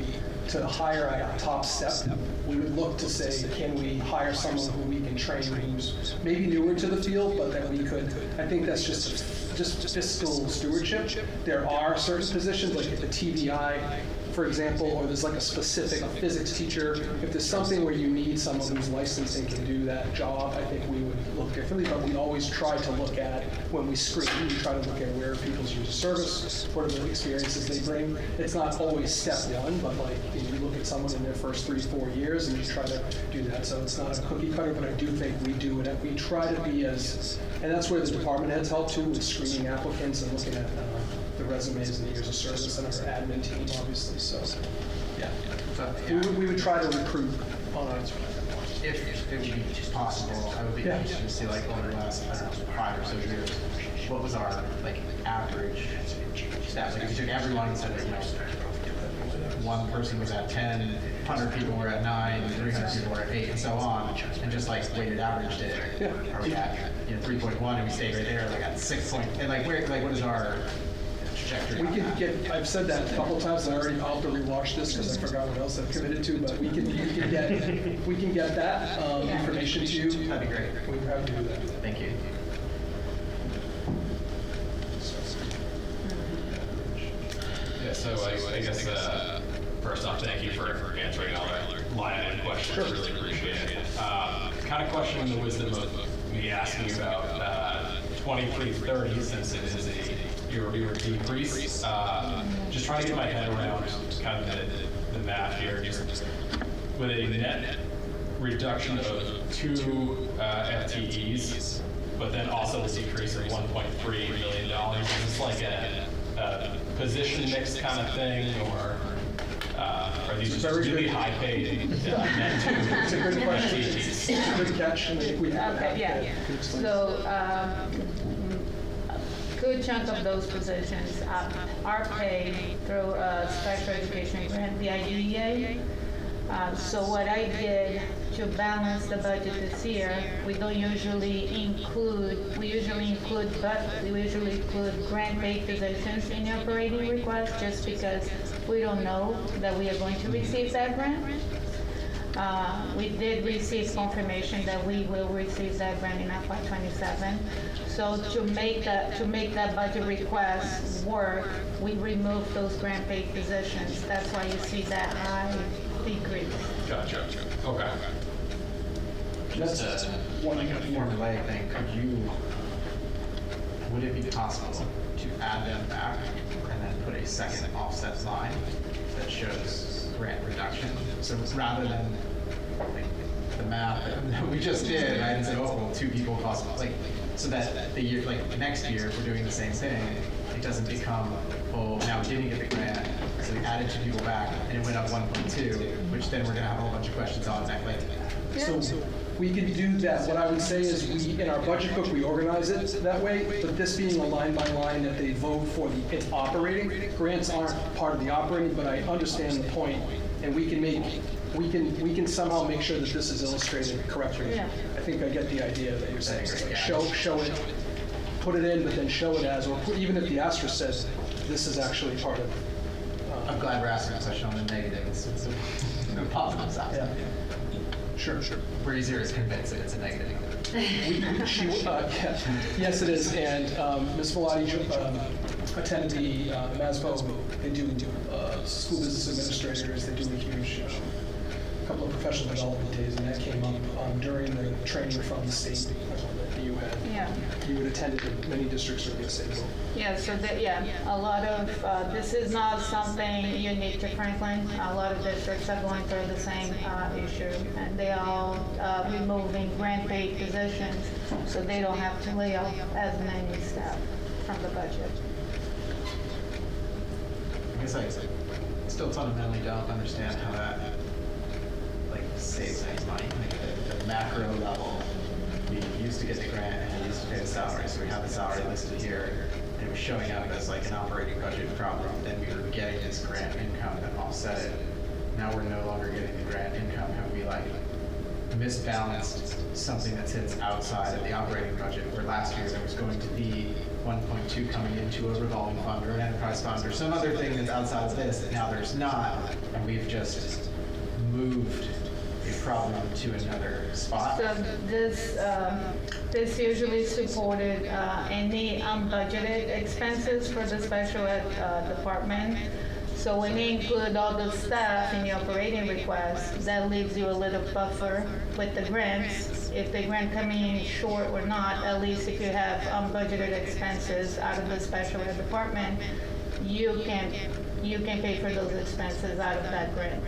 to hire at a top step. We would look to say, can we hire someone who we can train who's maybe newer to the field, but that we could, I think that's just fiscal stewardship. There are certain positions, like at the TBI, for example, or there's like a specific physics teacher. If there's something where you need someone who's licensed and can do that job, I think we would look differently, but we always try to look at, when we screen, we try to look at where people's use of service, what are the experiences they bring. It's not always step 1, but like you look at someone in their first 3-4 years and you try to do that. So it's not a cookie cutter, but I do think we do it. We try to be as, and that's where the department heads help too, with screening applicants and looking at the resumes and the years of service, and our admin team, obviously. So, yeah. We would try to recruit on our. If it would be possible, I would be interested to see, like, over the last 5 or so years, what was our average staff? Like, if you took everyone and said that, one person was at 10, 100 people were at 9, 300 people were at 8, and so on, and just weighted averaged it. Are we at 3.1 and we stayed right there, at 6 point, and what is our trajectory? We can get, I've said that a couple of times, and I'll have to rewatch this because I forgot what else I've committed to, but we can get that information to you. That'd be great. We're happy to do that. Thank you. Yeah, so I guess first off, thank you for answering all our line questions. Sure. Really appreciate it. Kind of questioning the wisdom of me asking about 2330, since it is a year-over-year decrease. Just trying to get my head around kind of the math here. Just with a net reduction of 2 FTEs, but then also the decrease of $1.3 million. Is this like a position mix kind of thing, or are these just really high paid net It's a good question. It's a good catch. And I think we have Okay, yeah. to explain. So, good chunk of those positions are paid through a special education grant, the IDEA. So what I did to balance the budget this year, we usually include grant-paid positions in the operating request, just because we don't know that we are going to receive that grant. We did receive confirmation that we will receive that grant in FY27. So to make that budget request work, we removed those grant-paid positions. That's why you see that high decrease. Gotcha. Okay. Just like a formulaic thing, would it be possible to add them back and then put a second offset line that shows grant reduction? So rather than like the math that we just did, right, and say, oh, well, 2 people cost, like, so that the year, like next year, if we're doing the same thing, it doesn't become, oh, now we didn't get the grant, so we added 2 people back, and it went up 1.2, which then we're gonna have a whole bunch of questions on that, like. So we can do that. What I would say is we, in our budget book, we organize it that way, but this being a line by line that they vote for it's operating, grants aren't part of the operating, but I understand the point, and we can somehow make sure that this is illustrated correctly. Yeah. I think I get the idea that you're saying. Like show it, put it in, but then show it as, or even if the asterisk says, this is actually part of. I'm glad we're asking a question on the negative. It's the positive side. Yeah. Sure. We're easier to convince if it's a negative. Yes, it is. And Ms. Melotti attended the MASBO. They do school business administrators. They do a huge couple of professional development days, and that came up during the training from the state that you had. Yeah. You would attend it in many districts are the same. Yeah, so a lot of, this is not something unique to Franklin. A lot of districts are going through the same issue, and they are removing grant-paid positions, so they don't have to lay off as many staff from the budget. I guess I still fundamentally don't understand how that saves any money. Like at the macro level, we used to get the grant and we used to pay the salary, so we have the salary listed here, and it was showing up as like an operating budget problem. Then we were getting this grant income that offset it. Now we're no longer getting the grant income. Have we like misbalanced something that sits outside of the operating budget, where last year there was going to be 1.2 coming into a revolving fund or an enterprise fund or some other thing that's outside of this that now there's not, and we've just moved a problem to another spot? So this usually supported any unbudgeted expenses for the special ed department. So when you include all the staff in the operating request, that leaves you a little buffer with the grants. If the grant coming in short or not, at least if you have unbudgeted expenses out of the special ed department, you can pay for those expenses out of that grant.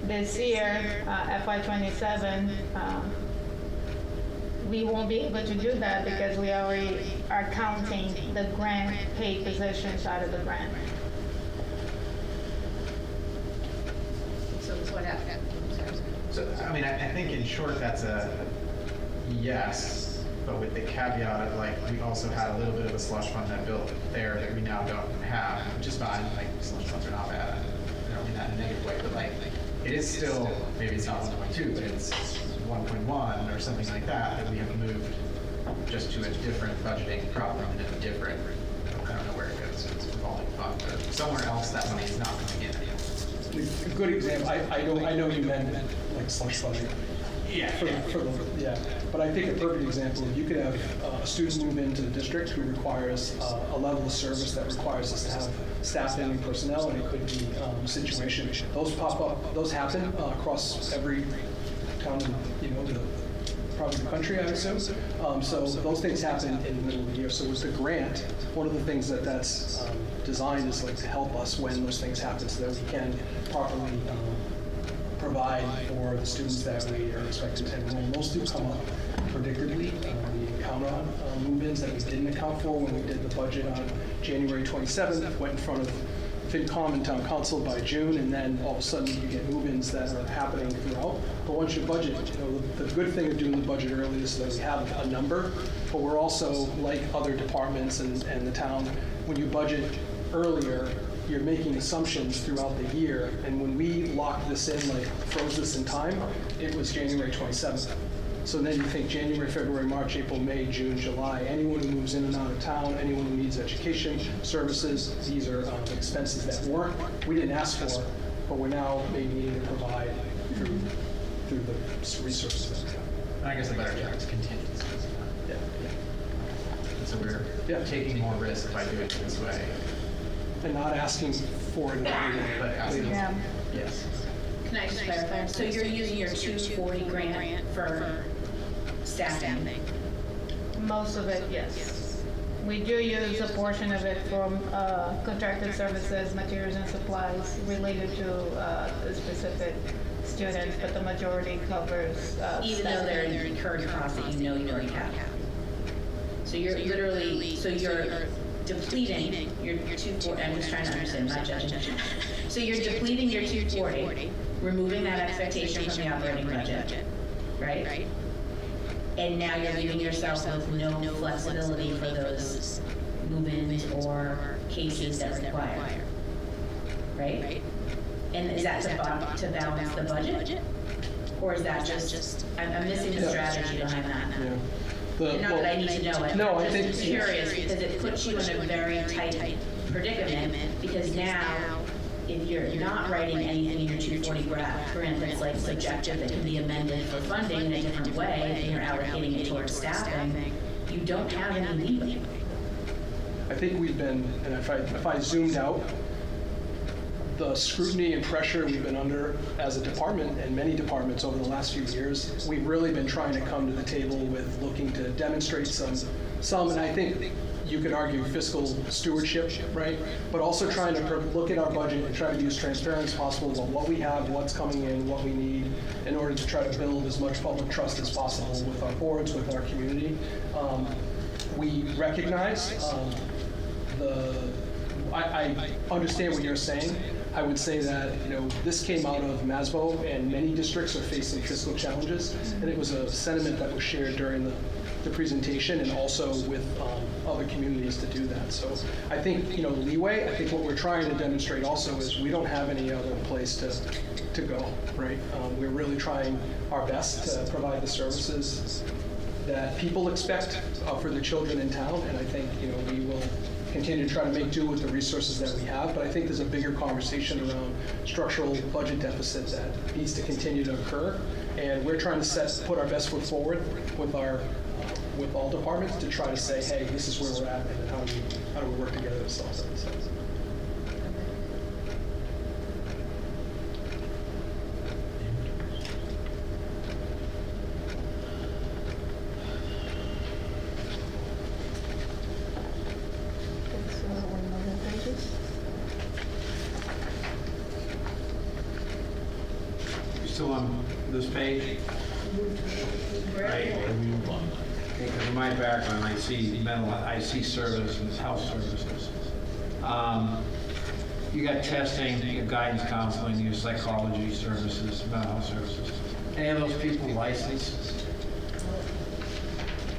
This year, FY27, we won't be able to do that because we already are counting the grant paid positions out of the grant. So what happened? So, I mean, I think in short, that's a yes, but with the caveat of like, we also had a little bit of a slush fund that built there that we now don't have, which is fine. Like, slush funds are not bad. I don't mean that in a negative way, but like, it is still, maybe it's not 1.2, but it's 1.1 or something like that, that we have moved just to a different budgeting problem and a different, I don't know where it goes, it's a revolving fund, but somewhere else that money is not coming in. A good example, I know you meant like slush funding. Yeah. Yeah, but I think a perfect example, you could have a student move into the district who requires a level of service that requires us to have staffing and personnel, and it could be a situation. Those pop up, those happen across every town, probably the country, I assume. So those things happen in the middle of the year. So with the grant, one of the things that's designed is like to help us when those things happen, so that we can properly provide for the students that we are expected to enroll. Most do come up predictably. We encounter move-ins that we didn't account for when we did the budget on January 27th, went in front of FinCom and Town Council by June, and then all of a sudden you get move-ins that are happening throughout. But once you budget, the good thing of doing the budget early is that we have a number, but we're also, like other departments and the town, when you budget earlier, you're making assumptions throughout the year, and when we locked this in, like froze this in time, it was January 27th. So then you think January, February, March, April, May, June, July, anyone who moves in and out of town, anyone who needs education services, these are expenses that we didn't ask for, but we're now maybe needing to provide through the resources that we have. And I guess the better term is contingencies. Yeah. So we're taking more risk by doing it this way. And not asking for it But asking, yes. Can I just clarify? So you're using your 240 grant for staffing? Most of it, yes. We do use a portion of it from contracted services, materials and supplies related to the specific students, but the majority covers Even though they're incurred costs that you already have. So you're literally, so you're depleting your 240, I'm just trying to understand, I'm not judging. So you're depleting your 240, removing that expectation from the operating budget, right? And now you're leaving yourself with no flexibility for those move-ins or cases that require, right? And is that to balance the budget? Or is that just, I'm missing the strategy behind that. Yeah. Not that I need to know it. No, I'm I think just curious because it puts you in a very tight predicament because now if you're not writing anything in your 240 grant that's like subjective that can be amended for funding in a different way and you're allocating it towards staffing, you don't have any leeway. I think we've been, and if I zoomed out, the scrutiny and pressure we've been under as a department and many departments over the last few years, we've really been trying to come to the table with looking to demonstrate some, and I think you could argue fiscal stewardship, right? But also trying to look at our budget and try to be as transparent as possible about what we have, what's coming in, what we need, in order to try to build as much public trust as possible with our boards, with our community. We recognize I understand what you're saying. I would say that this came out of MASBO, and many districts are facing fiscal challenges, and it was a sentiment that was shared during the presentation and also with other communities to do that. So I think leeway. I think what we're trying to demonstrate also is we don't have any other place to go, right? We're really trying our best to provide the services that people expect for the children in town, and I think we will continue to try to make do with the resources that we have, but I think there's a bigger conversation around structural budget deficit that needs to continue to occur, and we're trying to put our best foot forward with all departments to try to say, hey, this is where we're at, and how do we work together to solve that. So. Still on this page? Right. Because in my background, I see services, health services. You got testing, you got guidance counseling, you got psychology services, mental health services. Any of those people licensed?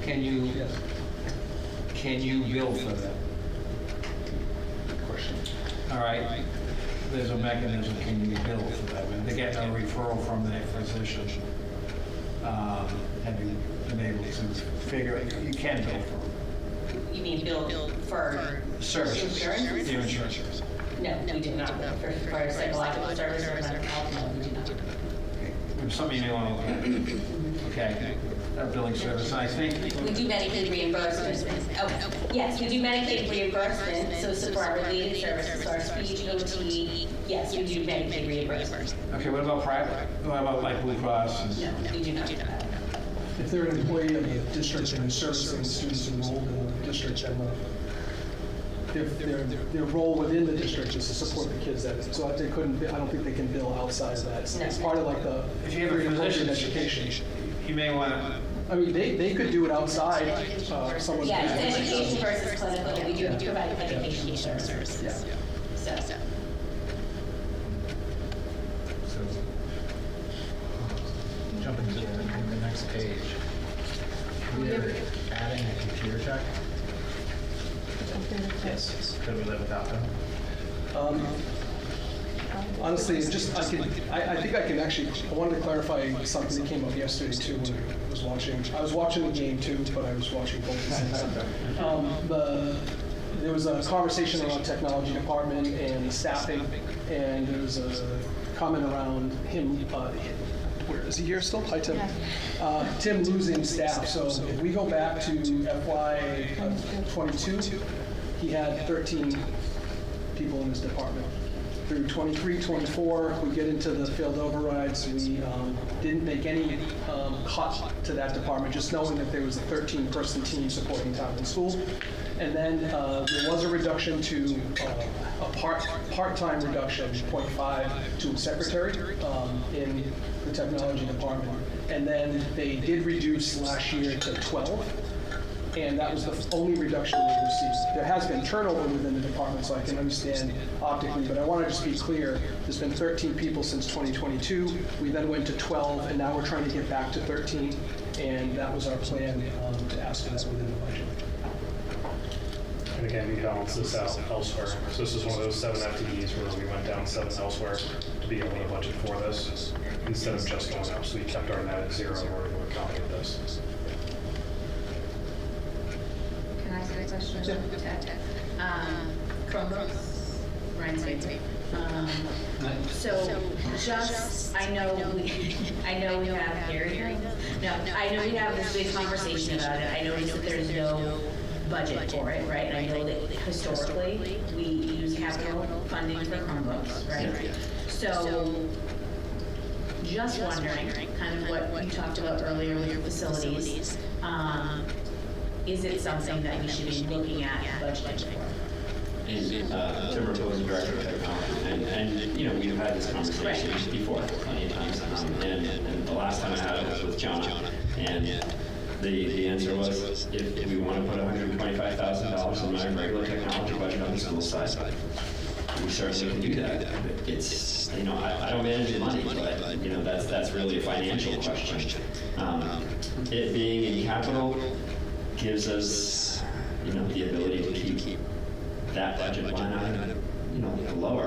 Can you bill for them? Good question. All right. There's a mechanism, can you bill for them? And they get a referral from their physician. Have you been able to figure it? You can bill for them. You mean bill for Services. insurance? Your insurance. No, we do not. For psychological services or mental health, no, we do not. Okay. Something you may want to look at. Okay. Billing service, and I think. We do Medicaid reimbursement. Oh, yes, we do Medicaid reimbursement, so for our related services, so our speech, OT, yes, we do Medicaid reimbursement. Okay, what about private? What about like Blue Cross? No, we do not. If they're an employee of the district and servicing students enrolled in the district, then their role within the district is to support the kids that, so they couldn't, I don't think they can bill outside of that. It's part of like the. If you have a physician, education. you may want to. I mean, they could do it outside, someone's. Yeah, it's education versus clinical, we do Yeah. provide education services. Yeah. So, So, jumping to the next page. We are adding a computer tech. Yes. Could we live without them? Honestly, it's just, I think I can actually, I wanted to clarify something that came up yesterday too when I was watching. I was watching the game too, but I was watching both at the same time. There was a conversation around technology department and staffing, and there was a comment around him, where is he here still? Hi, Tim. Tim losing staff. So if we go back to FY '22, he had 13 people in his department. Through '23, '24, we get into the field overrides. We didn't make any cut to that department, just knowing that there was a 13-person team supporting town and school. And then there was a reduction to a part-time reduction, 0.5 to a secretary in the technology department. And then they did reduce last year to 12. And that was the only reduction they received. There has been turnover within the department, so I can understand optically, but I want to just be clear, there's been 13 people since 2022, we then went to 12, and now we're trying to get back to 13, and that was our plan to ask for that within the budget. And again, we balance this out elsewhere. So this is one of those 7 FTEs where we went down 7 elsewhere to be able to budget for this, instead of just going up. So we kept our net at 0 in order to accommodate this. can I ask a question? Chromebooks, Ryan's favorite. So just, I know we have Gary here. No, I know we have this big conversation about it. I noticed that there's no budget for it, right? And I know that historically, we use capital funding for Chromebooks, right? So just wondering, kind of what you talked about earlier with your facilities, is it something that we should be looking at budgeting for? And Tim Raposa, Director of Technology, and you know, we've had this conversation before plenty of times, and the last time I had it was with Jana, and the answer was, if we want to put $125,000 in my regular technology budget on the school side, we certainly can do that. It's, you know, I don't manage the money, but you know, that's really a financial question. It being in capital gives us, you know, the ability to keep that budget line item, you know, lower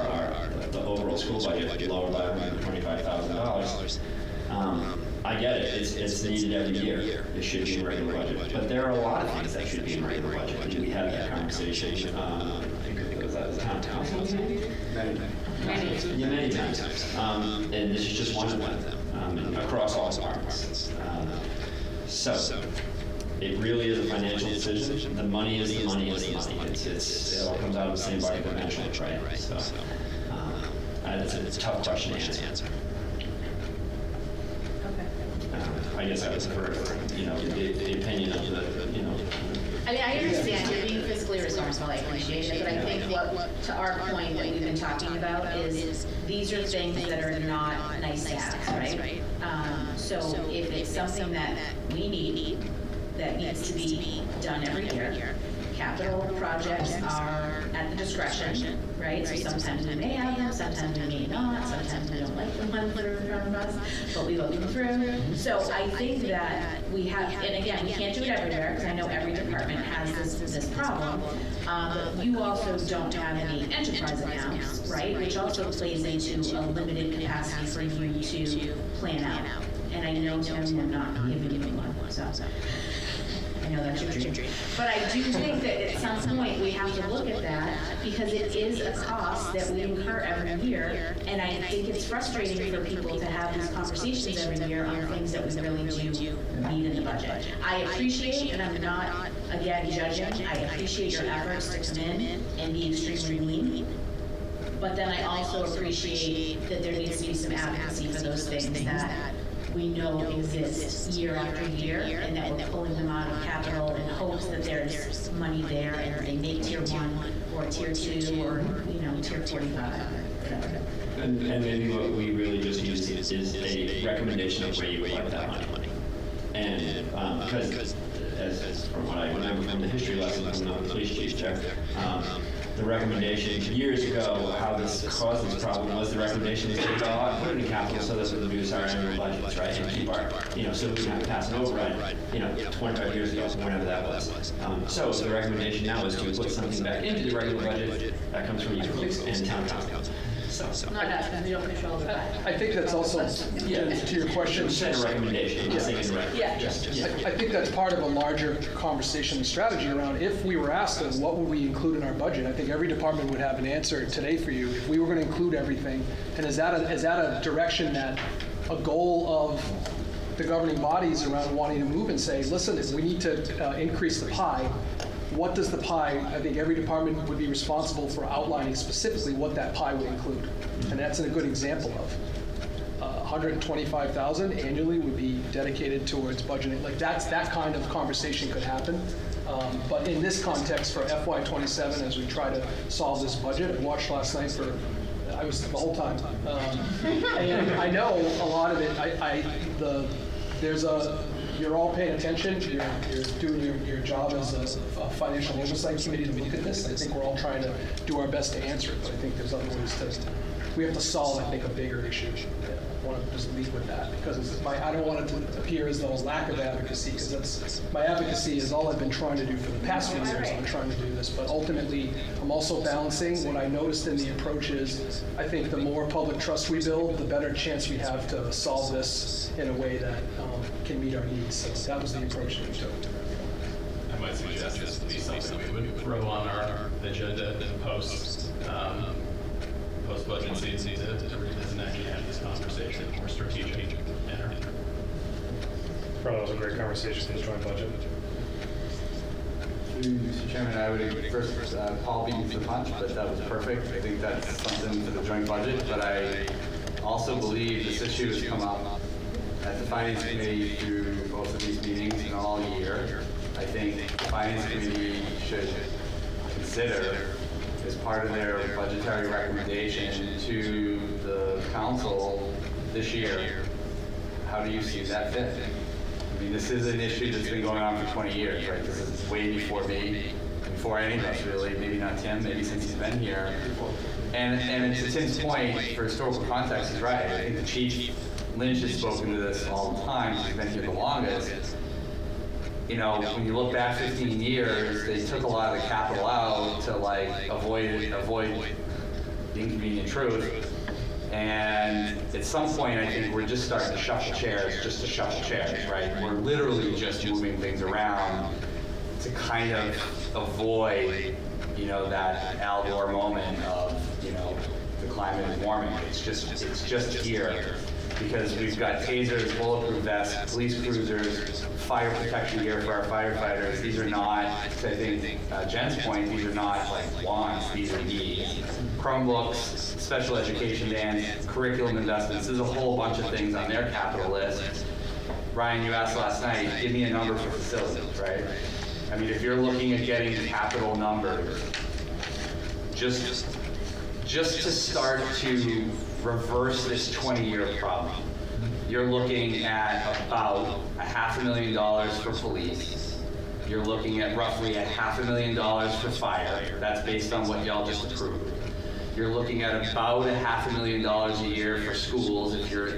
the overall school budget lower by $125,000. I get it. It's needed every year. It should be in regular budget. But there are a lot of things that should be in regular budget. And we had that conversation. I think it was at the town council meeting. Many times. And this is just one of them across all departments. So it really is a financial decision. The money is the money is the money. It all comes out of the same bucket eventually, right? So it's a tough question to answer. I guess I was for, you know, the opinion of the, you know. I mean, I understand you're being fiscally responsible, I appreciate it, but I think what, to our point that we've been talking about is these are things that are not nice to have, right? So if it's something that we need, that needs to be done every year, capital projects are at the discretion, right? So sometimes we may have them, sometimes we may not, sometimes we don't like the ones that are in front of us, but we look them through. So I think that we have, and again, we can't do it everywhere, because I know every department has this problem. But you also don't have any enterprise accounts, right? Which also plays into a limited capacity for you to plan out. And I know, Tim, we're not giving you one, so. I know that's your dream. But I do think that at some point we have to look at that, because it is a cost that we incur every year. And I think it's frustrating for people to have these conversations every year on things that we really do need in the budget. I appreciate, and I'm not, again, judging, I appreciate your efforts to come in and be extremely lean. But then I also appreciate that there needs to be some advocacy for those things that we know exist year after year, and that we're pulling them out of capital in hopes that there's money there and they make tier 1 or tier 2 or, tier 45 or whatever. And maybe what we really just use is a recommendation of where you would like that money. And because as from what I remember from the history lesson from the police chief there, the recommendation years ago, how this caused this problem was the recommendation is to put it in capital so that we reduce our annual budgets, right, and keep our, so we can pass an override, 25 years ago, whenever that was. So the recommendation now is to put something back into the regular budget that comes from you folks and town council. So Not us, we don't control the budget. I think that's also, to your question. Set a recommendation. I think that's part of a larger conversation and strategy around if we were asked of what would we include in our budget. I think every department would have an answer today for you if we were going to include everything. And is that a direction that a goal of the governing bodies around wanting to move and say, listen, we need to increase the pie. What does the pie, I think every department would be responsible for outlining specifically what that pie would include. And that's a good example of. 125,000 annually would be dedicated towards budgeting. Like that kind of conversation could happen. But in this context for FY27, as we try to solve this budget, I watched last night I was the whole time. And I know a lot of it, you're all paying attention. You're doing your job as a financial oversight committee to look at this. I think we're all trying to do our best to answer it, but I think there's other ways we have to solve, I think, a bigger issue. I want to just leave with that because I don't want it to appear as though a lack of advocacy, because my advocacy is all I've been trying to do for the past few years. I'm trying to do this, but ultimately, I'm also balancing. What I noticed in the approach is, I think the more public trust we build, the better chance we have to solve this in a way that can meet our needs. So that was the approach that we took. I might suggest this to be something we would throw on our agenda post-budget season to revisit and actually have this conversation in a more strategic manner. Probably was a great conversation for the joint budget. Mr. Chairman, I would first, Paul beat me to the punch, but that was perfect. I think that's something for the joint budget, but I also believe this issue has come up at the Finance Committee through both of these meetings and all year. I think the Finance Committee should consider, as part of their budgetary recommendation to the council this year, how do you see that fit? I mean, this is an issue that's been going on for 20 years, right? This is way before me, before any of us really, maybe not Tim, maybe since he's been here. And to Tim's point, for historical context, he's right. I think the Chief Lynch has spoken to this all the time. He's been here the longest. When you look back 15 years, they took a lot of the capital out to avoid the inconvenient truth. And at some point, I think we're just starting to shuffle chairs, just to shuffle chairs, right? We're literally just moving things around to kind of avoid, that Al Gore moment of, the climate is warming. It's just here. Because we've got tasers, bulletproof vests, police cruisers, fire protection gear for our firefighters. These are not, I think Jen's point, these are not like wants, these are needs. Chromebooks, special education vans, curriculum investments, there's a whole bunch of things on their capital list. Ryan, you asked last night, give me a number for facilities, right? I mean, if you're looking at getting capital numbers, just to start to reverse this 20-year problem. You're looking at about $500,000 for police. You're looking at roughly $500,000 for fire. That's based on what y'all just approved. You're looking at about $500,000 a year for schools if you're,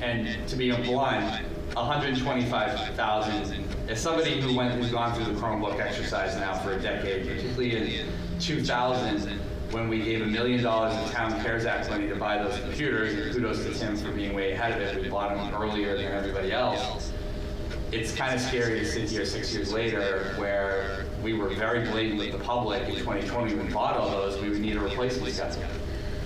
and to be blunt, 125,000. As somebody who's gone through the Chromebook exercise now for a decade, particularly in 2000, when we gave $1 million in Town CARES Act money to buy those computers, and kudos to Tim for being way ahead of it, we bought them earlier than everybody else. It's kind of scary to sit here 6 years later where we were very blatant with the public in 2020 when we bought all those, we would need a replacement schedule,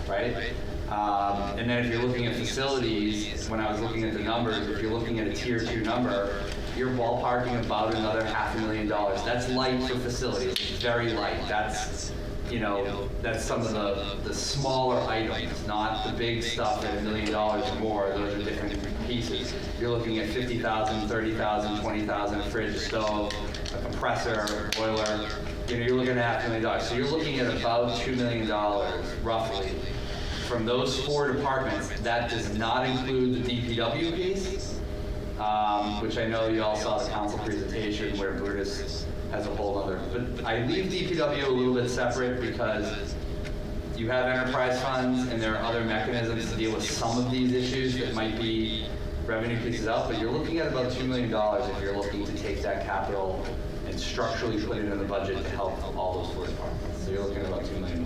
right? And then if you're looking at facilities, when I was looking at the numbers, if you're looking at a tier 2 number, you're ballparking about another $500,000. That's light for facilities, it's very light. That's some of the smaller items, not the big stuff at $1 million or more. Those are different pieces. You're looking at $50,000, $30,000, $20,000, a fridge, a stove, a compressor, a boiler. you're looking at $500 million. So you're looking at about $2 million roughly from those 4 departments. That does not include the DPW piece, which I know you all saw the council presentation where Brutus has a whole other, but I leave DPW a little bit separate because you have enterprise funds and there are other mechanisms to deal with some of these issues that might be revenue pieces out, but you're looking at about $2 million if you're looking to take that capital and structurally put it in the budget to help all those 4 departments. So you're looking at about $2 million.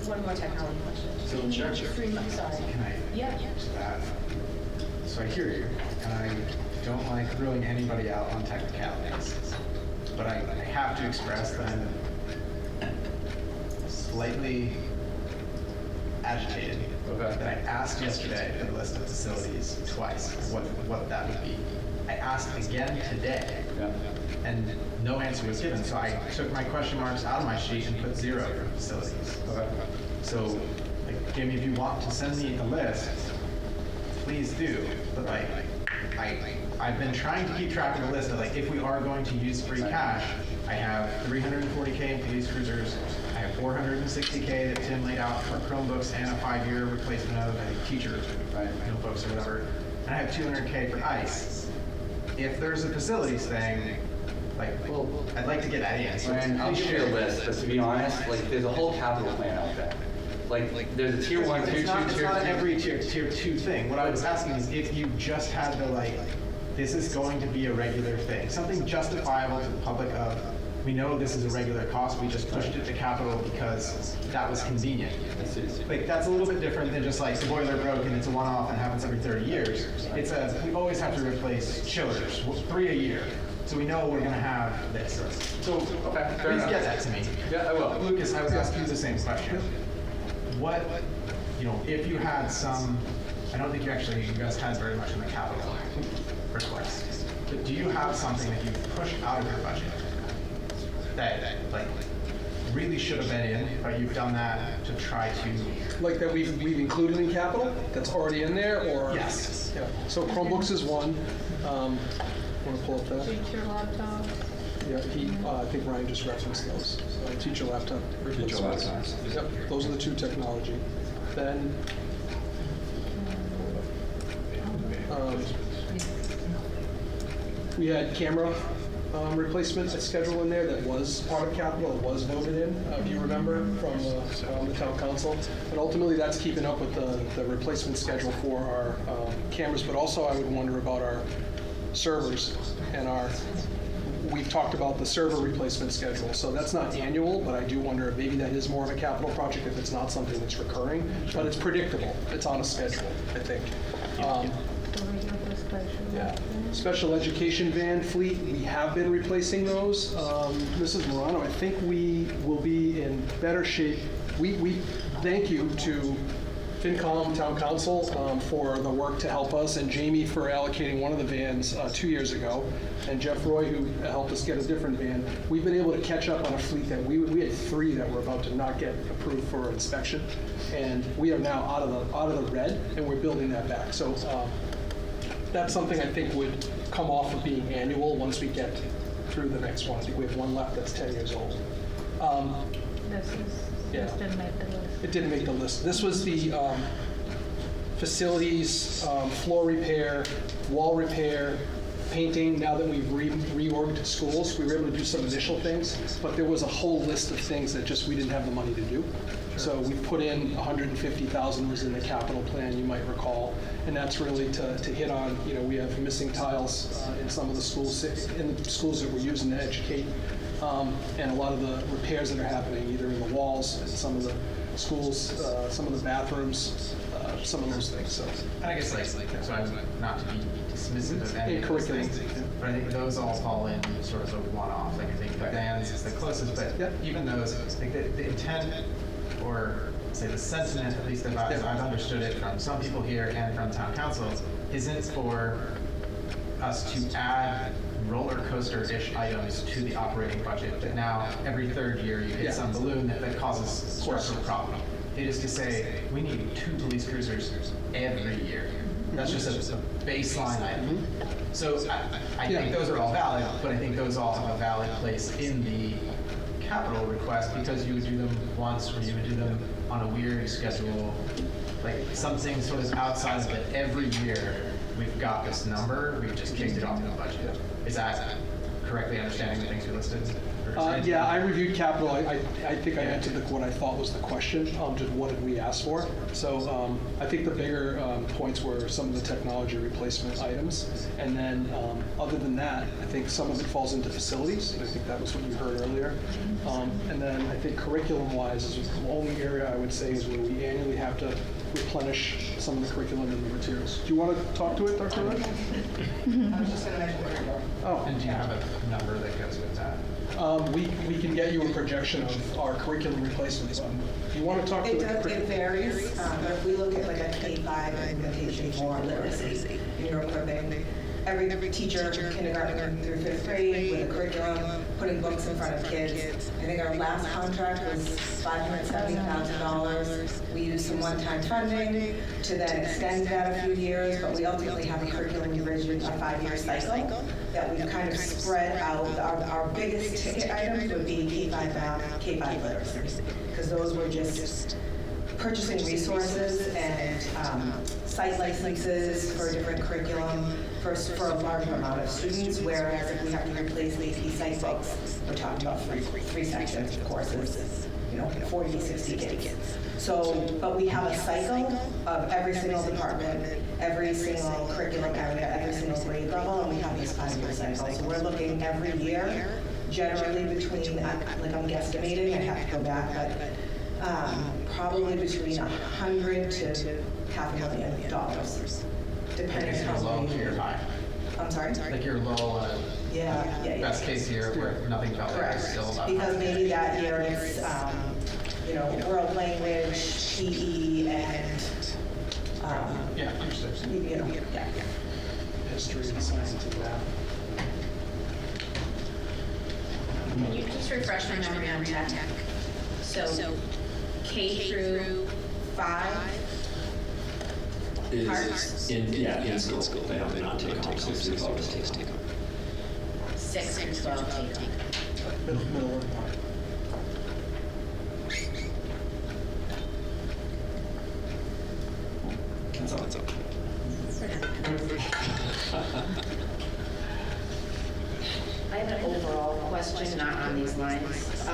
One more technology question. So, Sorry. Can I? Yeah. So I hear you, and I don't like ruling anybody out on technicalities, but I have to express that I'm slightly agitated. That I asked yesterday for the list of facilities twice, what that would be. I asked again today, and no answer was given, so I took my question marks out of my sheet and put 0 for facilities. So, like, Jamie, if you want to send me a list, please do, but like, I've been trying to keep track of the list of like, if we are going to use free cash, I have $340K in police cruisers, I have $460K that Tim laid out for Chromebooks and a 5-year replacement of, I think, teacher notebooks or whatever, and I have $200K for ICE. If there's a facilities thing, like, well, I'd like to get that in. So I'll share a list, but to be honest, like, there's a whole capital plan out there. Like there's a tier 1, tier 2, tier 3. It's not every tier 2 thing. What I was asking is if you just had the like, this is going to be a regular thing, something justifiable to the public of, we know this is a regular cost, we just pushed it to capital because that was convenient. Like that's a little bit different than just like the boiler broke and it's a one-off and happens every 30 years. It's a, we always have to replace chillers, 3 a year. So we know we're gonna have this. So please get that to me. Yeah, I will. Lucas, I was asking you the same question. What, if you had some, I don't think you guys had very much in the capital request, but do you have something that you pushed out of your budget that like really should have been in, but you've done that to try to... Like that we've included in capital, that's already in there, or? Yes. Yeah, so Chromebooks is one. Want to pull up that? Teacher laptop. Yeah, I think Ryan just referenced those. Teacher laptop. Teacher laptops. Yep, those are the 2 technology. Then, we had camera replacement schedule in there that was part of capital, it was voted in, if you remember, from the town council. And ultimately, that's keeping up with the replacement schedule for our cameras, but also I would wonder about our servers and we've talked about the server replacement schedule, so that's not annual, but I do wonder if maybe that is more of a capital project if it's not something that's recurring, but it's predictable. It's on a schedule, I think. Yeah. Special education van fleet, we have been replacing those. Mrs. Morano, I think we will be in better shape. We thank you to FinCom, Town Council, for the work to help us, and Jamie for allocating one of the vans 2 years ago, and Jeff Roy, who helped us get a different van. We've been able to catch up on a fleet that we had 3 that were about to not get approved for inspection, and we are now out of the red, and we're building that back. So that's something I think would come off of being annual once we get through the next one. I think we have one left that's 10 years old. This didn't make the list. It didn't make the list. This was the facilities, floor repair, wall repair, painting. Now that we've reorged schools, we were able to do some initial things, but there was a whole list of things that just we didn't have the money to do. So we put in 150,000 was in the capital plan, you might recall, and that's really to hit on, we have missing tiles in some of the schools, in the schools that we're using to educate, and a lot of the repairs that are happening, either in the walls, in some of the schools, some of the bathrooms, some of those things. So, and I guess so I'm not to be dismissive of any of those things, but I think those all fall in sort of a one-off. Like I think the vans is the closest, but even those, like the intent or say the sentiment, at least as I've understood it from some people here and from town council, isn't for us to add roller coaster-ish items to the operating budget that now every 3rd year you hit some balloon that causes structural problem. It is to say we need 2 police cruisers every year. That's just a baseline item. So I think those are all valid, but I think those all have a valid place in the capital request because you would do them once or you would do them on a weird schedule, like something sort of outside of it. Every year we've got this number, we've just kicked it off in the budget. Is that correctly understanding the things we listed? Yeah, I reviewed capital. I think I answered what I thought was the question, just what did we ask for? So I think the bigger points were some of the technology replacement items. And then other than that, I think some of it falls into facilities. I think that was what you heard earlier. And then I think curriculum-wise is the only area I would say is where we annually have to replenish some of the curriculum and the materials. Do you want to talk to it, Dr. Red? I was just going to mention curriculum. Oh. And do you have a number that goes with that? We can get you a projection of our curriculum replacements. Do you want to talk to It varies, but if we look at like a K-5 implementation for literacy, equipping every teacher, kindergarten through 5th grade with a curriculum, putting books in front of kids. I think our last contract was $570,000. We used some one-time funding to then extend that a few years, but we ultimately have a curriculum revision, a 5-year cycle that we've kind of spread out. Our biggest ticket items would be K-5 math, K-5 literacy, because those were just purchasing resources and site licenses for different curriculum for a large amount of students, whereas if we have to replace the AP site books, we're talking about three sections of courses, 40 to 60 kids. So, but we have a cycle of every single department, every single curriculum area, every single grade level, and we have this 5-year cycle. So we're looking every year, generally between, like I'm guesstimating, I have to go back, but probably between $100,000 to $500,000, depending on how low or high. I'm sorry? Like you're low on yeah. best case year where nothing felt like it was still about Because maybe that year it's, world language, PE, and, yeah, understood. history and science and math. Can you just refresh my memory on tech? So K through 5 parts? In school. They have non-take home, 6 through 12 is take home. 6 through 12 take home. Middle of the part. That's all. I have an overall question, not on these lines.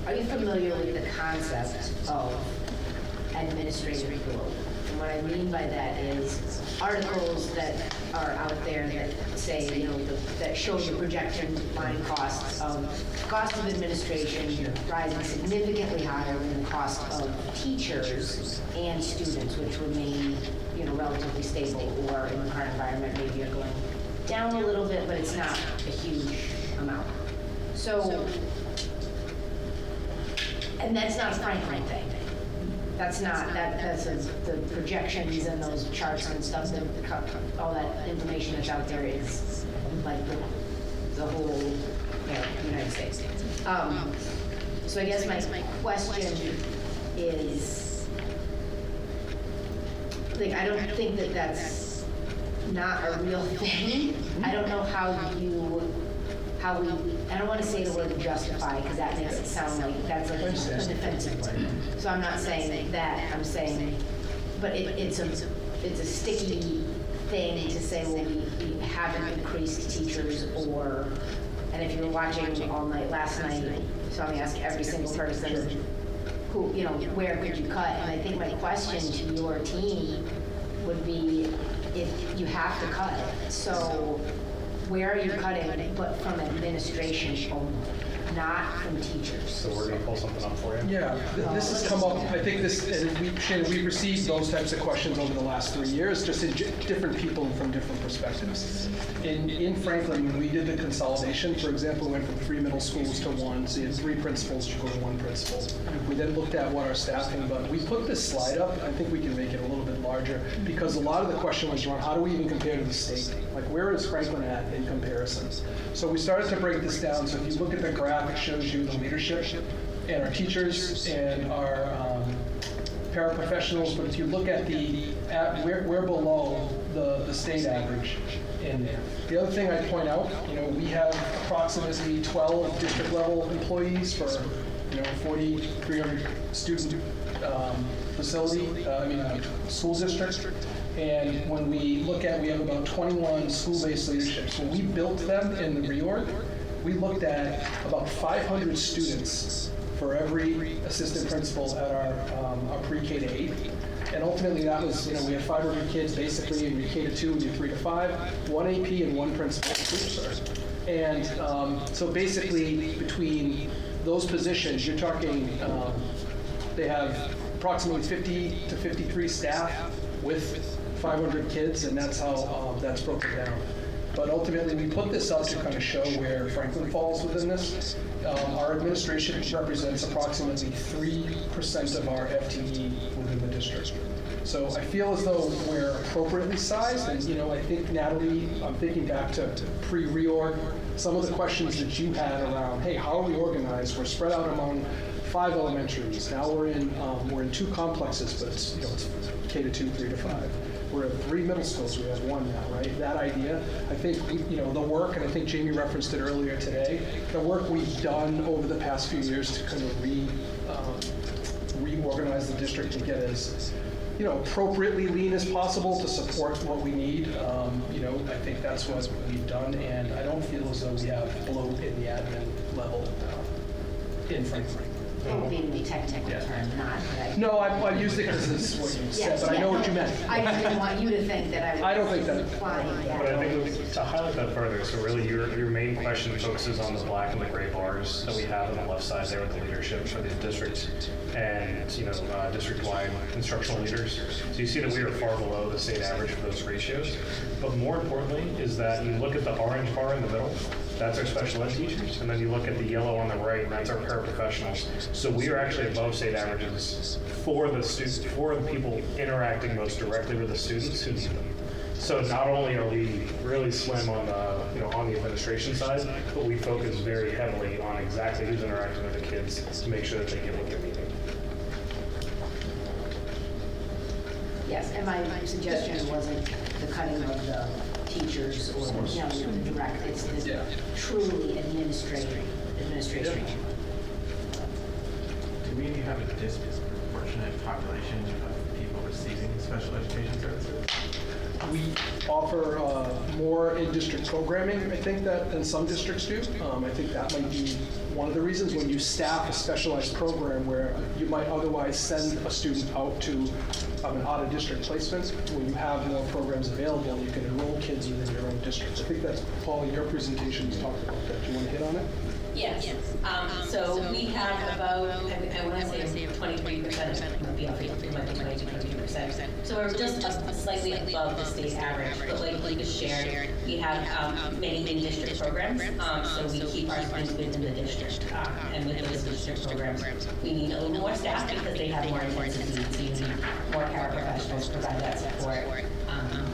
Are you familiar with the concept of administrative load? And what I mean by that is articles that are out there that say, that show the projected line cost of administration rising significantly higher than the cost of teachers and students, which remain, relatively stable, or in the current environment, maybe are going down a little bit, but it's not a huge amount. So, and that's not a Franklin thing. That's the projections and those charts and stuff, all that information that's out there is like the whole United States. So I guess my question is, I don't think that that's not a real thing. I don't know how we, I don't want to say the word justify because that makes it sound like that's a defensive word. So I'm not saying that, I'm saying, but it's a sticky thing to say, well, we haven't increased teachers, or, and if you were watching all night last night, so I'm asking every single person who, where could you cut? And I think my question to your team would be, if you have to cut, so where are you cutting, but from administration only, not from teachers? So we're going to pull something up for you? Yeah, this has come up, I think Shannon, we've received those types of questions over the last 3 years, just in different people and from different perspectives. In Franklin, when we did the consolidation, for example, we went from 3 middle schools to 1, so you had 3 principals to go to 1 principal. We then looked at what our staffing, but we put this slide up, I think we can make it a little bit larger, because a lot of the question was around how do we even compare to the state? Like, where is Franklin at in comparison? So we started to break this down, so if you look at the graph, it shows you the leadership and our teachers and our paraprofessionals, but if you look at we're below the state average in there. The other thing I'd point out, we have approximately 12 district level employees for 4,300 student school district. And when we look at, we have about 21 school-based leaderships. When we built them in the reorg, we looked at about 500 students for every assistant principal at our pre-K to 8. And ultimately that was, we had 500 kids basically in your K to 2 and your 3 to 5, 1 AP and 1 principal. And so basically between those positions, you're talking, they have approximately 50 to 53 staff with 500 kids, and that's how that's broken down. But ultimately, we put this up to kind of show where Franklin falls within this. Our administration represents approximately 3% of our FTE within the district. So I feel as though we're appropriately sized, and I think, Natalie, I'm thinking back to pre-reorg, some of the questions that you had around, hey, how are we organized? We're spread out among 5 elementaries. Now we're in 2 complexes, but it's K to 2, 3 to 5. We're at 3 middle schools, we have 1 now, right? That idea, I think, the work, and I think Jamie referenced it earlier today, the work we've done over the past few years to kind of reorganize the district to get as, appropriately lean as possible to support what we need. I think that's what we've done, and I don't feel as though we have bloat in the admin level in Franklin. Don't mean the technical term, not. No, I used it because it's what you said, but I know what you meant. I just didn't want you to think that I don't think that. implying that. But I think to highlight that further, so really your main question focuses on the black and the gray bars that we have on the left side there with the leadership for the district and district-wide instructional leaders. So you see that we are far below the state average for those ratios. But more importantly is that you look at the orange bar in the middle, that's our special ed teachers, and then you look at the yellow on the right, and that's our paraprofessionals. So we are actually above state averages for the students, for the people interacting most directly with the students who need them. So not only are we really slim on the, on the administration side, but we focus very heavily on exactly who's interacting with the kids to make sure that they get what they're needing. Yes, and my suggestion wasn't the cutting of the teachers or the direct, it's the truly administration. Do we have a disproportionate population of people receiving special education services? We offer more in-district programming, I think, than some districts do. I think that might be one of the reasons when you staff a specialized program where you might otherwise send a student out to an out-of-district placement. When you have more programs available, you can enroll kids within your own district. I think that's, Paul, your presentation you talked about that. Do you want to hit on it? Yes. So we have about, I want to say 23%, might be off, it might be 22%. So we're just slightly above the state average, but like was shared, we have many in-district programs, so we keep our students within the district. And with those district programs, we need a little more staff because they have more intensive needs. We need more paraprofessionals to provide that support,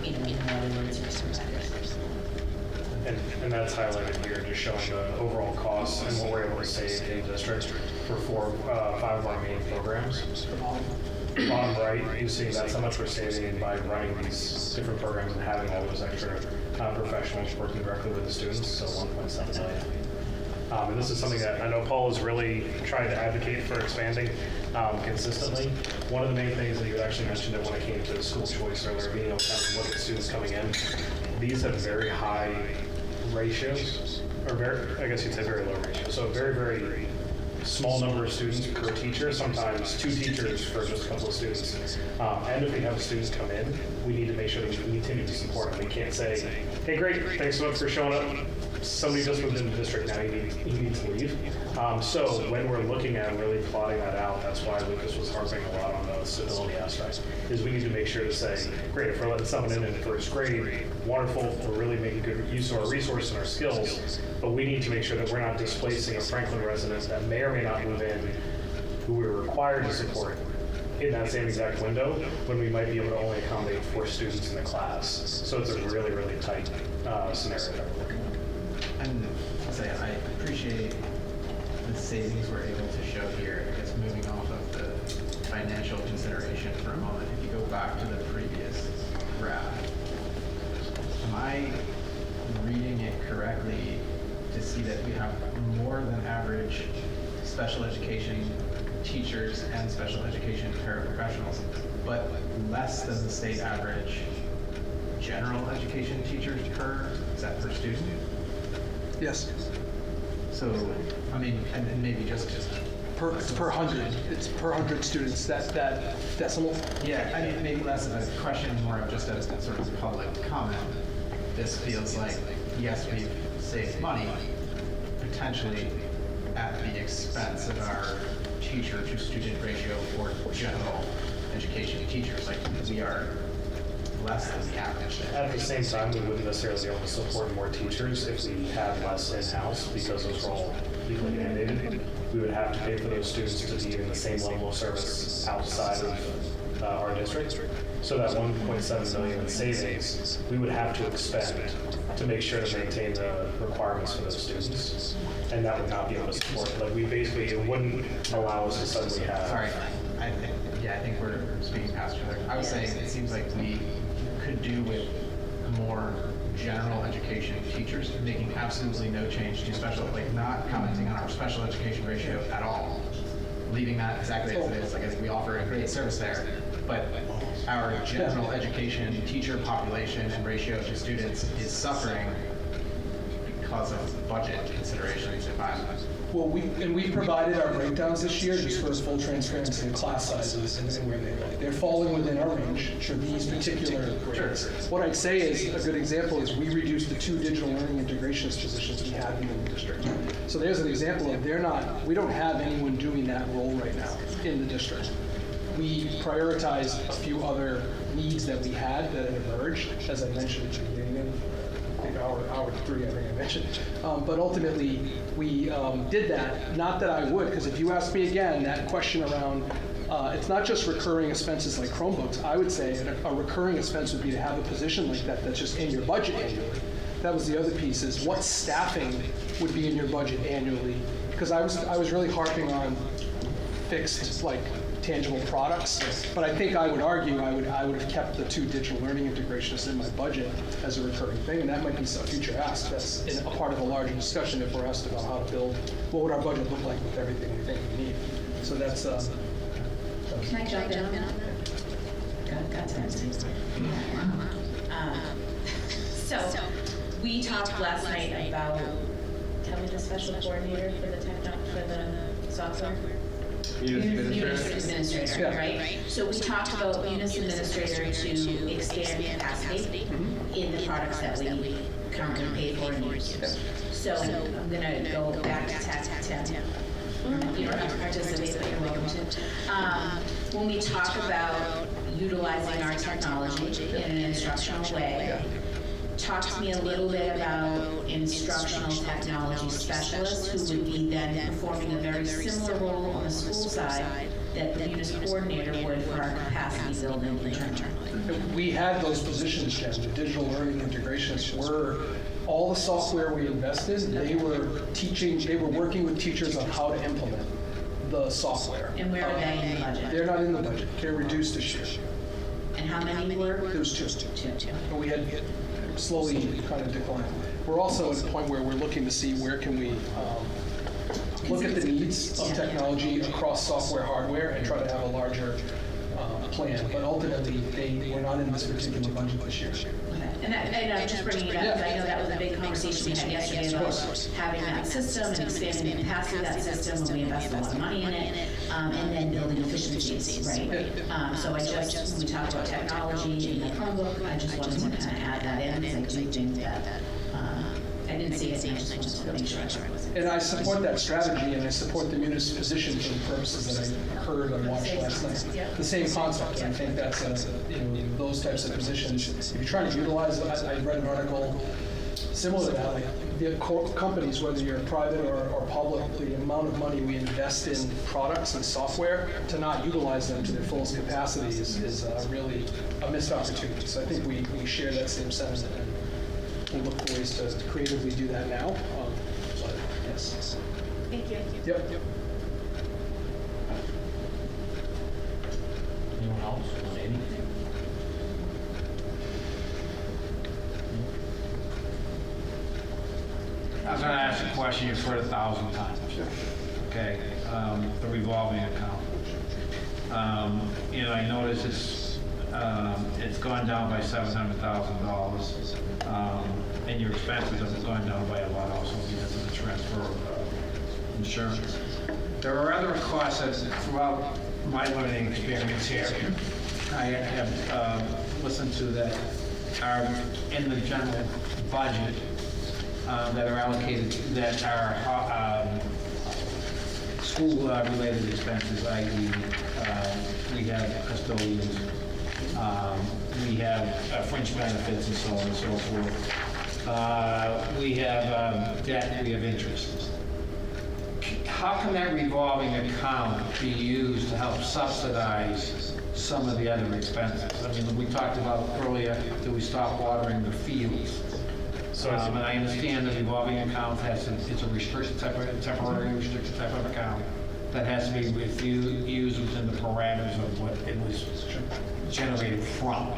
in other words, for some centers. And that's highlighted here, just showing the overall costs and what we're able to save in the district for 5 of our main programs. Bottom right, you see that's how much we're saving by running these different programs and having all those extra professionals working directly with the students, so 1.7 million. And this is something that I know Paul is really trying to advocate for expanding consistently. One of the main things that you actually mentioned it when it came to the school choice earlier, being able to kind of look at students coming in, these have very high ratios, or I guess you'd say very low ratios. So a very, very small number of students per teacher, sometimes 2 teachers for just a couple of students. And if we have students come in, we need to make sure that we continue to support them. We can't say, hey, great, thanks so much for showing up. Somebody just moved in the district, now you need to leave. So when we're looking at really plotting that out, that's why Lucas was harping a lot on the stability aspect, is we need to make sure to say, great, if we're letting someone in first grade, wonderful, we're really making good use of our resources and our skills, but we need to make sure that we're not displacing a Franklin resident that may or may not move in, who we're required to support in that same exact window, when we might be able to only accommodate 4 students in the class. So it's a really, really tight scenario that we're working on. And I'll say I appreciate this savings we're able to show here, I guess moving off of the financial consideration for a moment, if you go back to the previous graph, am I reading it correctly to see that we have more than average special education teachers and special education paraprofessionals, but less than the state average general education teachers per student? Yes. So, I mean, and maybe just It's per 100. It's per 100 students. That decimal. yeah, I mean, maybe less of a question, more of just a sort of public comment. This feels like, yes, we've saved money, potentially at the expense of our teacher to student ratio for general education teachers. Like, we are less than the average there. At the same time, we wouldn't necessarily be able to support more teachers if we had less in-house because those are all legally mandated. We would have to pay for those students to be in the same level of service outside of our district. So that 1.7 million in savings, we would have to expend to make sure to maintain the requirements for those students. And that would not be able to support. Like, we basically, it wouldn't allow us to suddenly have. Sorry, I think we're speaking past each other. I was saying it seems like we could do with more general education teachers, making absolutely no change to special, like not commenting on our special education ratio at all, leaving that exactly as it is. Like, we offer a great service there, but our general education teacher population and ratio to students is suffering because of budget considerations. Well, we provided our breakdowns this year just for full transparency of class sizes and where they lie. They're falling within our range for these particular grades. What I'd say is a good example is we reduced the 2 digital learning integrationist positions we had within the district. So there's an example of we don't have anyone doing that role right now in the district. We prioritized a few other needs that we had that had emerged, as I mentioned at the beginning of hour 3, I think I mentioned. But ultimately, we did that. Not that I would, because if you ask me again, that question around, it's not just recurring expenses like Chromebooks. I would say a recurring expense would be to have a position like that that's just in your budget annually. That was the other piece, is what staffing would be in your budget annually? Because I was really harping on fixed, like, tangible products, but I think I would argue I would have kept the 2 digital learning integrationists in my budget as a recurring thing, and that might be a future ask. That's a part of a larger discussion if we're asked about how to build, what would our budget look like with everything we think we need. So that's. Can I jump in on that? Got time. So we talked last night about, tell me the special coordinator for the software. Munis administrator, right? So we talked about munis administrator to expand capacity in the products that we currently pay for and use. So I'm going to go back to tab 10. You don't have to participate, but you're welcome to. When we talk about utilizing our technology in an instructional way, talk to me a little bit about instructional technology specialists who would be then performing a very similar role on the school side that the munis coordinator would for our capacity building internally. We had those positions, Jen. The digital learning integrationists were all the software we invested. They were working with teachers on how to implement the software. And where are they in the budget? They're not in the budget. They're reduced this year. And how many were? There was 2. Two. And we had slowly kind of declined. We're also at a point where we're looking to see where can we look at the needs of technology across software, hardware, and try to have a larger plan. But ultimately, we're not in this particular budget this year. And I'm just bringing it up because I know that was a big conversation we had yesterday about having that system and expanding the capacity of that system when we invest a lot of money in it, and then building efficiencies, right? So when we talk about technology and the Chromebook, I just wanted to kind of add that in because I do think that I didn't see it, and I just wanted to make sure I was. And I support that strategy, and I support the munis position for the purposes that I heard and watched last night. The same concept. I think that's those types of positions. If you're trying to utilize, I read an article similar to that, like the companies, whether you're private or public, the amount of money we invest in products and software to not utilize them to their fullest capacity is really a missed opportunity. So I think we share that same sentiment. We'll look for ways to creatively do that now. But yes. Thank you. Yep. Anyone else on anything? I'm gonna ask a question you've heard 1,000 times. Okay, the revolving account. I noticed it's gone down by $700,000, and your expenses have gone down by a lot also because of the transfer of insurance. There are other costs that throughout my learning experience here, I have listened to that are in the general budget that are allocated, that are school-related expenses, i.e. We have custodians, we have fringe benefits and so on and so forth. We have debt, we have interest. How can that revolving account be used to help subsidize some of the other expenses? I mean, we talked about earlier, do we stop watering the fields? And I understand the revolving account it's a restricted temporary restricted type of account that has to be used within the parameters of what it was generated from.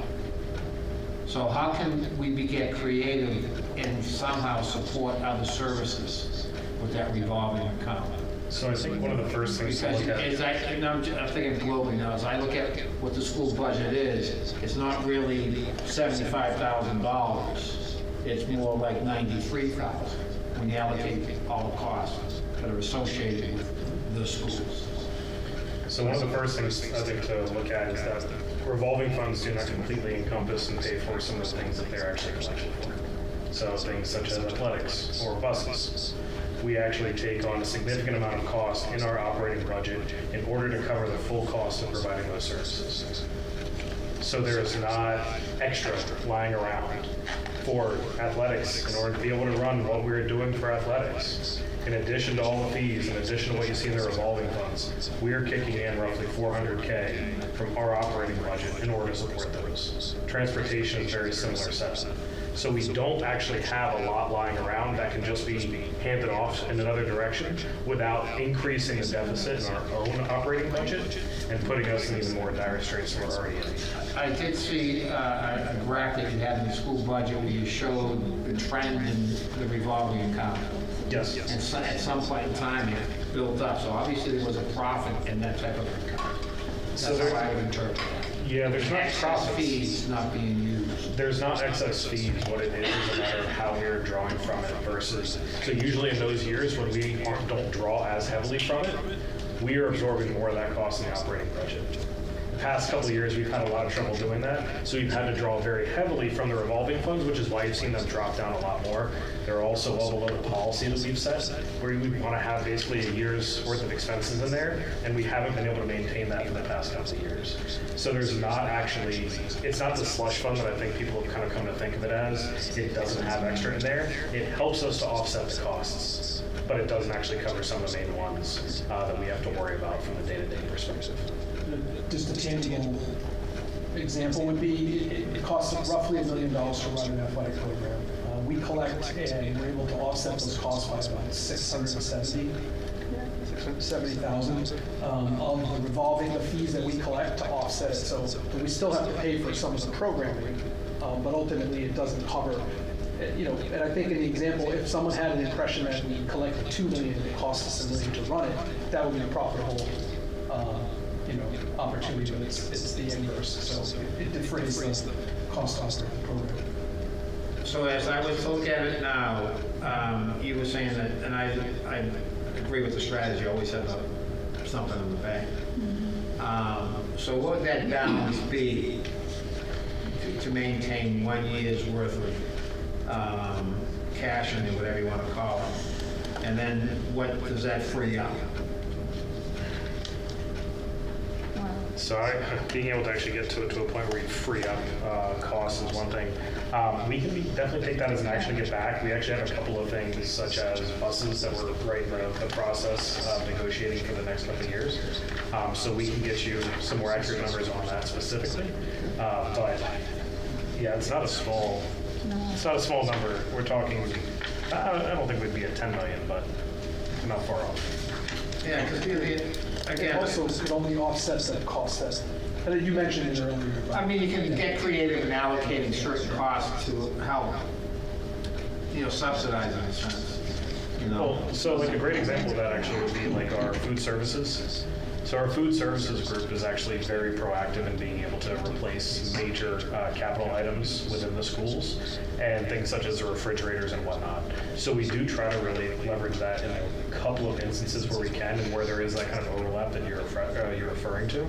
So how can we get creative and somehow support other services with that revolving account? So I think one of the first things to look at... I'm thinking globally now, as I look at what the school budget is, it's not really $75,000. It's more like $93,000 when you allocate all the costs that are associated with the schools. So one of the first things I think to look at is that revolving funds do not completely encompass and pay for some of the things that they're actually collected for. So things such as athletics or buses. We actually take on a significant amount of cost in our operating budget in order to cover the full cost of providing those services. So there is not extra lying around for athletics in order to be able to run what we're doing for athletics. In addition to all the fees, in addition to what you see in the revolving funds, we are kicking in roughly $400K from our operating budget in order to support those. Transportation is very similar setup. So we don't actually have a lot lying around that can just be handed off in another direction without increasing the deficit in our own operating budget and putting us in even more dire straits than we're already in. I did see a graph that you had in the school budget where you showed the trend in the revolving account. Yes. And so, at some point in time, it built up. So obviously there was a profit in that type of account. That's how I would interpret that. Yeah, there's not profits. Fees not being used. There's not excess fees. What it is a matter of how we're drawing from it versus. So usually in those years when we don't draw as heavily from it, we are absorbing more of that cost in the operating budget. The past couple of years, we've had a lot of trouble doing that, so we've had to draw very heavily from the revolving funds, which is why you've seen them drop down a lot more. They're also well below the policy that we've set, where we want to have basically a year's worth of expenses in there, and we haven't been able to maintain that for the past couple of years. So there's not actually, it's not the slush fund that I think people have kind of come to think of it as. It doesn't have extra in there. It helps us to offset the costs, but it doesn't actually cover some of the main ones that we have to worry about from the day-to-day perspective. Just a tangible example would be, it costs roughly $1 million to run an athletic program. We collect and we're able to offset those costs by about 670,000 of the revolving the fees that we collect to offset it. So we still have to pay for some of the programming, but ultimately it doesn't cover. And I think in the example, if someone had an impression that we collected $2 million and it costs us $1 million to run it, that would be a profitable opportunity, but it's the inverse. So it defrays the cost of the program. So as I was looking at it now, you were saying that, and I agree with the strategy, always have something in the bank. So what would that balance be to maintain 1 year's worth of cash in it, whatever you want to call it? And then what does that free up? So being able to actually get to a point where you free up costs is one thing. We can definitely take that as an action to get back. We actually have a couple of things such as buses that we're right in the process of negotiating for the next couple of years. So we can get you some more accurate numbers on that specifically. But yeah, it's not a small number. We're talking, I don't think we'd be at 10 million, but not far off. Yeah, because It again, also could only offset that cost that you mentioned it earlier. but- I mean, you can get creative in allocating certain costs to help, subsidize in a sense, Well, so like a great example of that actually would be like our food services. So our food services group is actually very proactive in being able to replace major capital items within the schools and things such as the refrigerators and whatnot. So we do try to really leverage that in a couple of instances where we can and where there is that kind of overlap that you're referring to.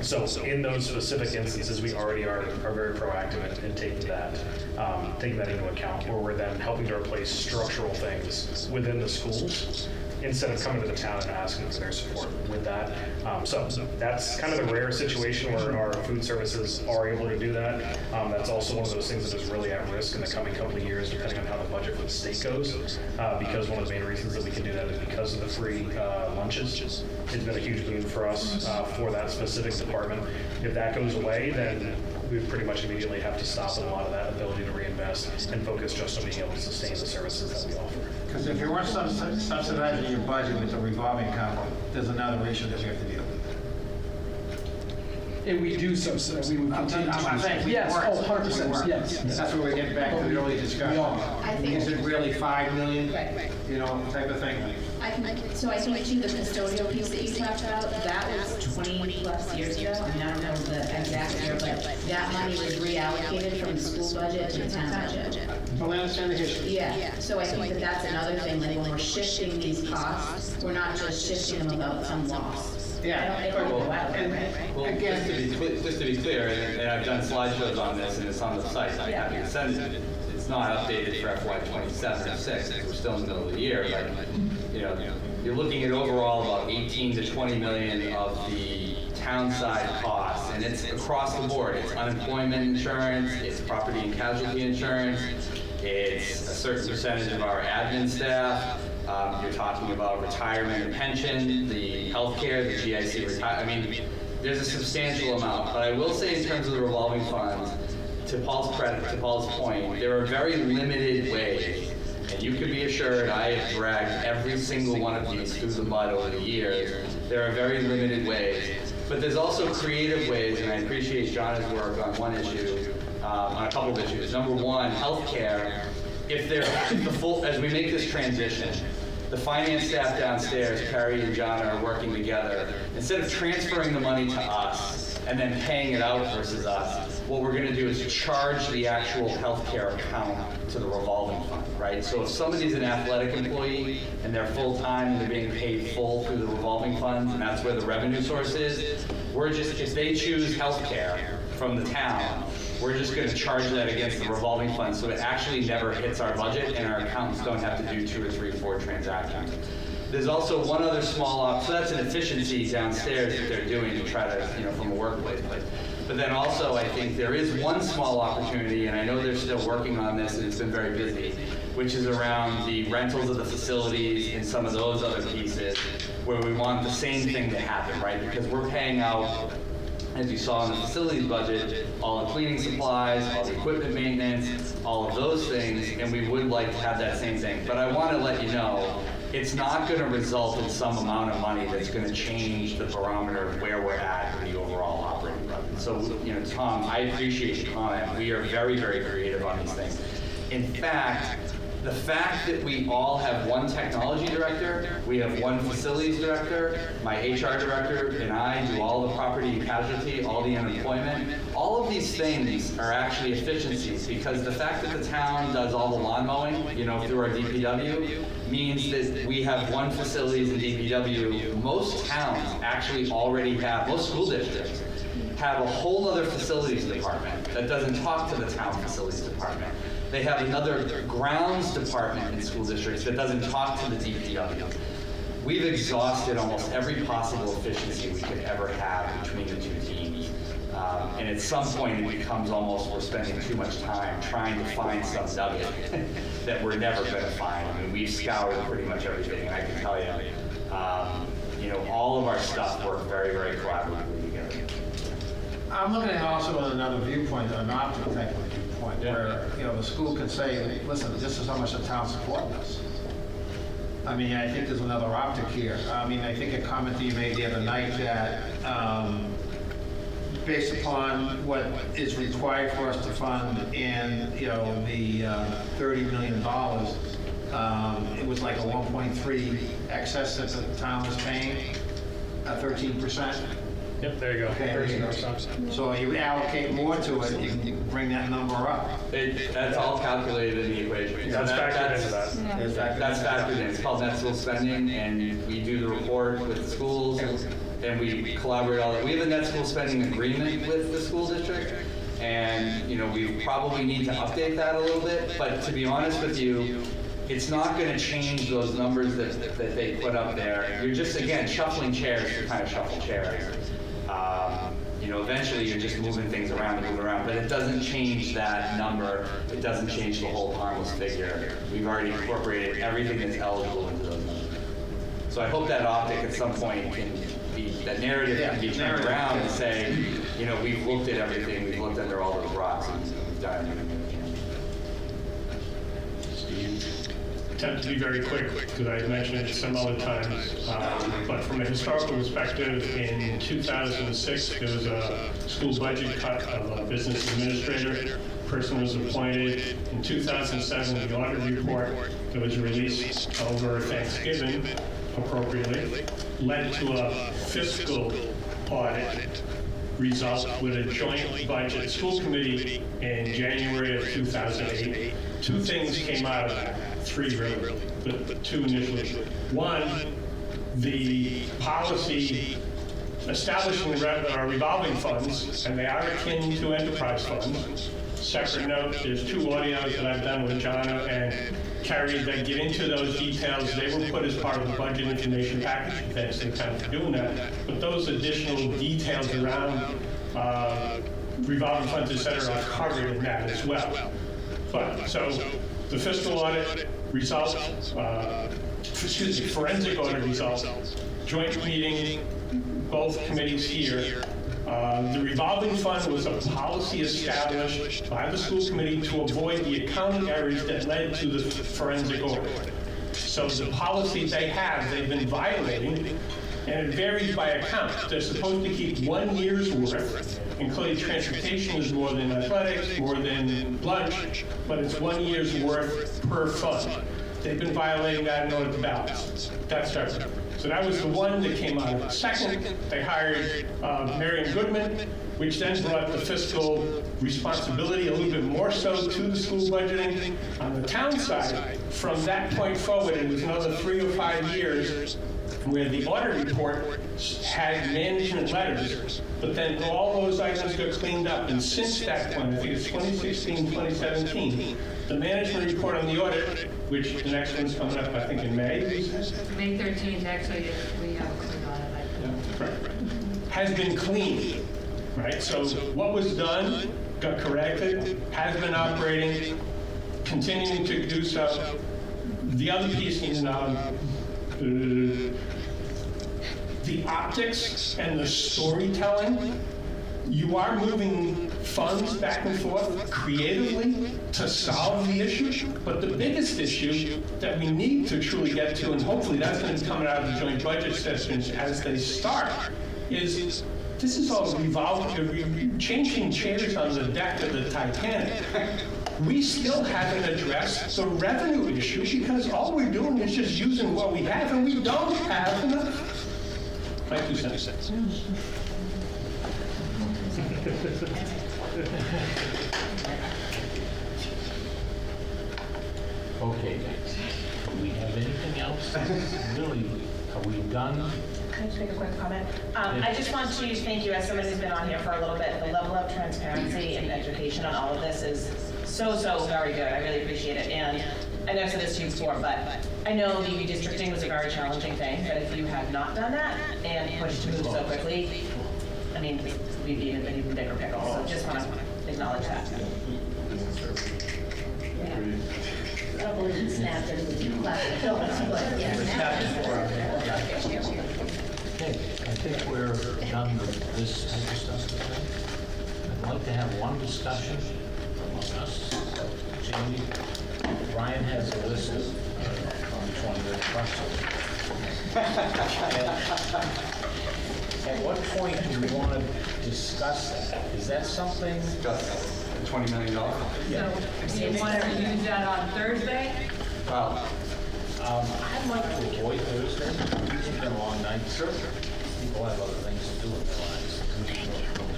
So in those specific instances, we already are very proactive in taking that into account, where we're then helping to replace structural things within the schools instead of coming to the town and asking for their support with that. So that's kind of the rare situation where our food services are able to do that. That's also one of those things that is really at risk in the coming couple of years, depending on how the budget for the state goes. Because one of the main reasons that we can do that is because of the free lunches. It's been a huge boon for us for that specific department. If that goes away, then we pretty much immediately have to stop a lot of that ability to reinvest and focus just on being able to sustain the services that we offer. because if you weren't subsidizing your budget with a revolving account, there's another issue that we have to deal with. And we do subsidize, we would continue to. I'm saying we Yes, weren't. oh, 100%, We weren't. yes. That's where we're getting back to the earlier discussion. We are. I think- Is it really 5 million? Right. Type of thing? I think too, the custodial piece that you talked about, that was 20 plus years ago. I mean, I don't know the exact year, but that money was reallocated from the school budget to the town budget. Well, I understand the history. Yeah, so I think that that's another thing, like when we're shifting these costs, we're not just shifting them about some loss. Yeah. They don't go out that way, right? Well, just to be clear, and I've done slideshows on this, and it's on the site, I'm happy to send it. It's not updated for FY '27 or '6, we're still in the middle of the year, but, you're looking at overall about 18 to 20 million of the town side costs, and it's across the board. It's unemployment insurance, it's property and casualty insurance, it's a certain percentage of our admin staff. You're talking about retirement and pension, the healthcare, the GIC retirement. I mean, there's a substantial amount. But I will say, in terms of the revolving funds, to Paul's credit, to Paul's point, there are very limited ways. And you can be assured I have dragged every single one of these through the mud over the years. There are very limited ways. But there's also creative ways, and I appreciate Jana's work on one issue, on a couple of issues. Number one, healthcare. As we make this transition, the finance staff downstairs, Carrie and Jana, are working together. Instead of transferring the money to us and then paying it out versus us, what we're going to do is charge the actual healthcare account to the revolving fund, right? So if somebody's an athletic employee and they're full-time and they're being paid full through the revolving funds, and that's where the revenue source is, if they choose healthcare from the town, we're just going to charge that against the revolving fund, so it actually never hits our budget, and our accountants don't have to do 2 or 3 or 4 transactions. There's also one other small so that's an efficiency downstairs that they're doing to try to, from a workplace. But then also, I think there is one small opportunity, and I know they're still working on this, and it's been very busy, which is around the rentals of the facilities and some of those other pieces, where we want the same thing to happen, right? Because we're paying out, as you saw in the facilities budget, all the cleaning supplies, all the equipment maintenance, all of those things, and we would like to have that same thing. But I want to let you know, it's not going to result in some amount of money that's going to change the barometer of where we're at in the overall operating budget. So, Tom, I appreciate your comment. We are very, very creative on these things. In fact, the fact that we all have one technology director, we have one facilities director, my HR director and I do all the property and casualty, all the unemployment, all of these things are actually efficiencies, because the fact that the town does all the lawn mowing, through our DPW, means that we have one facilities in DPW. Most towns actually already have, most school districts have a whole other facilities department that doesn't talk to the town facilities department. They have another grounds department in school districts that doesn't talk to the DPW. We've exhausted almost every possible efficiency we could ever have between the 2 teams. And at some point it becomes almost we're spending too much time trying to find some nugget that we're never going to find. I mean, we've scoured pretty much everything, and I can tell you, all of our stuff works very, very collaboratively together. I'm looking at it also on another viewpoint, an optical type of viewpoint, where, the school can say, listen, this is how much the town's supporting us. I mean, I think there's another optic here. I mean, I think a comment that you made the other night that, based upon what is required for us to fund in, you know, the $30 million, it was like a 1.3 excess that the town was paying, 13%. Yep, there you go. Okay, there you go. So you allocate more to it, you can bring that number up. That's all calculated in the equation. That's factored into that. That's factored in. It's called net school spending, and we do the report with the schools, and we collaborate all that. We have a net school spending agreement with the school district, and you know we probably need to update that a little bit. But to be honest with you, it's not going to change those numbers that they put up there. You're just again shuffling chairs to kind of shuffle chairs. You know, eventually you're just moving things around and moving around, but it doesn't change that number. It doesn't change the whole harmless figure. We've already incorporated everything that's eligible into those numbers. So I hope that optic at some point can be, that narrative can be turned around and say, you know, we've looked at everything, we've looked under all those rocks, and we've done everything we can. Attempt to be very quick because I mentioned it some other times, but from a historical perspective, in 2006 there was a school budget cut of a business administrator. Person was appointed. In 2007, the audit report that was released over Thanksgiving, appropriately, led to a fiscal audit result with a joint budget school committee in January of 2008. Two things came out of that. Three really, but two initially. One, the policy establishing revolving funds, and they are akin to enterprise funds. Separate note, there's two audios that I've done with Jana and Carrie that get into those details. They were put as part of the budget information package. Thanks to the town for doing that. But those additional details around revolving funds, et cetera, are covered in that as well. But so the fiscal audit results, forensic audit results, joint meeting, both committees here. The revolving fund was a policy established by the school committee to avoid the accounting errors that led to the forensic audit. So the policy they have, they've been violating, and it varies by account. They're supposed to keep 1 year's worth, including transportation is more than athletics, more than lunch, but it's 1 year's worth per fund. They've been violating that in order to balance. That's separate. So that was the one that came out of it. Second, they hired Marion Goodman, which then brought the fiscal responsibility a little bit more so to the school budgeting. On the town side, from that point forward, it was another 3 or 5 years where the audit report had management letters, but then all those items got cleaned up. And since that point, I think it's 2016, 2017, the management report on the audit, which the next one's coming up, I think, in May. May 13th, actually, we have a click on it. Has been cleaned, right? So what was done, got corrected, has been operating, continuing to do so. The other piece is the optics and the storytelling. You are moving funds back and forth creatively to solve the issue, but the biggest issue that we need to truly get to, and hopefully that's going to come out of the joint budget sessions as they start, is this is all revolving, changing chairs on the deck of the Titanic. We still haven't addressed the revenue issue because all we're doing is just using what we have, and we don't have enough. My 2 cents. Okay, do we have anything else? Really, are we done? Can I just make a quick comment? I just want to thank you, as someone who's been on here for a little bit. The level of transparency and education on all of this is so very good. I really appreciate it. And I know I've said this to you before, but I know the redistricting was a very challenging thing, but if you had not done that and pushed to move so quickly, I mean, we'd be in an even bigger pickle. So just want to acknowledge that. Snapped it with you clapping, but yeah. Okay, I think we're done with this type of stuff today. I'd like to have one discussion among us. Jamie, Ryan has a list of 20-year pretzel. At what point do we want to discuss that? Is that something? Discuss $20 million? So, do you want to use that on Thursday? Well, I'd like to avoid Thursday. It's been a long night. Sure. People have other things to do in their lives,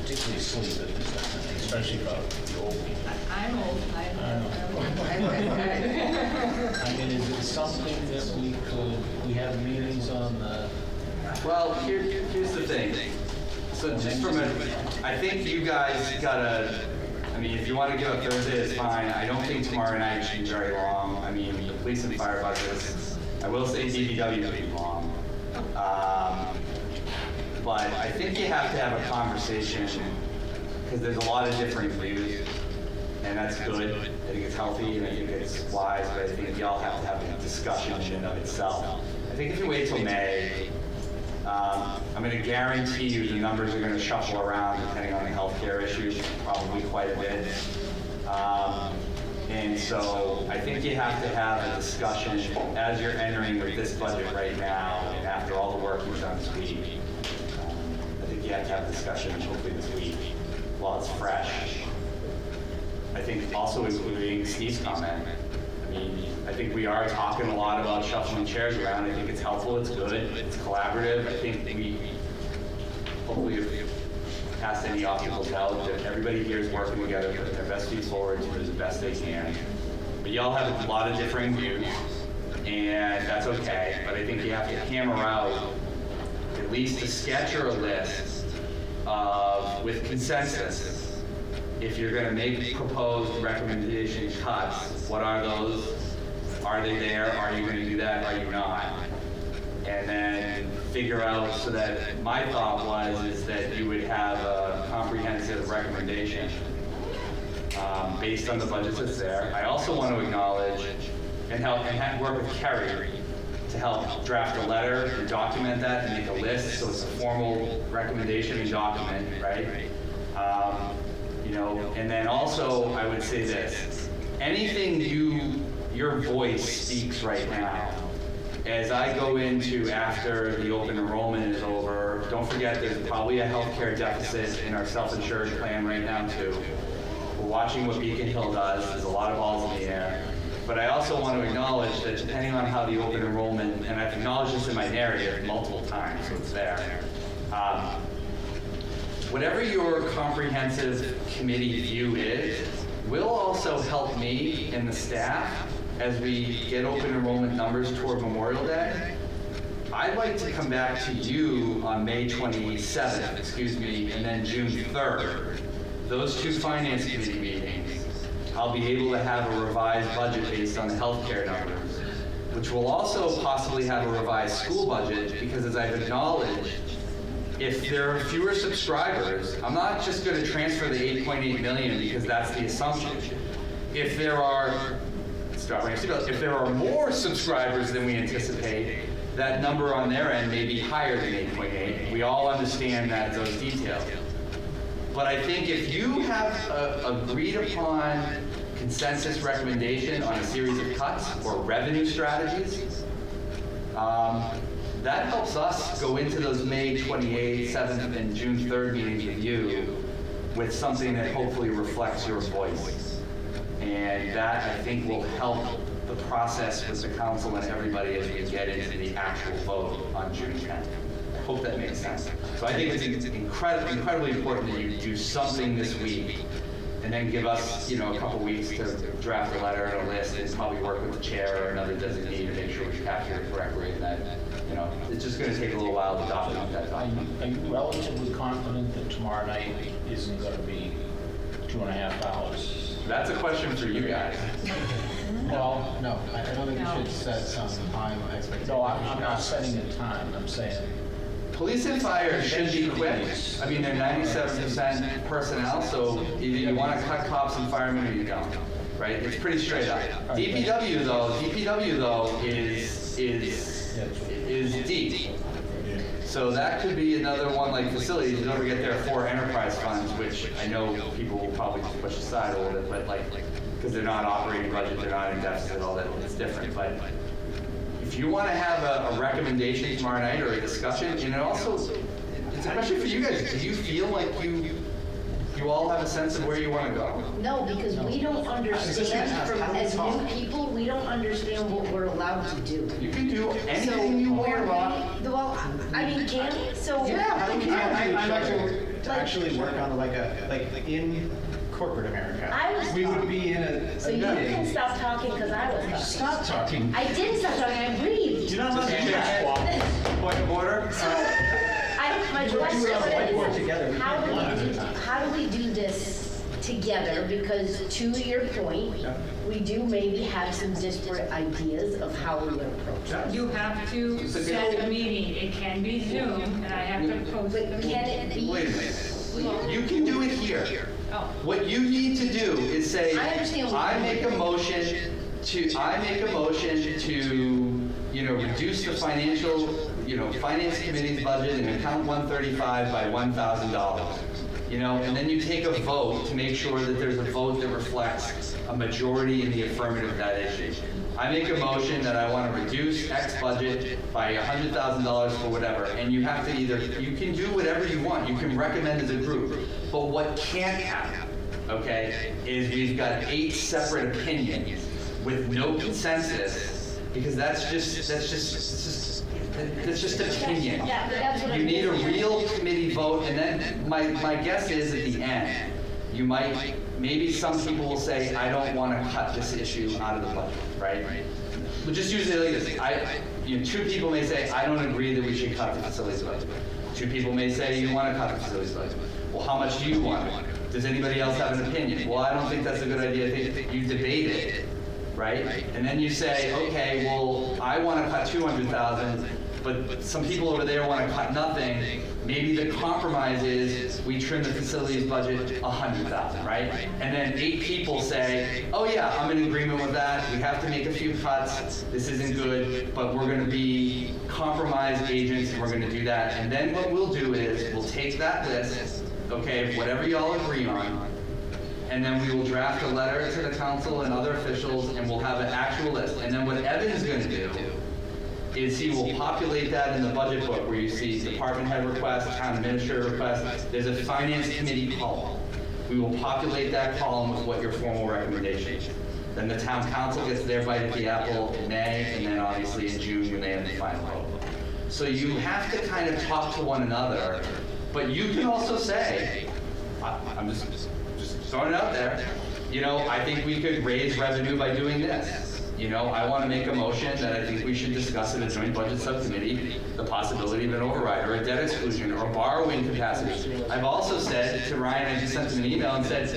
particularly sleep at this time, especially about the old people. I'm old. I mean, is it something that we have meetings on the? well, here's the thing. So just from I think you guys gotta, I mean, if you want to give up Thursday, it's fine. I don't think tomorrow night should be very long. I mean, the police and fire budgets, I will say DPW will be long. But I think you have to have a conversation because there's a lot of different views, and that's good. I think it's healthy and I think it's wise, but I think y'all have to have a discussion in and of itself. I think if you wait till May, I'm going to guarantee you the numbers are going to shuffle around depending on the healthcare issues, probably quite a bit. And so I think you have to have a discussion as you're entering with this budget right now, and after all the work you've done this week. I think you have to have a discussion hopefully this week while it's fresh. I think also including Steve's comment. I mean, I think we are talking a lot about shuffling chairs around. I think it's helpful, it's good, it's collaborative. I think we hopefully have passed any obstacles out, that everybody here is working together, putting their best feet forward to do the best they can. But y'all have a lot of differing views, and that's okay. But I think you have to hammer out at least a sketch or a list of, with consensus, if you're going to make proposed recommendation cuts, what are those? Are they there? Are you going to do that? Are you not? And then figure out, so that my thought is that you would have a comprehensive recommendation based on the budgets that's there. I also want to acknowledge and work with Kerry to help draft a letter and document that and make a list, so it's a formal recommendation and document, right? You know, and then also I would say this: anything your voice speaks right now. As I go into after the open enrollment is over, don't forget there's probably a healthcare deficit in our self-insured plan right now too. We're watching what Beacon Hill does. There's a lot of balls in the air. But I also want to acknowledge that depending on how the open enrollment, and I've acknowledged this in my narrative multiple times, so it's there. Whatever your comprehensive committee view is, will also help me and the staff as we get open enrollment numbers toward Memorial Day. I'd like to come back to you on May 27th, and then June 3rd. Those two finance committee meetings, I'll be able to have a revised budget based on the healthcare numbers, which will also possibly have a revised school budget, because as I've acknowledged, if there are fewer subscribers, I'm not just going to transfer the 8.8 million because that's the assumption. If there are more subscribers than we anticipate, that number on their end may be higher than 8.8. We all understand that, those details. But I think if you have agreed upon consensus recommendation on a series of cuts or revenue strategies, that helps us go into those May 28th, 7th, and June 3rd meetings with you with something that hopefully reflects your voice. And that, I think, will help the process with the council and everybody as we get into the actual vote on June 10th. I hope that makes sense. So I think it's incredibly important that you do something this week, and then give us, a couple weeks to draft a letter and a list, and probably work with the chair or another designee to make sure we capture it correctly. And that, it's just going to take a little while to document that document. Are you relatively confident that tomorrow night isn't going to be $2.5 hours? That's a question for you guys. Well, no, I don't think you should set some time expectation. No, I'm not setting a time. I'm saying police and fire should be quick. I mean, they're 97% personnel, so either you want to cut cops and firemen or you don't, right? It's pretty straight up. DPW though is deep. So that could be another one, like facilities. Don't forget there are 4 enterprise funds, which I know people will probably push aside a little bit, but because they're not operating budget, they're not in deficit, all that, it's different. But if if you want to have a recommendation tomorrow night or a discussion, and it also, it's a question for you guys. Do you feel like you all have a sense of where you want to go? No, because we don't understand, as new people, we don't understand what we're allowed to do. You can do anything you want. Well, I mean, can we? So. Yeah, I'd like to actually work on like in corporate America. We would be in a So you can stop talking because I was talking. Stop talking. I didn't stop talking, I breathed. You're not allowed to do that. Point of order? My question together. is, how do we do this together? Because to your point, we do maybe have some disparate ideas of how we approach it. You have to set a meeting. It can be Zoom, and I have to post But the can it be? Wait a minute. You can do it here. Oh. What you need to do is say, I understand what I you're make a motion to, reduce the finance committee's budget in account 135 by $1,000. And then you take a vote to make sure that there's a vote that reflects a majority in the affirmative of that issue. I make a motion that I want to reduce X budget by $100,000 for whatever, and you have to you can do whatever you want. You can recommend as a group. But what can't happen, okay, is we've got 8 separate opinions with no consensus, because that's just opinion. Yeah, but that's what You I'm need a getting at. real committee vote, and then my guess is at the end, maybe some people will say, I don't want to cut this issue out of the budget, right? But just use it like this. 2 people may say, I don't agree that we should cut the facilities budget. 2 people may say, you want to cut the facilities budget. Well, how much do you want? Does anybody else have an opinion? Well, I don't think that's a good idea. I think you debate it, right? And then you say, okay, well, I want to cut 200,000, but some people over there want to cut nothing. Maybe the compromise is we trim the facilities budget 100,000, right? And then 8 people say, oh yeah, I'm in agreement with that. We have to make a few cuts. This isn't good, but we're going to be compromise agents and we're going to do that. And then what we'll do is we'll take that list, okay, whatever y'all agree on, and then we will draft a letter to the council and other officials, and we'll have an actual list. And then what Evan's going to do is he will populate that in the budget book where you see department head requests, town administrator requests. There's a finance committee column. We will populate that column with what your formal recommendation is. Then the town council gets their bite at the apple in May, and then obviously in June when they have the final vote. So you have to kind of talk to one another, but you can also say, I'm just throwing it out there, I think we could raise revenue by doing this. I want to make a motion that I think we should discuss in a joint budget subcommittee the possibility of an override or a debt exclusion or borrowing capacity. I've also said to Ryan, I just sent him an email and said,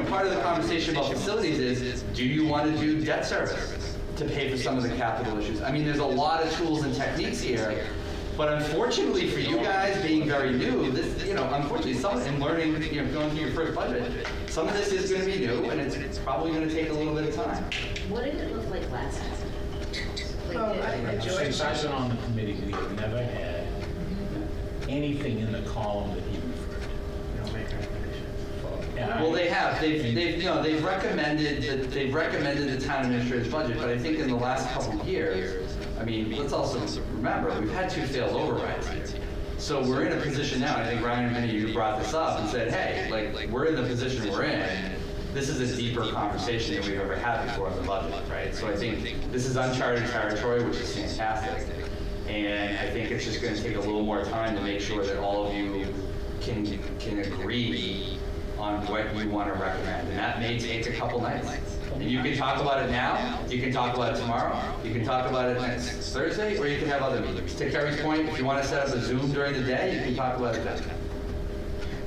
part of the conversation about facilities is, do you want to do debt service to pay for some of the capital issues? I mean, there's a lot of tools and techniques here. But unfortunately for you guys being very new, this, unfortunately, in learning, going through your first budget, some of this is going to be new, and it's probably going to take a little bit of time. What did it look like last time? Since I've been on the committee, we have never had anything in the column that he referred to. Well, they have. They've recommended the town administrator's budget, but I think in the last couple of years, I mean, let's also remember, we've had 2 failed overrides here. So we're in a position now, and I think Ryan, many of you brought this up and said, hey, we're in the position we're in. This is a deeper conversation than we've ever had before on the budget, right? So I think this is uncharted territory, which is fantastic. And I think it's just going to take a little more time to make sure that all of you can agree on what you want to recommend. And that may take a couple nights. And you can talk about it now, you can talk about it tomorrow, you can talk about it next Thursday, or you can have other meetings. To Kerry's point, if you want to set up a Zoom during the day, you can talk about it then.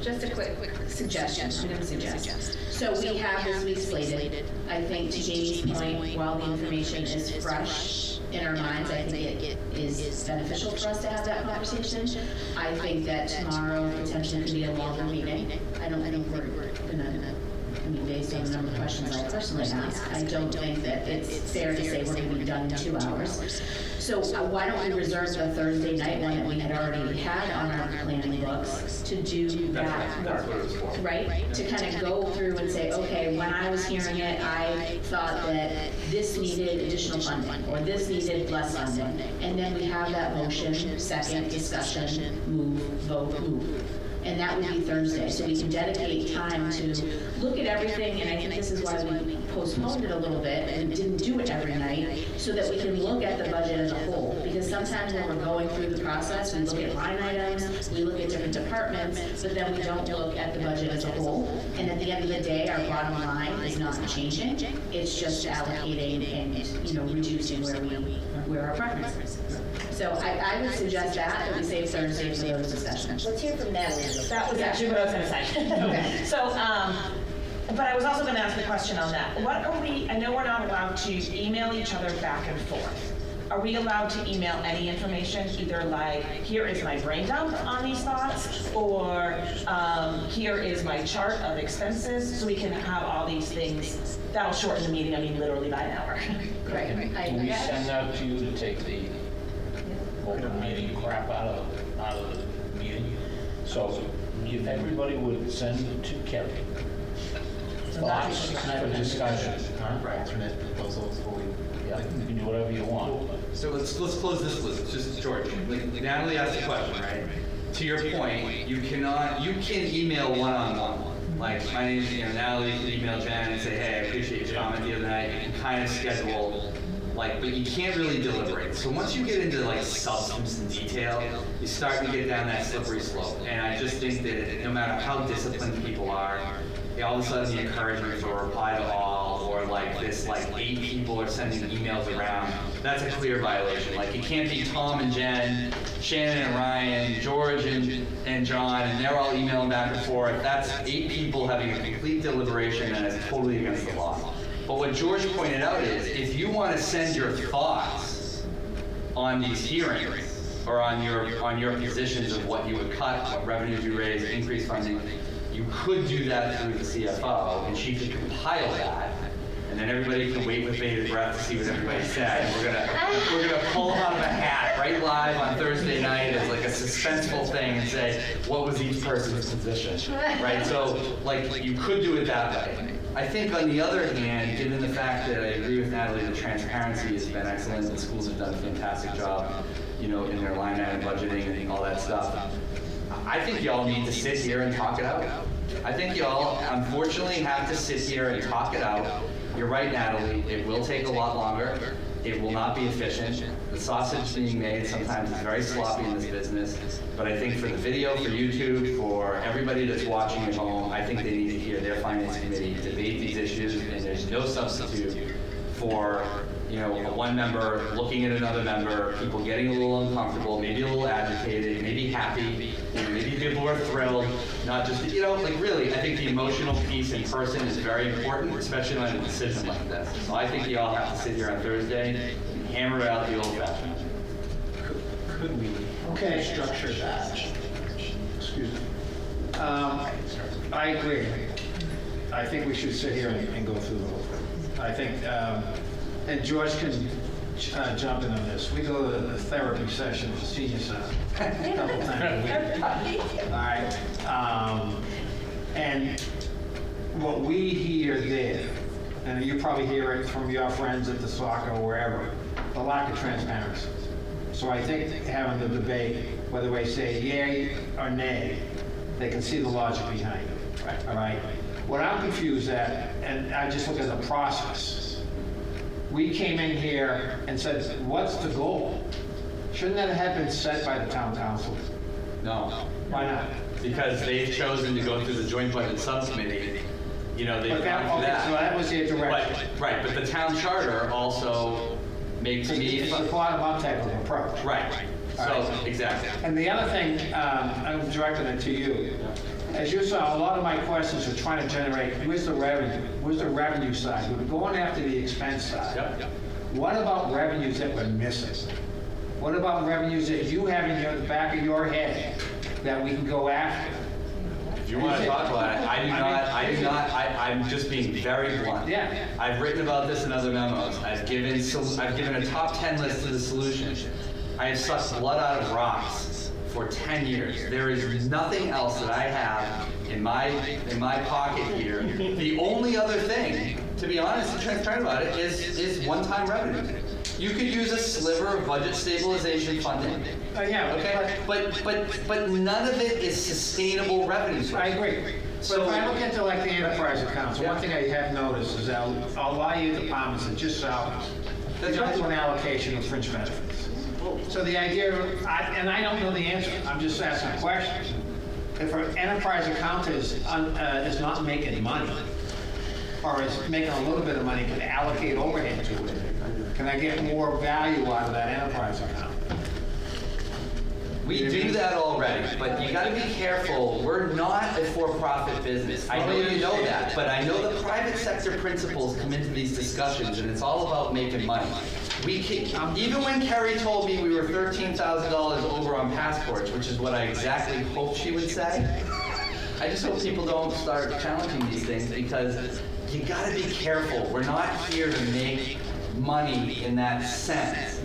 Just a quick suggestion, I'm going to suggest. So we have this week slated. I think to Jamie's point, while the information is fresh in our minds, I think it is beneficial for us to have that conversation. I think that tomorrow potentially could be a longer meeting. I don't think we're going to I mean, based on the number of questions I personally asked, I don't think that it's fair to say we're gonna be done in 2 hours. So why don't we reserve the Thursday night one that we had already had on our planning books to do that work, right? To kind of go through and say, okay, when I was hearing it, I thought that this needed additional funding, or this needed less funding. And then we have that motion, second, discussion, move, vote, move. And that would be Thursday, so we can dedicate time to look at everything, and I think this is why we postponed it a little bit and didn't do it every night, so that we can look at the budget as a whole. Because sometimes when we're going through the process, we look at line items, we look at different departments, but then we don't look at the budget as a whole. And at the end of the day, our bottom line is not changing, it's just allocating and, reducing where our preference is. So I would suggest that we save Thursday for those discussions. Let's hear from Natalie. That was actually what I was gonna say. Okay. So, but I was also gonna ask a question on that. I know we're not allowed to email each other back and forth. Are we allowed to email any information, either like, here is my brain dump on these thoughts, or here is my chart of expenses, so we can have all these things? That'll shorten the meeting, I mean, literally by an hour. Right. Can we send that to you to take the open meeting crap out of the meeting? So if everybody would send it to Kelly, thoughts for discussion. Alternate proposals for Yeah, you can do whatever you want. So let's close this loop. Just George, Natalie asked a question, right? To your point, you can email one-on-one. Like, my name's, Natalie, you can email Jana and say, hey, I appreciate your comment the other night. You can kind of schedule, but you can't really deliberate. So once you get into substance and detail, you start to get down that slippery slope. And I just think that no matter how disciplined people are, all of a sudden the encouragement for reply to all, or this 8 people are sending emails around, that's a clear violation. It can't be Tom and Jen, Shannon and Ryan, George and John, and they're all emailing back and forth. That's 8 people having a complete deliberation, and it's totally against the law. But what George pointed out is, if you want to send your thoughts on these hearings, or on your positions of what you would cut, what revenues you raise, increase funding, you could do that through the CFO, and she could compile that, and then everybody can wait with bated breath to see what everybody said. We're gonna pull out of a hat right live on Thursday night as a suspenseful thing and say, what was each person's position, right? So you could do it that way. I think on the other hand, given the fact that I agree with Natalie, the transparency has been excellent, and schools have done a fantastic job, in their line item budgeting and all that stuff. I think y'all need to sit here and talk it out. I think y'all, unfortunately, have to sit here and talk it out. You're right, Natalie, it will take a lot longer. It will not be efficient. The sausage being made sometimes is very sloppy in this business. But I think for the video, for YouTube, for everybody that's watching at home, I think they need to hear their finance committee debate these issues, and there's no substitute for one member looking at another member, people getting a little uncomfortable, maybe a little agitated, maybe happy, maybe people are thrilled, not just, really, I think the emotional piece in person is very important, especially on a decision like this. So I think you all have to sit here on Thursday and hammer out the old fashioned. Could we structure that? Excuse me. I agree. I think we should sit here and go through the whole thing. I think, and George can jump in on this. We go to the therapy session at the senior center a couple times a week. All right. And what we hear there, and you probably hear it from your friends at the soccer or wherever, the lack of transparency. So I think having the debate, whether we say yay or nay, they can see the logic behind it. Right. All right. What I'm confused at, and I just look at the process. We came in here and said, what's the goal? Shouldn't that have been set by the town council? No. Why not? Because they've chosen to go through the joint budget subcommittee. They've gone through that. So that was their direction. Right, but the town charter also makes me... It's a bottom-up type of approach. Right. So, exactly. And the other thing, I'm directing it to you. As you saw, a lot of my questions are trying to generate, where's the revenue? Where's the revenue side? We're going after the expense side. Yep. What about revenues that we're missing? What about revenues that you have in the back of your head that we can go after? If you want to talk about it, I'm just being very blunt. Yeah. I've written about this in other memos. I've given a top 10 list of the solutions. I have sucked blood out of rocks for 10 years. There is nothing else that I have in my pocket here. The only other thing, to be honest and transparent about it, is one-time revenue. You could use a sliver of budget stabilization funding. Yeah, Okay, but none of it is sustainable revenue source. I agree. So if I look into like the enterprise accounts, one thing I have noticed is that a lot of your departments are just salaries. They don't do an allocation of fringe benefits. So the idea, and I don't know the answer, I'm just asking questions. If an enterprise account is not making money, or is making a little bit of money, can allocate overhead to it, can I get more value out of that enterprise account? We do that already, but you gotta be careful. We're not a for-profit business. I know you know that, but I know the private sector principles come into these discussions, and it's all about making money. Even when Kerry told me we were $13,000 over on passports, which is what I exactly hoped she would say, I just hope people don't start challenging these things, because you gotta be careful. We're not here to make money in that sense.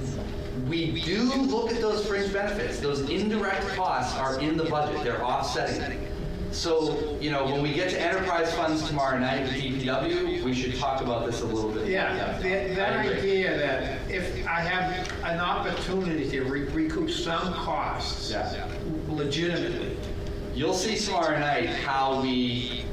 We do look at those fringe benefits. Those indirect costs are in the budget. They're offsetting. So, you know, when we get to enterprise funds tomorrow night with DPW, we should talk about this a little bit. Yeah, that idea that if I have an opportunity to recoup some costs legitimately. You'll see tomorrow night how we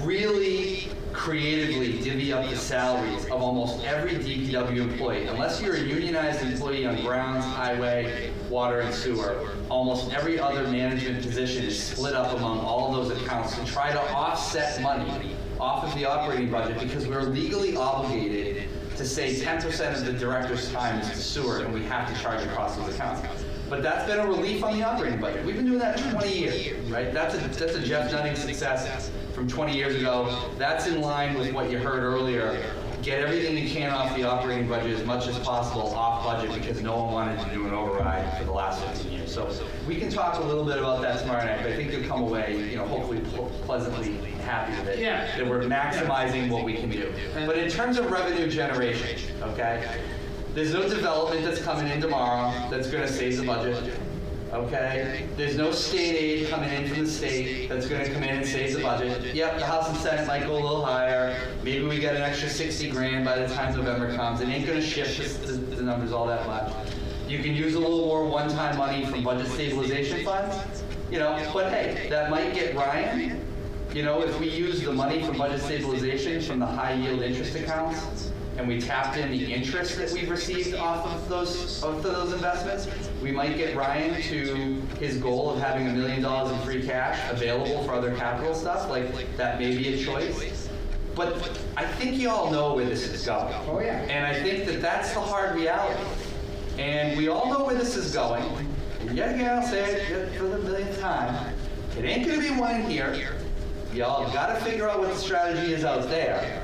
really creatively divvy up the salaries of almost every DPW employee. Unless you're a unionized employee on grounds, highway, water, and sewer, almost every other management position is split up among all of those accounts to try to offset money off of the operating budget, because we're legally obligated to say 10% of the director's time is to sewer, and we have to charge across those accounts. But that's been a relief on the operating budget. We've been doing that 20 years, right? That's a Jeff Dunning success from 20 years ago. That's in line with what you heard earlier. Get everything you can off the operating budget as much as possible off budget, because no one wanted to do an override for the last 15 years. So we can talk a little bit about that tomorrow night, but I think you'll come away, you know, hopefully pleasantly happy with it. Yeah. That we're maximizing what we can do. But in terms of revenue generation, okay? There's no development that's coming in tomorrow that's gonna save the budget. Okay? There's no state aid coming in from the state that's gonna come in and save the budget. Yep, the House and Senate might go a little higher. Maybe we get an extra 60 grand by the time November comes. It ain't gonna shift the numbers all that much. You can use a little more one-time money from budget stabilization funds, you know, but hey, that might get Ryan. You know, if we use the money from budget stabilization from the high yield interest accounts, and we tapped in the interest that we've received off of those investments, we might get Ryan to his goal of having $1 million in free cash available for other capital stuff. Like, that may be a choice. But I think you all know where this is going. Oh, yeah. And I think that that's the hard reality. And we all know where this is going. And yet again, I'll say it for the millionth time, it ain't gonna be one in here. Y'all gotta figure out what the strategy is out there.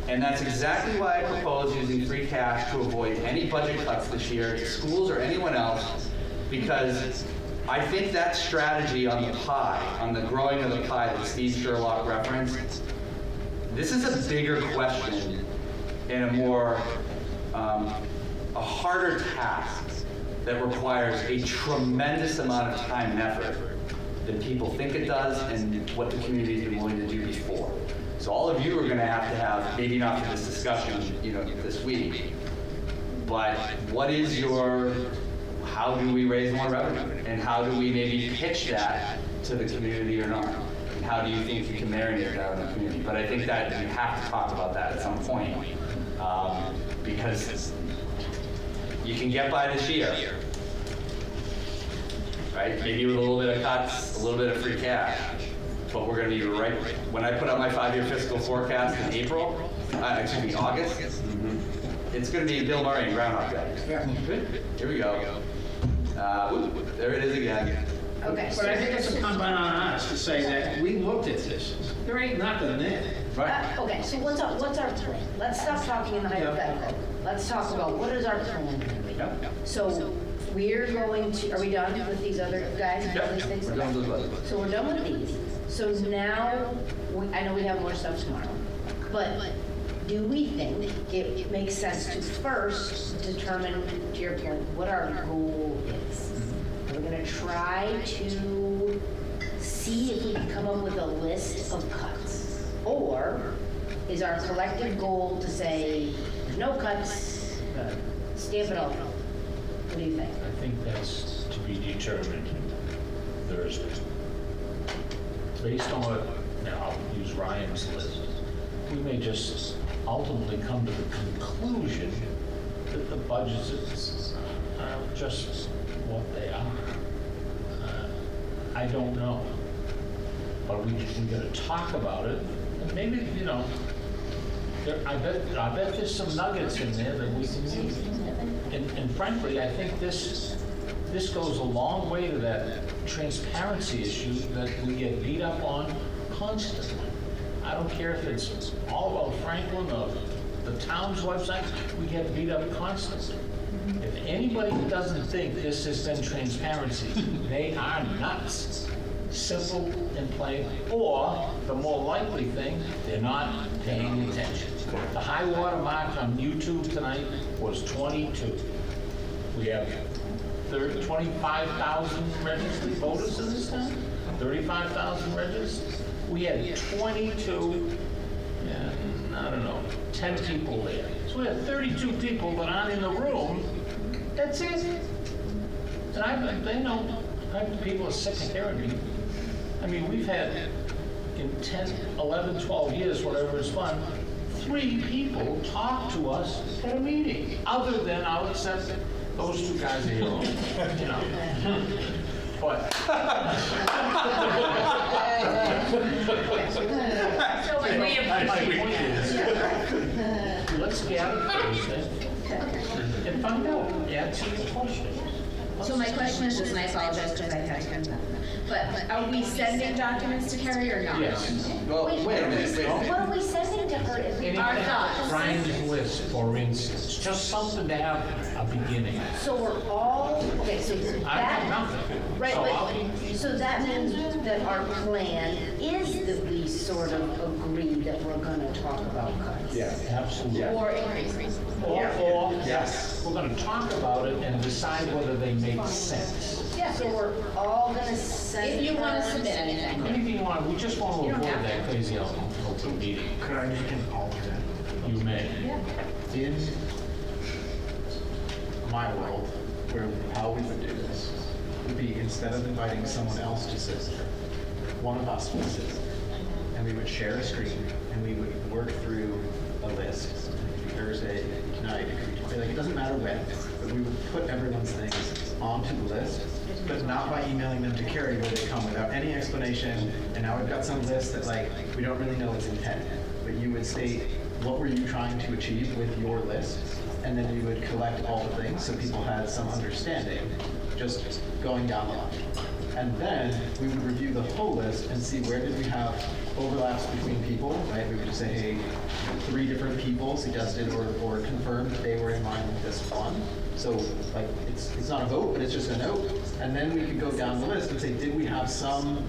And that's exactly why I propose using free cash to avoid any budget cuts this year to schools or anyone else, because I think that strategy on the pie, on the growing of the pie that Steve Sherlock referenced, this is a bigger question and a harder task that requires a tremendous amount of time and effort than people think it does and what the community's been willing to do before. So all of you are going to have, maybe not for this discussion, you know, this week, but what is how do we raise more revenue? And how do we maybe pitch that to the community or not? And how do you think you can marinate that in the community? But I think that we have to talk about that at some point, because you can get by this year, right? Maybe with a little bit of cuts, a little bit of free cash. But we're going to be right. When I put out my 5-year fiscal forecast in August, it's going to be Bill Murray and Groundhog Day. Yeah. Here we go. There it is again. Okay. But I think it's incumbent on us to say that we looked at this. There ain't nothing there. Right. Okay, so what's our plan? Let's stop talking in the hypothetical. Let's talk about what is our plan going to be. Yep. So we're going to, are we done with these other guys? Yep. These things? We're done with those. So we're done with these. So now, I know we have more stuff tomorrow, but do we think it makes sense to first determine, to your point, what our goal is? We're gonna try to see if we can come up with a list of cuts. Or is our collective goal to say, there's no cuts, stamp it all? What do you think? I think that's to be determined Thursday. Based on what, now I'll use Ryan's list, we may just ultimately come to the conclusion that the budgets are just what they are. I don't know. But we gotta talk about it, and maybe, you know, I bet there's some nuggets in there that we can use. And frankly, I think this goes a long way to that transparency issue that we get beat up on constantly. I don't care if it's all about Franklin or the town's website, we get beat up constantly. If anybody doesn't think this has been transparency, they are nuts. Simple and plain, or the more likely thing, they're not paying attention. The high water mark on YouTube tonight was 22. We have 25,000 registered voters in this town, 35,000 registered. We had 22, and I don't know, 10 people there. So we have 32 people that aren't in the room. That's it. And they know, people are sick of hearing me. I mean, we've had, in 10, 11, 12 years, whatever it's been, 3 people talk to us at a meeting, other than I'll accept those 2 guys here, you know. But. My point is, let's gather Thursday and find out, answer your questions. So my question is this, and I apologize because I had to, but are we sending documents to Carrie or not? Yes. Well, wait a minute. What are we sending to her? Our thoughts. Ryan's list, for instance, just something to have a beginning. So we're all, okay, so I have that, nothing. right, So so that means that our plan is that we sort of agree that we're gonna talk about cuts. Yeah, absolutely. Or increases. Or, Yes. we're gonna talk about it and decide whether they make sense. Yeah, so we're all gonna send. If you want to submit anything. Anything you want, we just want to You don't avoid have that crazy open meeting. Could I make an alternate? You may. In my world, where how we would do this would be instead of inviting someone else to sit there, one of us would sit there, and we would share a screen, and we would work through a list. It could be Thursday, it could be tonight, it could be Tuesday, like it doesn't matter when, but we would put everyone's things onto the list, but not by emailing them to Carrie where they come without any explanation. And now we've got some list that like we don't really know its intent, but you would state what were you trying to achieve with your list, and then you would collect all the things so people had some understanding just going down the line. And then we would review the whole list and see where did we have overlaps between people, right? We would just say, hey, 3 different people suggested or confirmed that they were in line with this one. So like it's not a vote, but it's just a note. And then we could go down the list and say, did we have some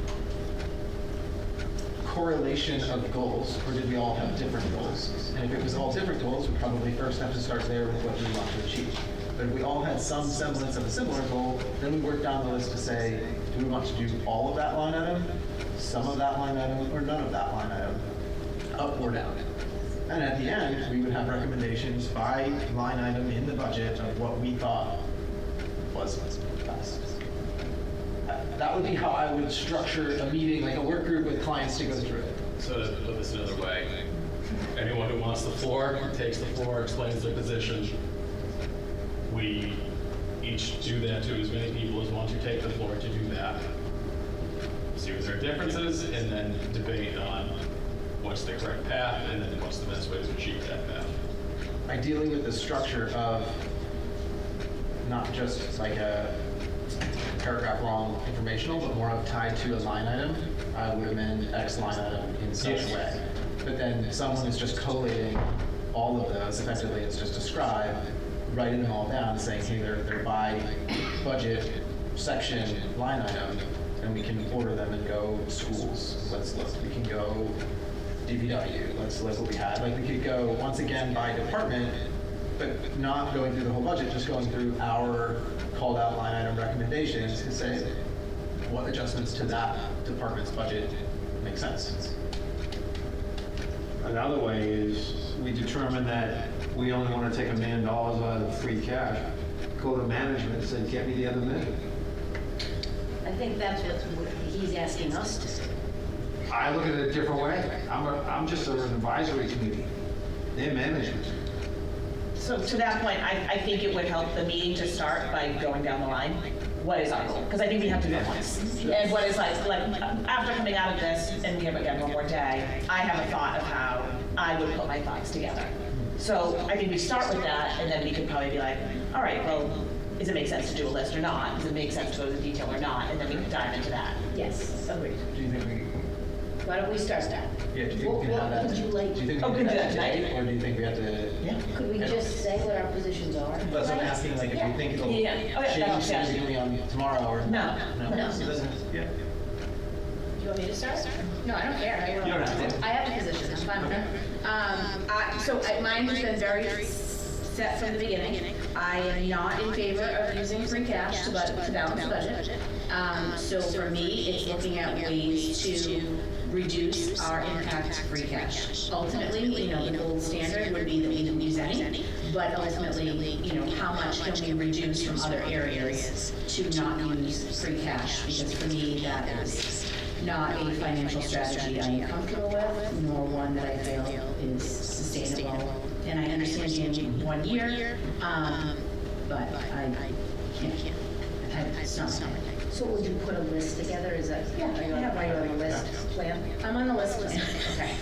correlation of goals, or did we all have different goals? And if it was all different goals, we probably first have to start there with what we want to achieve. But if we all had some semblance of a similar goal, then we work down the list to say, do we want to do all of that line item, some of that line item, or none of that line item, up or down? And at the end, we would have recommendations by line item in the budget of what we thought was best. That would be how I would structure a meeting, like a work group with clients to go through it. So to put this another way, anyone who wants the floor takes the floor, explains their position. We each do that to as many people as want to take the floor to do that. See what their differences, and then debate on what's the correct path, and then what's the best way to achieve that path. Ideally with the structure of not just like a paragraph long informational, but more of tied to a line item. I would amend X line item in such a way. But then someone is just collating all of those, effectively it's just a scribe, writing them all down, saying, hey, they're by budget, section, line item, and we can order them and go schools, let's look. We can go DPW, let's look what we had. Like we could go once again by department, but not going through the whole budget, just going through our called out line item recommendations to say what adjustments to that department's budget make sense. Another way is we determine that we only want to take $1 million out of free cash, go to management and say, get me the other $1 million. I think that's what he's asking us to do. I look at it a different way. I'm just an advisory committee. They're management. So to that point, I think it would help the meeting to start by going down the line. What is our goal? Because I think we have to do it once. And what is like after coming out of this, and we have again one more day, I have a thought of how I would put my thoughts together. So I think we start with that, and then we could probably be like, all right, well, does it make sense to do a list or not? Does it make sense to go to detail or not? And then we can dive into that. Yes, agreed. Do you think we? Why don't we start that? Yeah. Do you think we can have that? Would you like? Do you think we can do that today, or do you think we have to? Yeah. Could we just say what our positions are? That's what I'm asking. Like, if you think it'll Yeah. change significantly on tomorrow or No. No. It doesn't. Yeah. Do you want me to start? No, I don't care. You don't have to. I have a position, I'm fine with that. So mine has been very set from the beginning. I am not in favor of using free cash to balance the budget. So for me, it's looking at ways to reduce our impact to free cash. Ultimately, the gold standard would be that we don't use any, but ultimately, how much can we reduce from other areas to not use free cash? Because for me, that is not a financial strategy I'm comfortable with, nor one that I feel is sustainable. And I understand in 1 year, but I can't. It's not something. So would you put a list together? Is that? Yeah, Are you on the list plan? I'm on the list plan. Okay.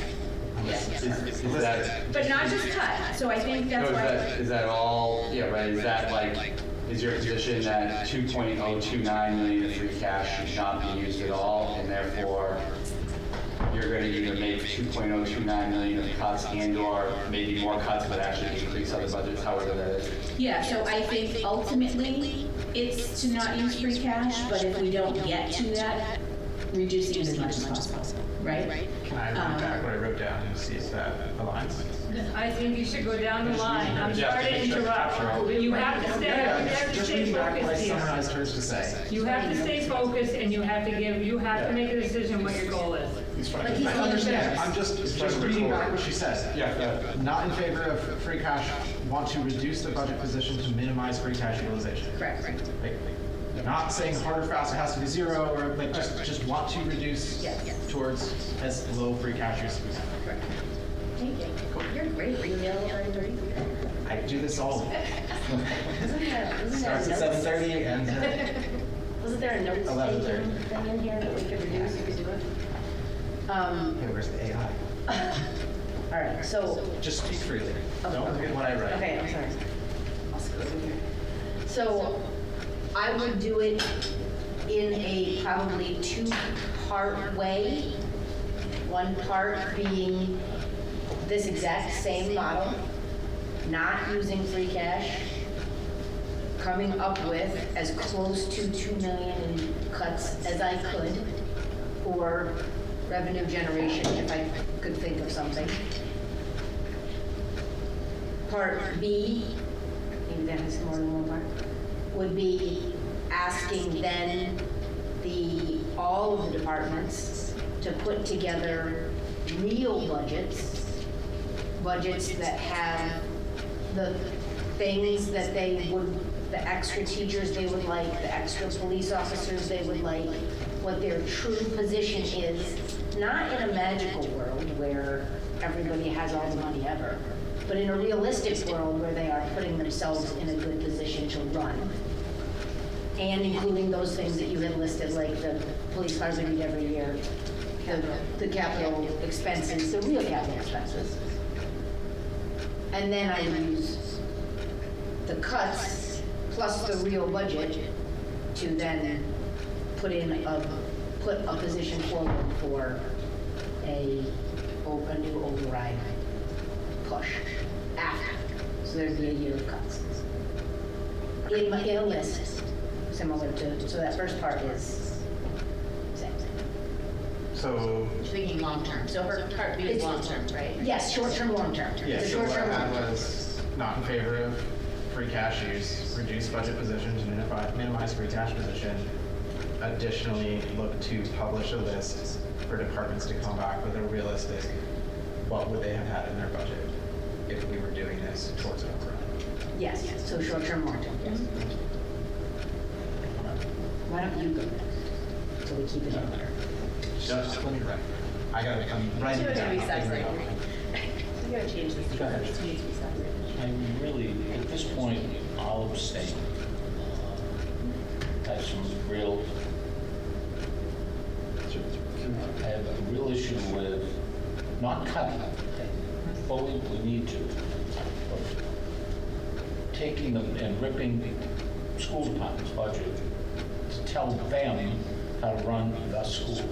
Is that? But not just cut, so I think that's So why. is that all, yeah, right, is that like, is your position that 2.029 million of free cash should not be used at all, and therefore you're going to either make 2.029 million of cuts and/or maybe more cuts, but actually increase other budgets, however that is? Yeah, so I think ultimately it's to not use free cash, but if we don't get to that, reducing it as much as possible, right? Can I read back what I wrote down and see if that aligns? I think you should go down the line. I'm Yeah, sorry to make sure I capture all- interrupt. You have to stay, you have to Just stay reading back what I focused here. summarized hers to say. You have to stay focused and you have to make a decision what your goal is. Like he's I understand. gonna- I'm just reading back what she said. Yeah. Not in favor of free cash, want to reduce the budget position to minimize free cash utilization. Correct. Like, not saying hard or fast, it has to be zero, or like just want to reduce towards as low free cash use as we can. Correct. Thank you. You're great. You nailed it. I do this all. Isn't Starts at 7:30 and Wasn't there a notes 11:30. thing in here that we could reduce? We could do it. Hey, where's the AI? All right, so. Just speak freely. Okay, Don't forget what I write. Okay, I'm sorry. I'll scoot over here. So I would do it in a probably two-part way. One part being this exact same model, not using free cash, coming up with as close to 2 million in cuts as I could for revenue generation, if I could think of something. Part B, maybe that has more than one part, would be asking then all of the departments to put together real budgets that have the things that they would, the extra teachers they would like, the extra police officers they would like, what their true position is, not in a magical world where everybody has all the money ever, but in a realistic world where they are putting themselves in a good position to run. And including those things that you had listed, like the police cars we need every year, the capital expenses, the real capital expenses. And then I use the cuts plus the real budget to then put a position forward for a new override push after. So there'd be a year of cuts. In a list, similar to, so that first part is So, Thinking long-term, so her Part B is It's- long-term, right? Yes, short-term, long-term. yeah, It's a so what I short-term, had long-term. was not in favor of free cash use, reduce budget positions, minimize free cash position. Additionally, look to publish a list for departments to come back with a realistic, what would they have had in their budget if we were doing this towards an overrun? Yes, so short-term, long-term, yes. Why don't you go next? So we keep it in order. Just let me write. I'm writing Do it it down. in I'll figure it out. We gotta change this. Go ahead. It needs to be separated. I really, at this point, I'll abstain. I have some real, I have a real issue with not cutting. Fully, we need to. But taking them and ripping school department's budget to tell them how to run the schools.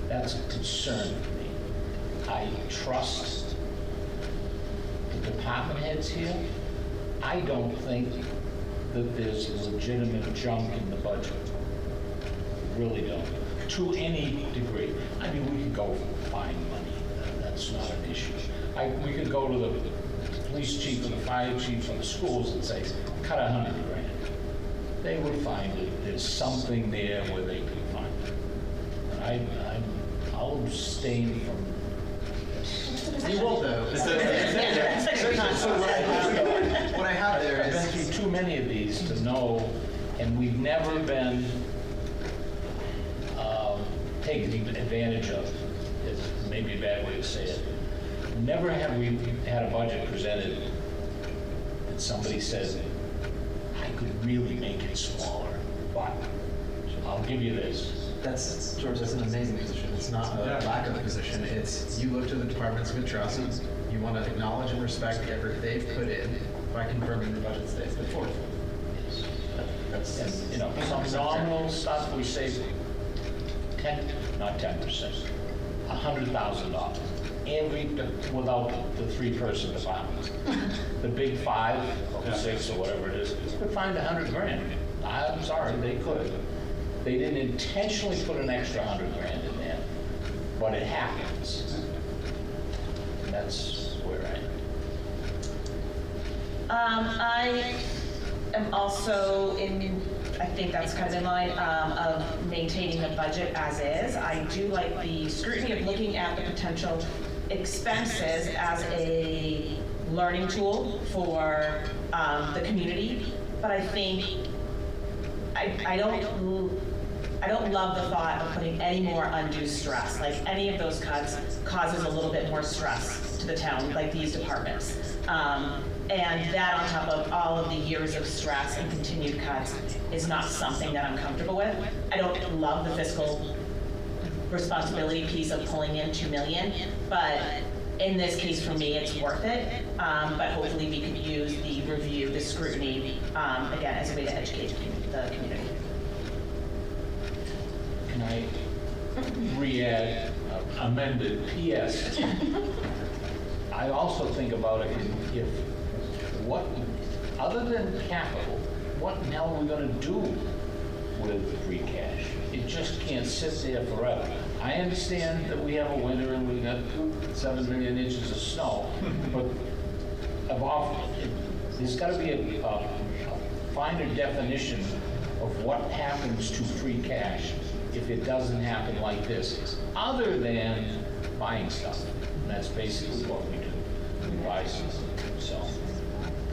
That's a concern for me. I trust the department heads here. I don't think that there's legitimate junk in the budget. Really don't, to any degree. I mean, we could go find money, that's not an issue. We could go to the police chief or the fire chief of the schools and say, cut $100 grand. They would find that there's something there where they could find it. And I'll abstain from this. You will though. What I have there I've been is, through too many of these to know, and we've never been taken advantage of. It's maybe a bad way to say it. Never have we had a budget presented that somebody says, I could really make it smaller, but I'll give you this. that's, George, that's an amazing position. It's not a lack of a position. It's, you look to the departments of trust, you want to acknowledge and respect the effort they've put in by confirming the budgets they've put forth. That's, And, you know, some nominal stuff, we save 10%, $100,000. Without the 3-person department. The big 5 or 6 or whatever it is, could find $100 grand. I'm sorry, they could. They didn't intentionally put an extra $100 grand in there, but it happens. And that's where I am. I am also I think that's kind of in line of maintaining the budget as is. I do like the scrutiny of looking at the potential expenses as a learning tool for the community, but I think I don't love the thought of putting any more undue stress. Like any of those cuts causes a little bit more stress to the town, like these departments. And that on top of all of the years of stress and continued cuts is not something that I'm comfortable with. I don't love the fiscal responsibility piece of pulling in $2 million, but in this case for me, it's worth it. But hopefully we could use the review, the scrutiny, again, as a way to educate the community. Can I re-add amended PS? I also think about it if what, other than capital, what the hell are we gonna do with free cash? It just can't sit there forever. I understand that we have a winter and we got 7 million inches of snow, but there's gotta be a finer definition of what happens to free cash if it doesn't happen like this, other than buying stuff. And that's basically what we do. We buy stuff. So,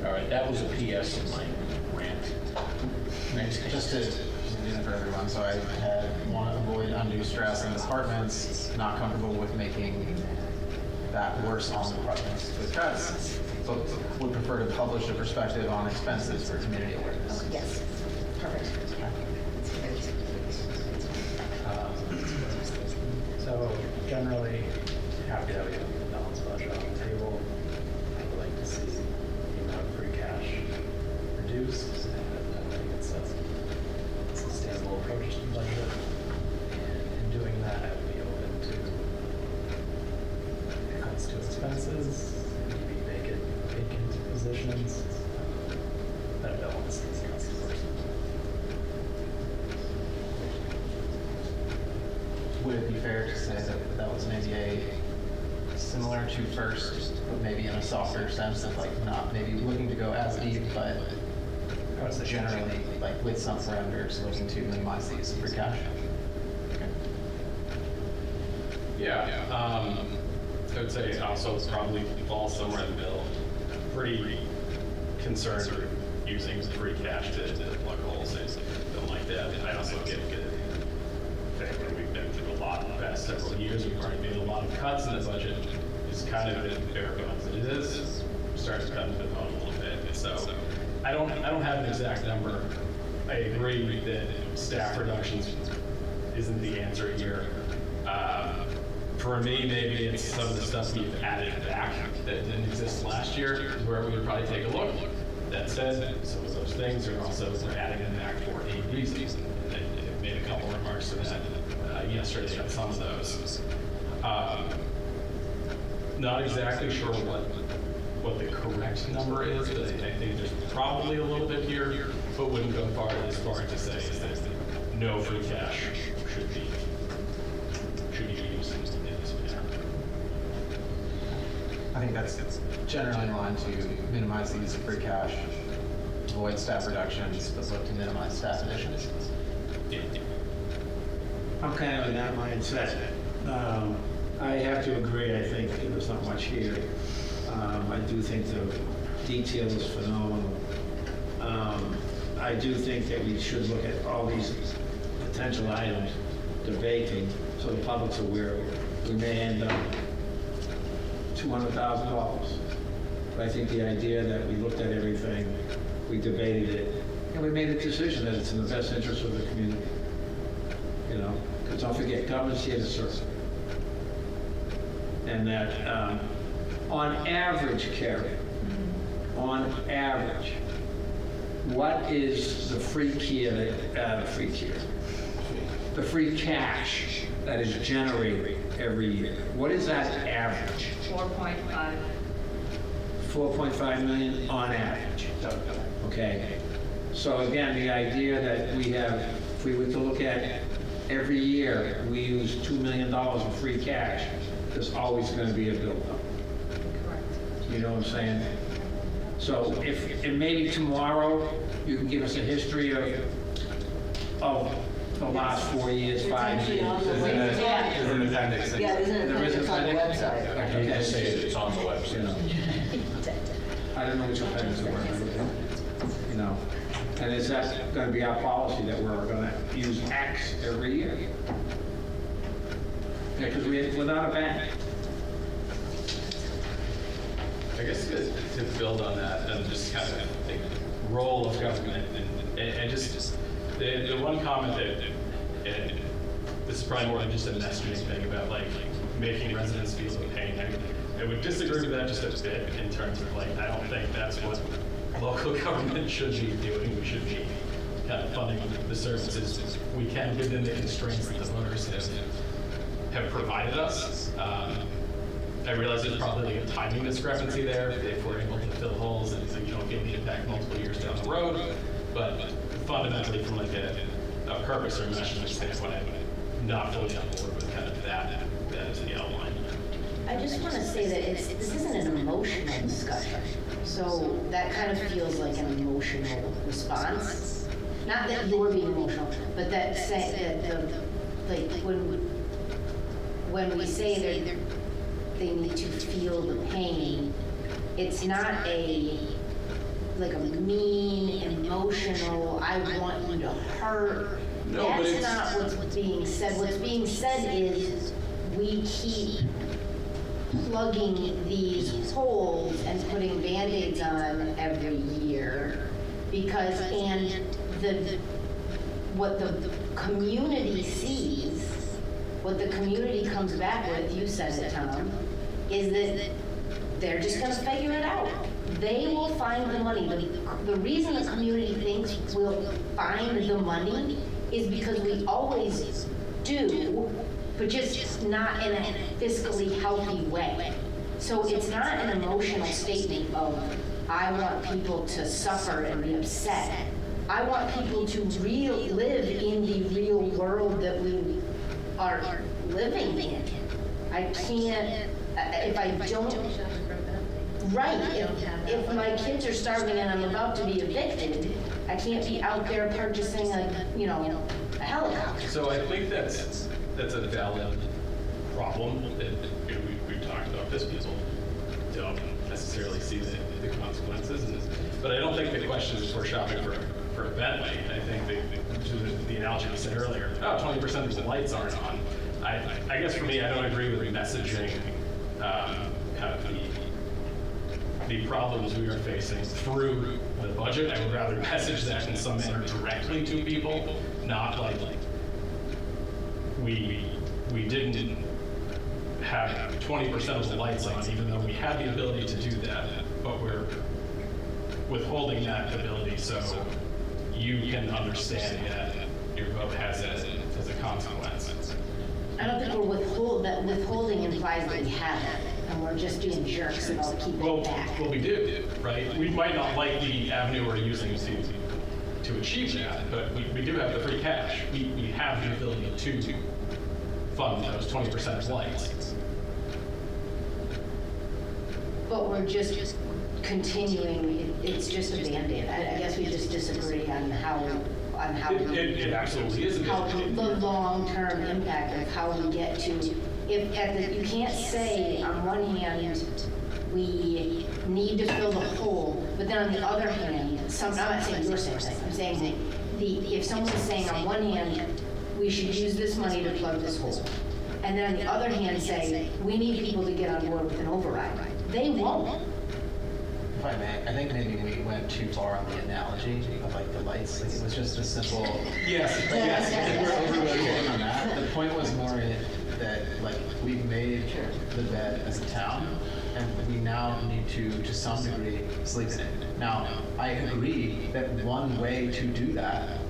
all right, that was a PS in my rant. Next. just to do it for everyone, so I want to avoid undue stress in departments, not comfortable with making that worse on departments with cuts, but would prefer to publish a perspective on expenses for community awareness. Yes, perfect. So generally, happy that we have a balanced budget on the table. I would like to see the amount of free cash reduced, and I think it's a sustainable approach to the budget. And in doing that, I would be open to cuts to expenses, maybe vacant positions, but I don't want to see these cuts first. Would it be fair to say that similar to first, but maybe in a softer sense of like not maybe looking to go as deep, but generally like with some parameters looking to minimize the use of free cash? Yeah, I would say also probably falls somewhere in the middle. Pretty concerned with using free cash to plug holes and something like that. I also get the fact that we've been through a lot in the past several years. We've already made a lot of cuts in the budget. It's kind of been bare bones. It is starting to cut into the bone a little bit. So I don't have an exact number. I agree that staff reductions isn't the answer here. For me, maybe it's some of the stuff we've added back that didn't exist last year, is where we would probably take a look. That said, some of those things are also, we're adding them back for a reason. And I made a couple remarks to that yesterday on some of those. Not exactly sure what the correct number is, but I think there's probably a little bit here, but wouldn't go as far to say is that no free cash should be used in this manner. I think that's generally in line to minimize the use of free cash, avoid staff reductions, but look to minimize staff additions. I'm kind of in that mindset. I have to agree, I think there's not much here. I do think the detail is phenomenal. I do think that we should look at all these potential items, debating, so the public's aware of it. We may end up $200,000. But I think the idea that we looked at everything, we debated it, and we made a decision that it's in the best interest of the community. You know, because don't forget, government's here to serve. And that, on average, Carrie, on average, what is the free cash that is generated every year? What is that average? 4.5. 4.5 million on average. Okay. So again, the idea that we have, if we were to look at every year, we use $2 million of free cash, there's always going to be a buildup. Correct. You know what I'm saying? So and maybe tomorrow you can give us a history of the last 4 years, 5 years. There's an appendix. Yeah, there's an There is appendix on the appendix? website. I can just say it's on the You website. know, I don't know which appendix it was. You know, and is that going to be our policy that we're going to use X every year? Yeah, because we're not a bank. I guess to build on that and just kind of the role of government and just the one comment that this is probably more than just a messaging thing about like making residents feel the pain. I would disagree with that just a bit in terms of like I don't think that's what local government should be doing. We should be kind of funding the services we can within the constraints that the voters have provided us. I realize there's probably like a timing discrepancy there if we're able to fill holes and so you don't get the impact multiple years down the road. But fundamentally, from like a purpose or mission standpoint, I'm not fully on board with kind of that is the outline. I just want to say that this isn't an emotional discussion. So that kind of feels like an emotional response. Not that you're being emotional, but that when we say they need to feel the pain, it's not like a mean, emotional, I want you to hurt. No, but That's it's not what's being said. What's being said is we keep plugging these holes and putting Band-Aids on every year because, what the community sees, what the community comes back with, you said it, Tom, is that they're just gonna figure it out. They will find the money. The reason the community thinks we'll find the money is because we always do, but just not in a fiscally healthy way. So it's not an emotional statement of, I want people to suffer and be upset. I want people to live in the real world that we are living in. I can't if I don't, right, if my kids are starving and I'm about to be evicted, I can't be out there purchasing a helicopter. So I think that's a valid problem that we've talked about this. People don't necessarily see the consequences, but I don't think the question is we're shopping for a Bentley. I think the analogy you said earlier, 20% of the lights aren't on. I guess for me, I don't agree with messaging kind of the problems we are facing through the budget. I would rather message that in some manner directly to people, not like we didn't have 20% of the lights on, even though we had the ability to do that, but we're withholding that ability so you can understand that your vote has a consequence. I don't think withholding implies that we have it, and we're just being jerks about keeping it back. Well, we do, right? We might not like the avenue we're using to achieve that, but we do have the free cash. We have the ability to fund those 20% of lights. But we're just continuing, it's just a Band-Aid. I guess we just disagree on how it absolutely is a Band-Aid. the long-term impact of how we get to, you can't say on one hand, we need to fill the hole, but then on the other hand, I'm not saying you're saying that, I'm saying if someone's saying on one hand, we should use this money to plug this hole, and then on the other hand say, we need people to get on board with an override, they won't. If I may, I think maybe we went too far on the analogy of like the lights. Like it was just a simple. Yes. I think we're overlooking on that. The point was more that like we've made the bed as a town, and we now need to some degree, sleep in it. Now, I agree that one way to do that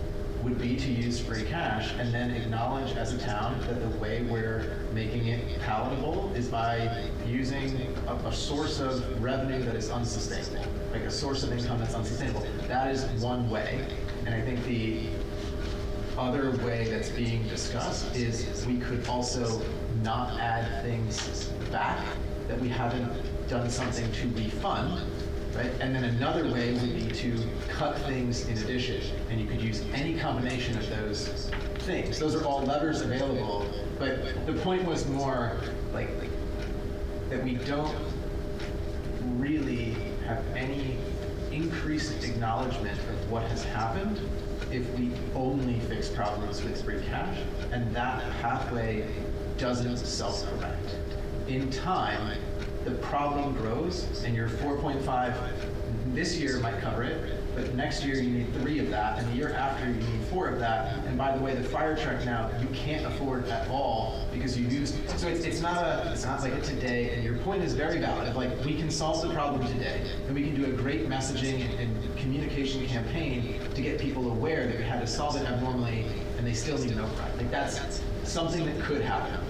would be to use free cash and then acknowledge as a town that the way we're making it palatable is by using a source of revenue that is unsustainable, like a source of income that's unsustainable. That is one way. And I think the other way that's being discussed is we could also not add things back that we haven't done something to refund. Right? And then another way would be to cut things in addition, and you could use any combination of those things. Those are all levers available, but the point was more like that we don't really have any increased acknowledgement of what has happened if we only fix problems with free cash, and that pathway doesn't self-correct. In time, the problem grows, and your 4.5 this year might cover it, but next year you need 3 of that, and the year after you need 4 of that. And by the way, the fire truck now you can't afford at all because you used. So it's not like a today. And your point is very valid. Like we can solve the problem today, and we can do a great messaging and communication campaign to get people aware that we had to solve it abnormally, and they still need an override. Like that's something that could happen.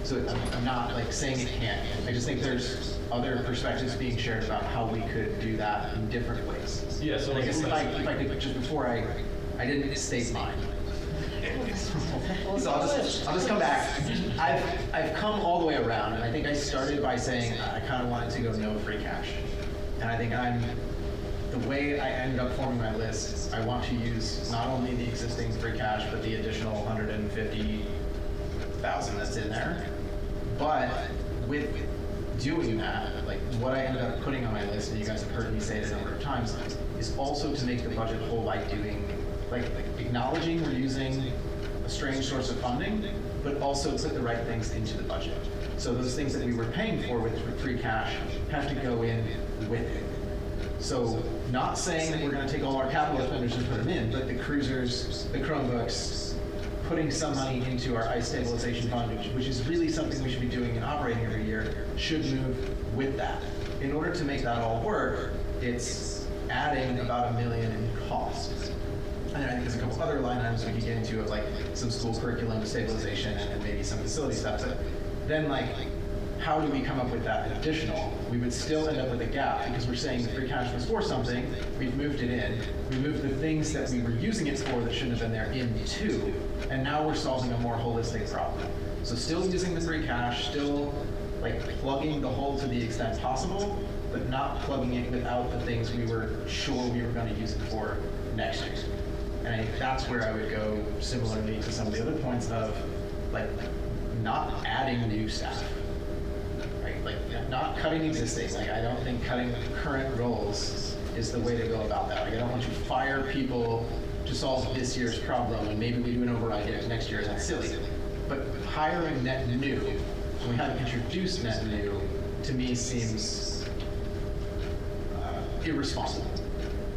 So I'm not like saying it can't. I just think there's other perspectives being shared about how we could do that in different ways. Yeah, so I guess if I could, just before I didn't state mine. So I'll just come back. I've come all the way around, and I think I started by saying I kind of wanted to go no free cash. And I think the way I ended up forming my list, I want to use not only the existing free cash, but the additional 150,000 that's in there. But with doing that, like what I ended up putting on my list, and you guys have heard me say it a number of times, is also to make the budget whole by doing, like acknowledging we're using a strange source of funding, but also put the right things into the budget. So those things that we were paying for with free cash have to go in with it. So not saying that we're going to take all our capital expenditures and put them in, but the cruisers, the Chromebooks, putting some money into our ice stabilization fund, which is really something we should be doing and operating every year, should move with that. In order to make that all work, it's adding about $1 million in costs. And I think there's a couple other line items we could get into, of like some school curriculum stabilization and maybe some facility stuff. But then like, how do we come up with that additional? We would still end up with a gap because we're saying the free cash was for something, we've moved it in, we moved the things that we were using it for that shouldn't have been there into, and now we're solving a more holistic problem. So still using the free cash, still like plugging the hole to the extent possible, but not plugging it without the things we were sure we were going to use it for next year. And I think that's where I would go similarly to some of the other points of like not adding new staff, right? Like not cutting existing. Like I don't think cutting current roles is the way to go about that. Like I don't want you to fire people to solve this year's problem and maybe we do an override next year. That's silly. But hiring net new, when we haven't introduced net new, to me seems irresponsible,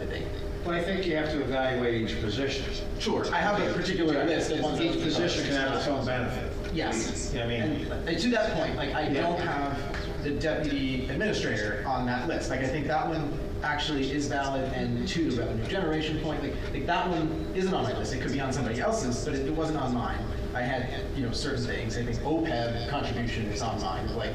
I think. Well, I think you have to evaluate each position. Sure, I have a particular list of ones. Each position can have its own benefit. Yes. I mean, and to that point, like I don't have the deputy administrator on that list. Like I think that one actually is valid, and to the revenue generation point, like that one isn't on my list. It could be on somebody else's, but it wasn't on mine. I had, certain things. I think OPEB contribution is on mine. Like,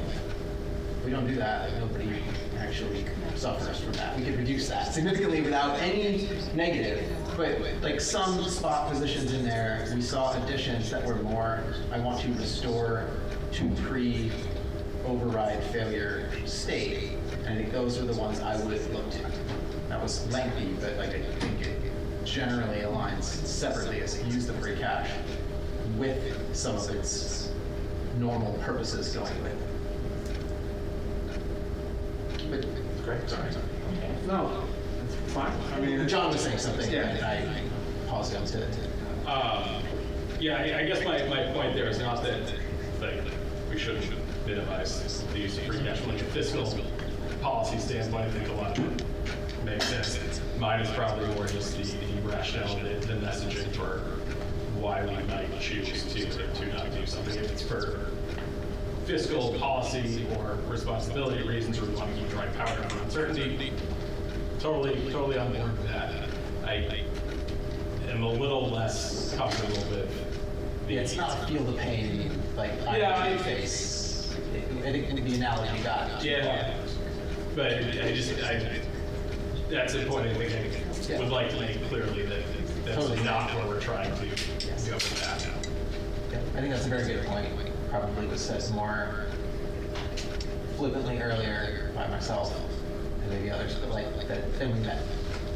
we don't do that. Like, nobody actually suffers from that. We could reduce that significantly without any negative. But like some spot positions in there, we saw additions that were more, I want to restore to pre-override failure state. And I think those are the ones I would look to. That was lengthy, but like I think it generally aligns separately as use the free cash with some of its normal purposes going with. But great, sorry. No, that's fine. I mean, John was saying something, yeah. and I paused him to. Yeah, I guess my point there is not that like we shouldn't minimize the use of free cash from like a fiscal policy standpoint. I think a lot of it makes sense. Mine is probably more just the rationale, the messaging for why we might choose to not do something. If it's for fiscal policy or responsibility reasons, or we want to keep dry powder for uncertainty, totally on board with that. I am a little less comfortable with the... Yeah, it's not feel the pain, like I face. I think the analogy you got. Yeah, but that's the point I think I would like to make clearly that that's Totally. not where we're trying to go with that. Yeah, I think that's a very good point. Probably was said more flippantly earlier by myself and maybe others, but like that, and we met.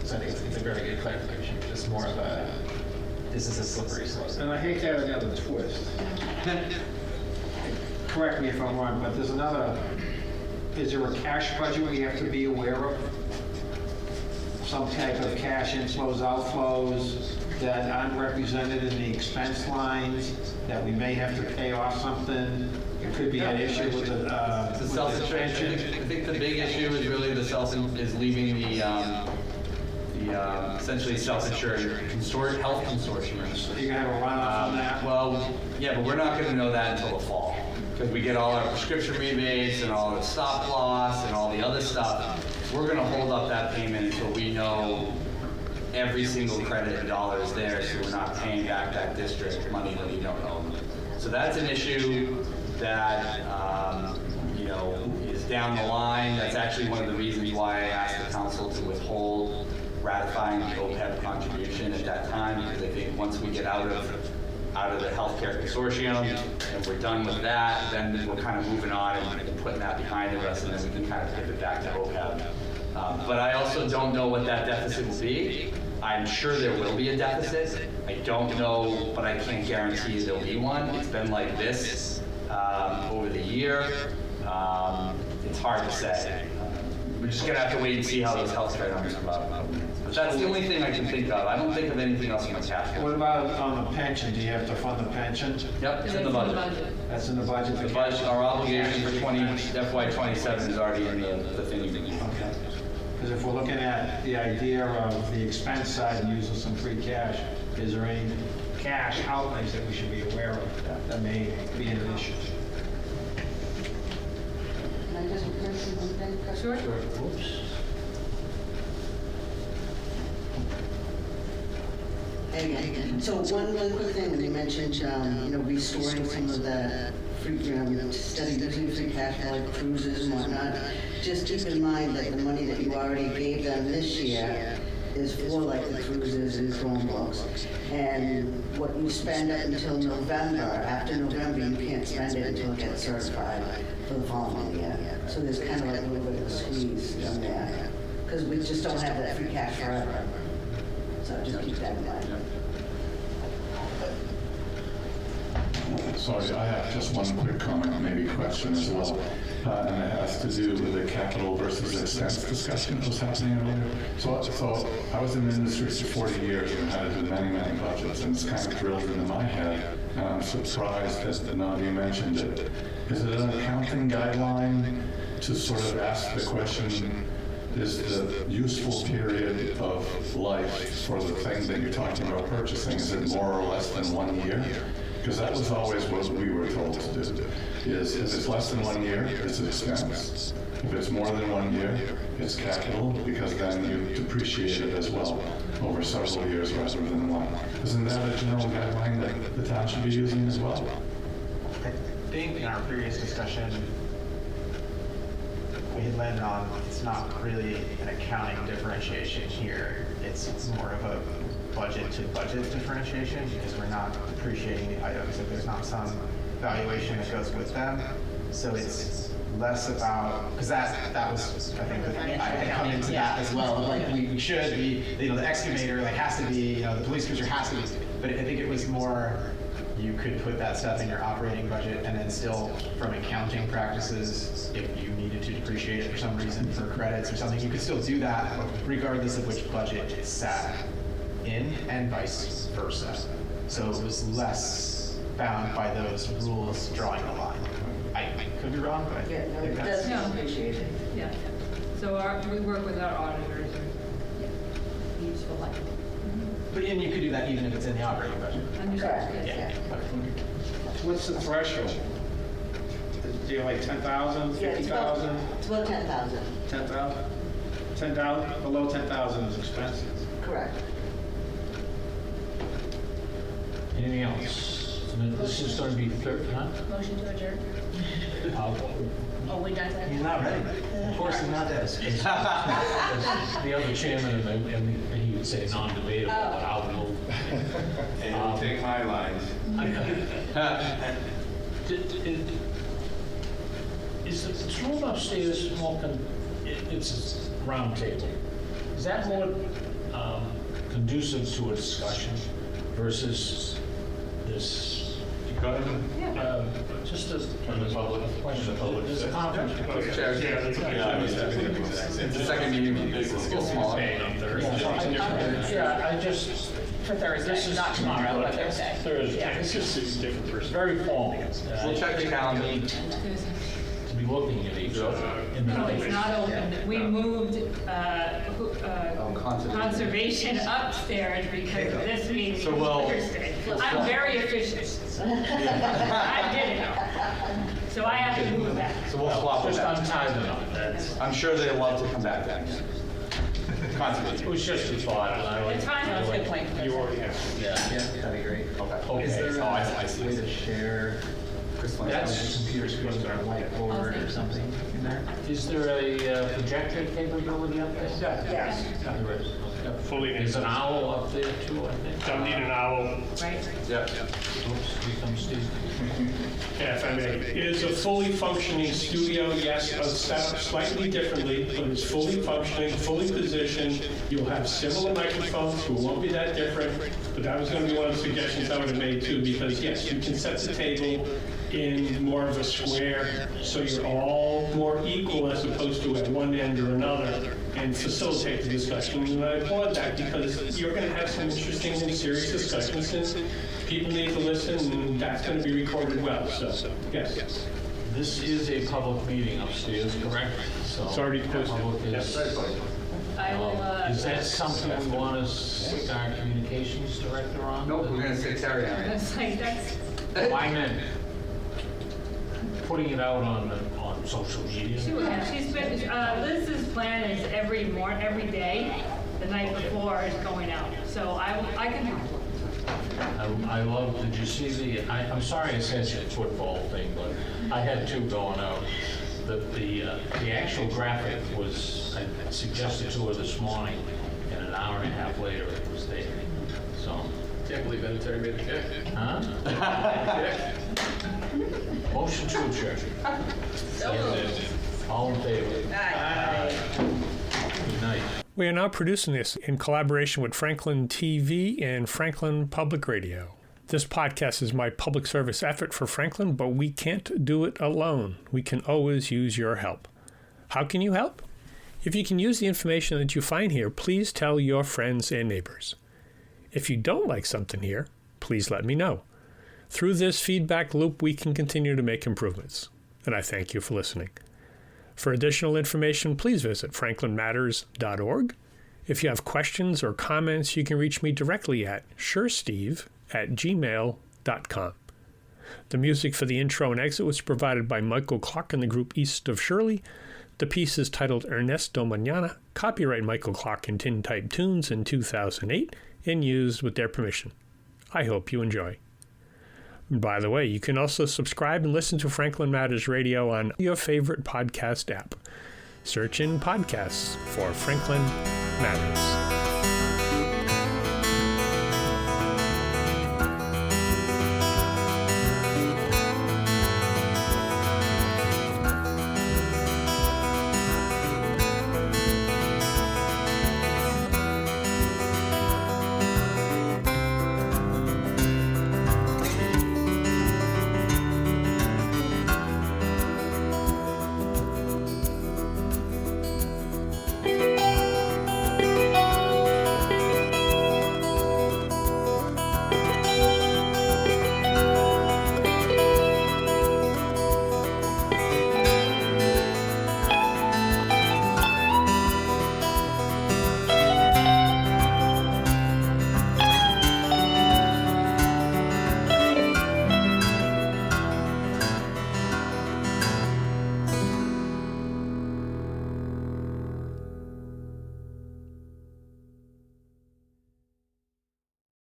So I think it's a very good clarification. Just more of a, this is a slippery slope. and I hate to have another twist. Correct me if I'm wrong, but there's another, is there a cash budget we have to be aware of? Some type of cash inflows, outflows that aren't represented in the expense lines, that we may have to pay off something? It could be an issue with the self-insurance. pension. I think the big issue is really is leaving the essentially self-insured health consortiums. You're gonna have a runoff on that? Well, yeah, but we're not gonna know that until the fall, because we get all our prescription rebates and all the stop loss and all the other stuff. We're gonna hold up that payment until we know every single credit and dollar is there, so we're not paying back that district money that we don't owe. So that's an issue that is down the line. That's actually one of the reasons why I asked the council to withhold ratifying the OPEB contribution at that time, because I think once we get out of the healthcare consortium and we're done with that, then we're kind of moving on and putting that behind us, and then we can kind of pivot back to OPEB. But I also don't know what that deficit will be. I'm sure there will be a deficit. I don't know, but I can't guarantee you there'll be one. It's been like this over the year. It's hard to say. We're just gonna have to wait and see how those healthcare numbers come out. But that's the only thing I can think of. I don't think of anything else in my cash flow. What about on the pension? Do you have to fund the pension? Yep, it's in the budget. That's in the budget? The budget, our obligation for FY27 is already in the thing. Okay. Because if we're looking at the idea of the expense side and using some free cash, is there any cash outlays that we should be aware of that may be an issue? Can I just refer to one thing? Sure. Oops. Again. So one really quick thing, when you mentioned, restoring some of that free, instead of using free cash for like cruises and whatnot, just keep in mind that the money that you already gave them this year is for like the cruises and Chromebooks. And what you spend up until November, after November, you can't spend it until it gets certified for the following year. So there's kind of like a little bit of a squeeze in there, because we just don't have that free cash forever. So just keep that in mind. Sorry, I have just one quick comment, maybe question as well. And it has to do with the capital versus expense discussion that was happening earlier. So I was in the industry for 40 years and had to do many budgets, and it's kind of drilled into my head. And I'm surprised that none of you mentioned it. Is it an accounting guideline to sort of ask the question, is the useful period of life for the thing that you're talking about purchasing, is it more or less than 1 year? Because that was always what we were told to do, is if it's less than 1 year, it's an expense. If it's more than 1 year, it's capital, because then you depreciate it as well over several years rather than one. Isn't that a general guideline that the town should be using as well? I think in our previous discussion, we had landed on it's not really an accounting differentiation here. It's more of a budget to budget differentiation, because we're not appreciating the items if there's not some valuation that goes with them. So it's less about, because that was, I think, I had come into that as well. Like we should be, the excavator like has to be, the police cruiser has to be. But I think it was more, you could put that stuff in your operating budget, and then still, from accounting practices, if you needed to depreciate it for some reason for credits or something, you could still do that regardless of which budget it sat in, and vice versa. So it was less bound by those rules drawing the line. I could be wrong, but I think that's... No, yeah. So we work with our auditors. Useful life. But and you could do that even if it's in the operating budget. Yeah. What's the threshold? Do you like 10,000, 50,000? It's about 10,000. 10,000? 10,000, below 10,000 is expensive. Correct. Anything else? This is going to be third, huh? Motion to adjourn? Oh, we done that? He's not ready. Of course, he's not that. The other chairman, and he would say non-debatable, but I'll move. And take my lines. Is the room upstairs more, it's a round table. Is that more conducive to a discussion versus this? Just a question. There's a conference. It's the second meeting, it's still smaller. Yeah, I just. For Thursday, not tomorrow, but Thursday. Thursday. Yeah. It's just a different person. Very formal. We'll check the calendar. To be looking at each other in the No, it's not open. We moved conservation upstairs because of this meeting So we'll- Thursday. I'm very efficient. I did it. So I have to move that. So we'll swap it Just out. untie the knot. I'm sure they'd love to come back then. It Conservation. was just a thought, and I like. It's fine. That's a good point. You already have. Yeah, that'd be great. Okay. Is there I see. a way to share That's- computer screens or a whiteboard or something in there? Is there a projector capability up there? Yes. There is. Fully There's an owl up there too, I think. Don't need an owl. Right? Yeah. Oops, here comes Steve. Yeah, if I may. It is a fully functioning studio, yes, set up slightly differently, but it's fully functioning, fully positioned. You'll have similar microphones, so it won't be that different. But that was going to be one of the suggestions I would have made too, because yes, you can set the table in more of a square, so you're all more equal as opposed to at one end or another, and facilitate the discussion. And I applaud that because you're going to have some interesting and serious discussions, and people need to listen, and that's going to be recorded well. So, yes. This is a public meeting upstairs, correct? So It's already posted. public is- I will, Is that something we want to stick our communications director on? Nope, we're gonna stick Terry on it. it's like, that's, Why not? Putting it out on social media? she's been, Liz's plan is every day, the night before is going out. So I can help. I love, did you see the, I'm sorry I said the football thing, but I had two going out. The actual graphic was, I suggested to her this morning, and hour and a half later, it was there. So, Can't believe that attorney made the kick. huh? Motion to adjourn. All in favor? Good night. We are now producing this in collaboration with Franklin TV and Franklin Public Radio. This podcast is my public service effort for Franklin, but we can't do it alone. We can always use your help. How can you help? If you can use the information that you find here, please tell your friends and neighbors. If you don't like something here, please let me know. Through this feedback loop, we can continue to make improvements. And I thank you for listening. For additional information, please visit franklinmatters.org. If you have questions or comments, you can reach me directly at SchCmte@gmail.com. The music for the intro and exit was provided by Michael Clark and the group East of Shirley. The piece is titled Ernesto Mañana, copyright Michael Clark and Tin Type Tunes in 2008, and used with their permission. I hope you enjoy. By the way, you can also subscribe and listen to Franklin Matters Radio on your favorite podcast app. Search in podcasts for Franklin Matters.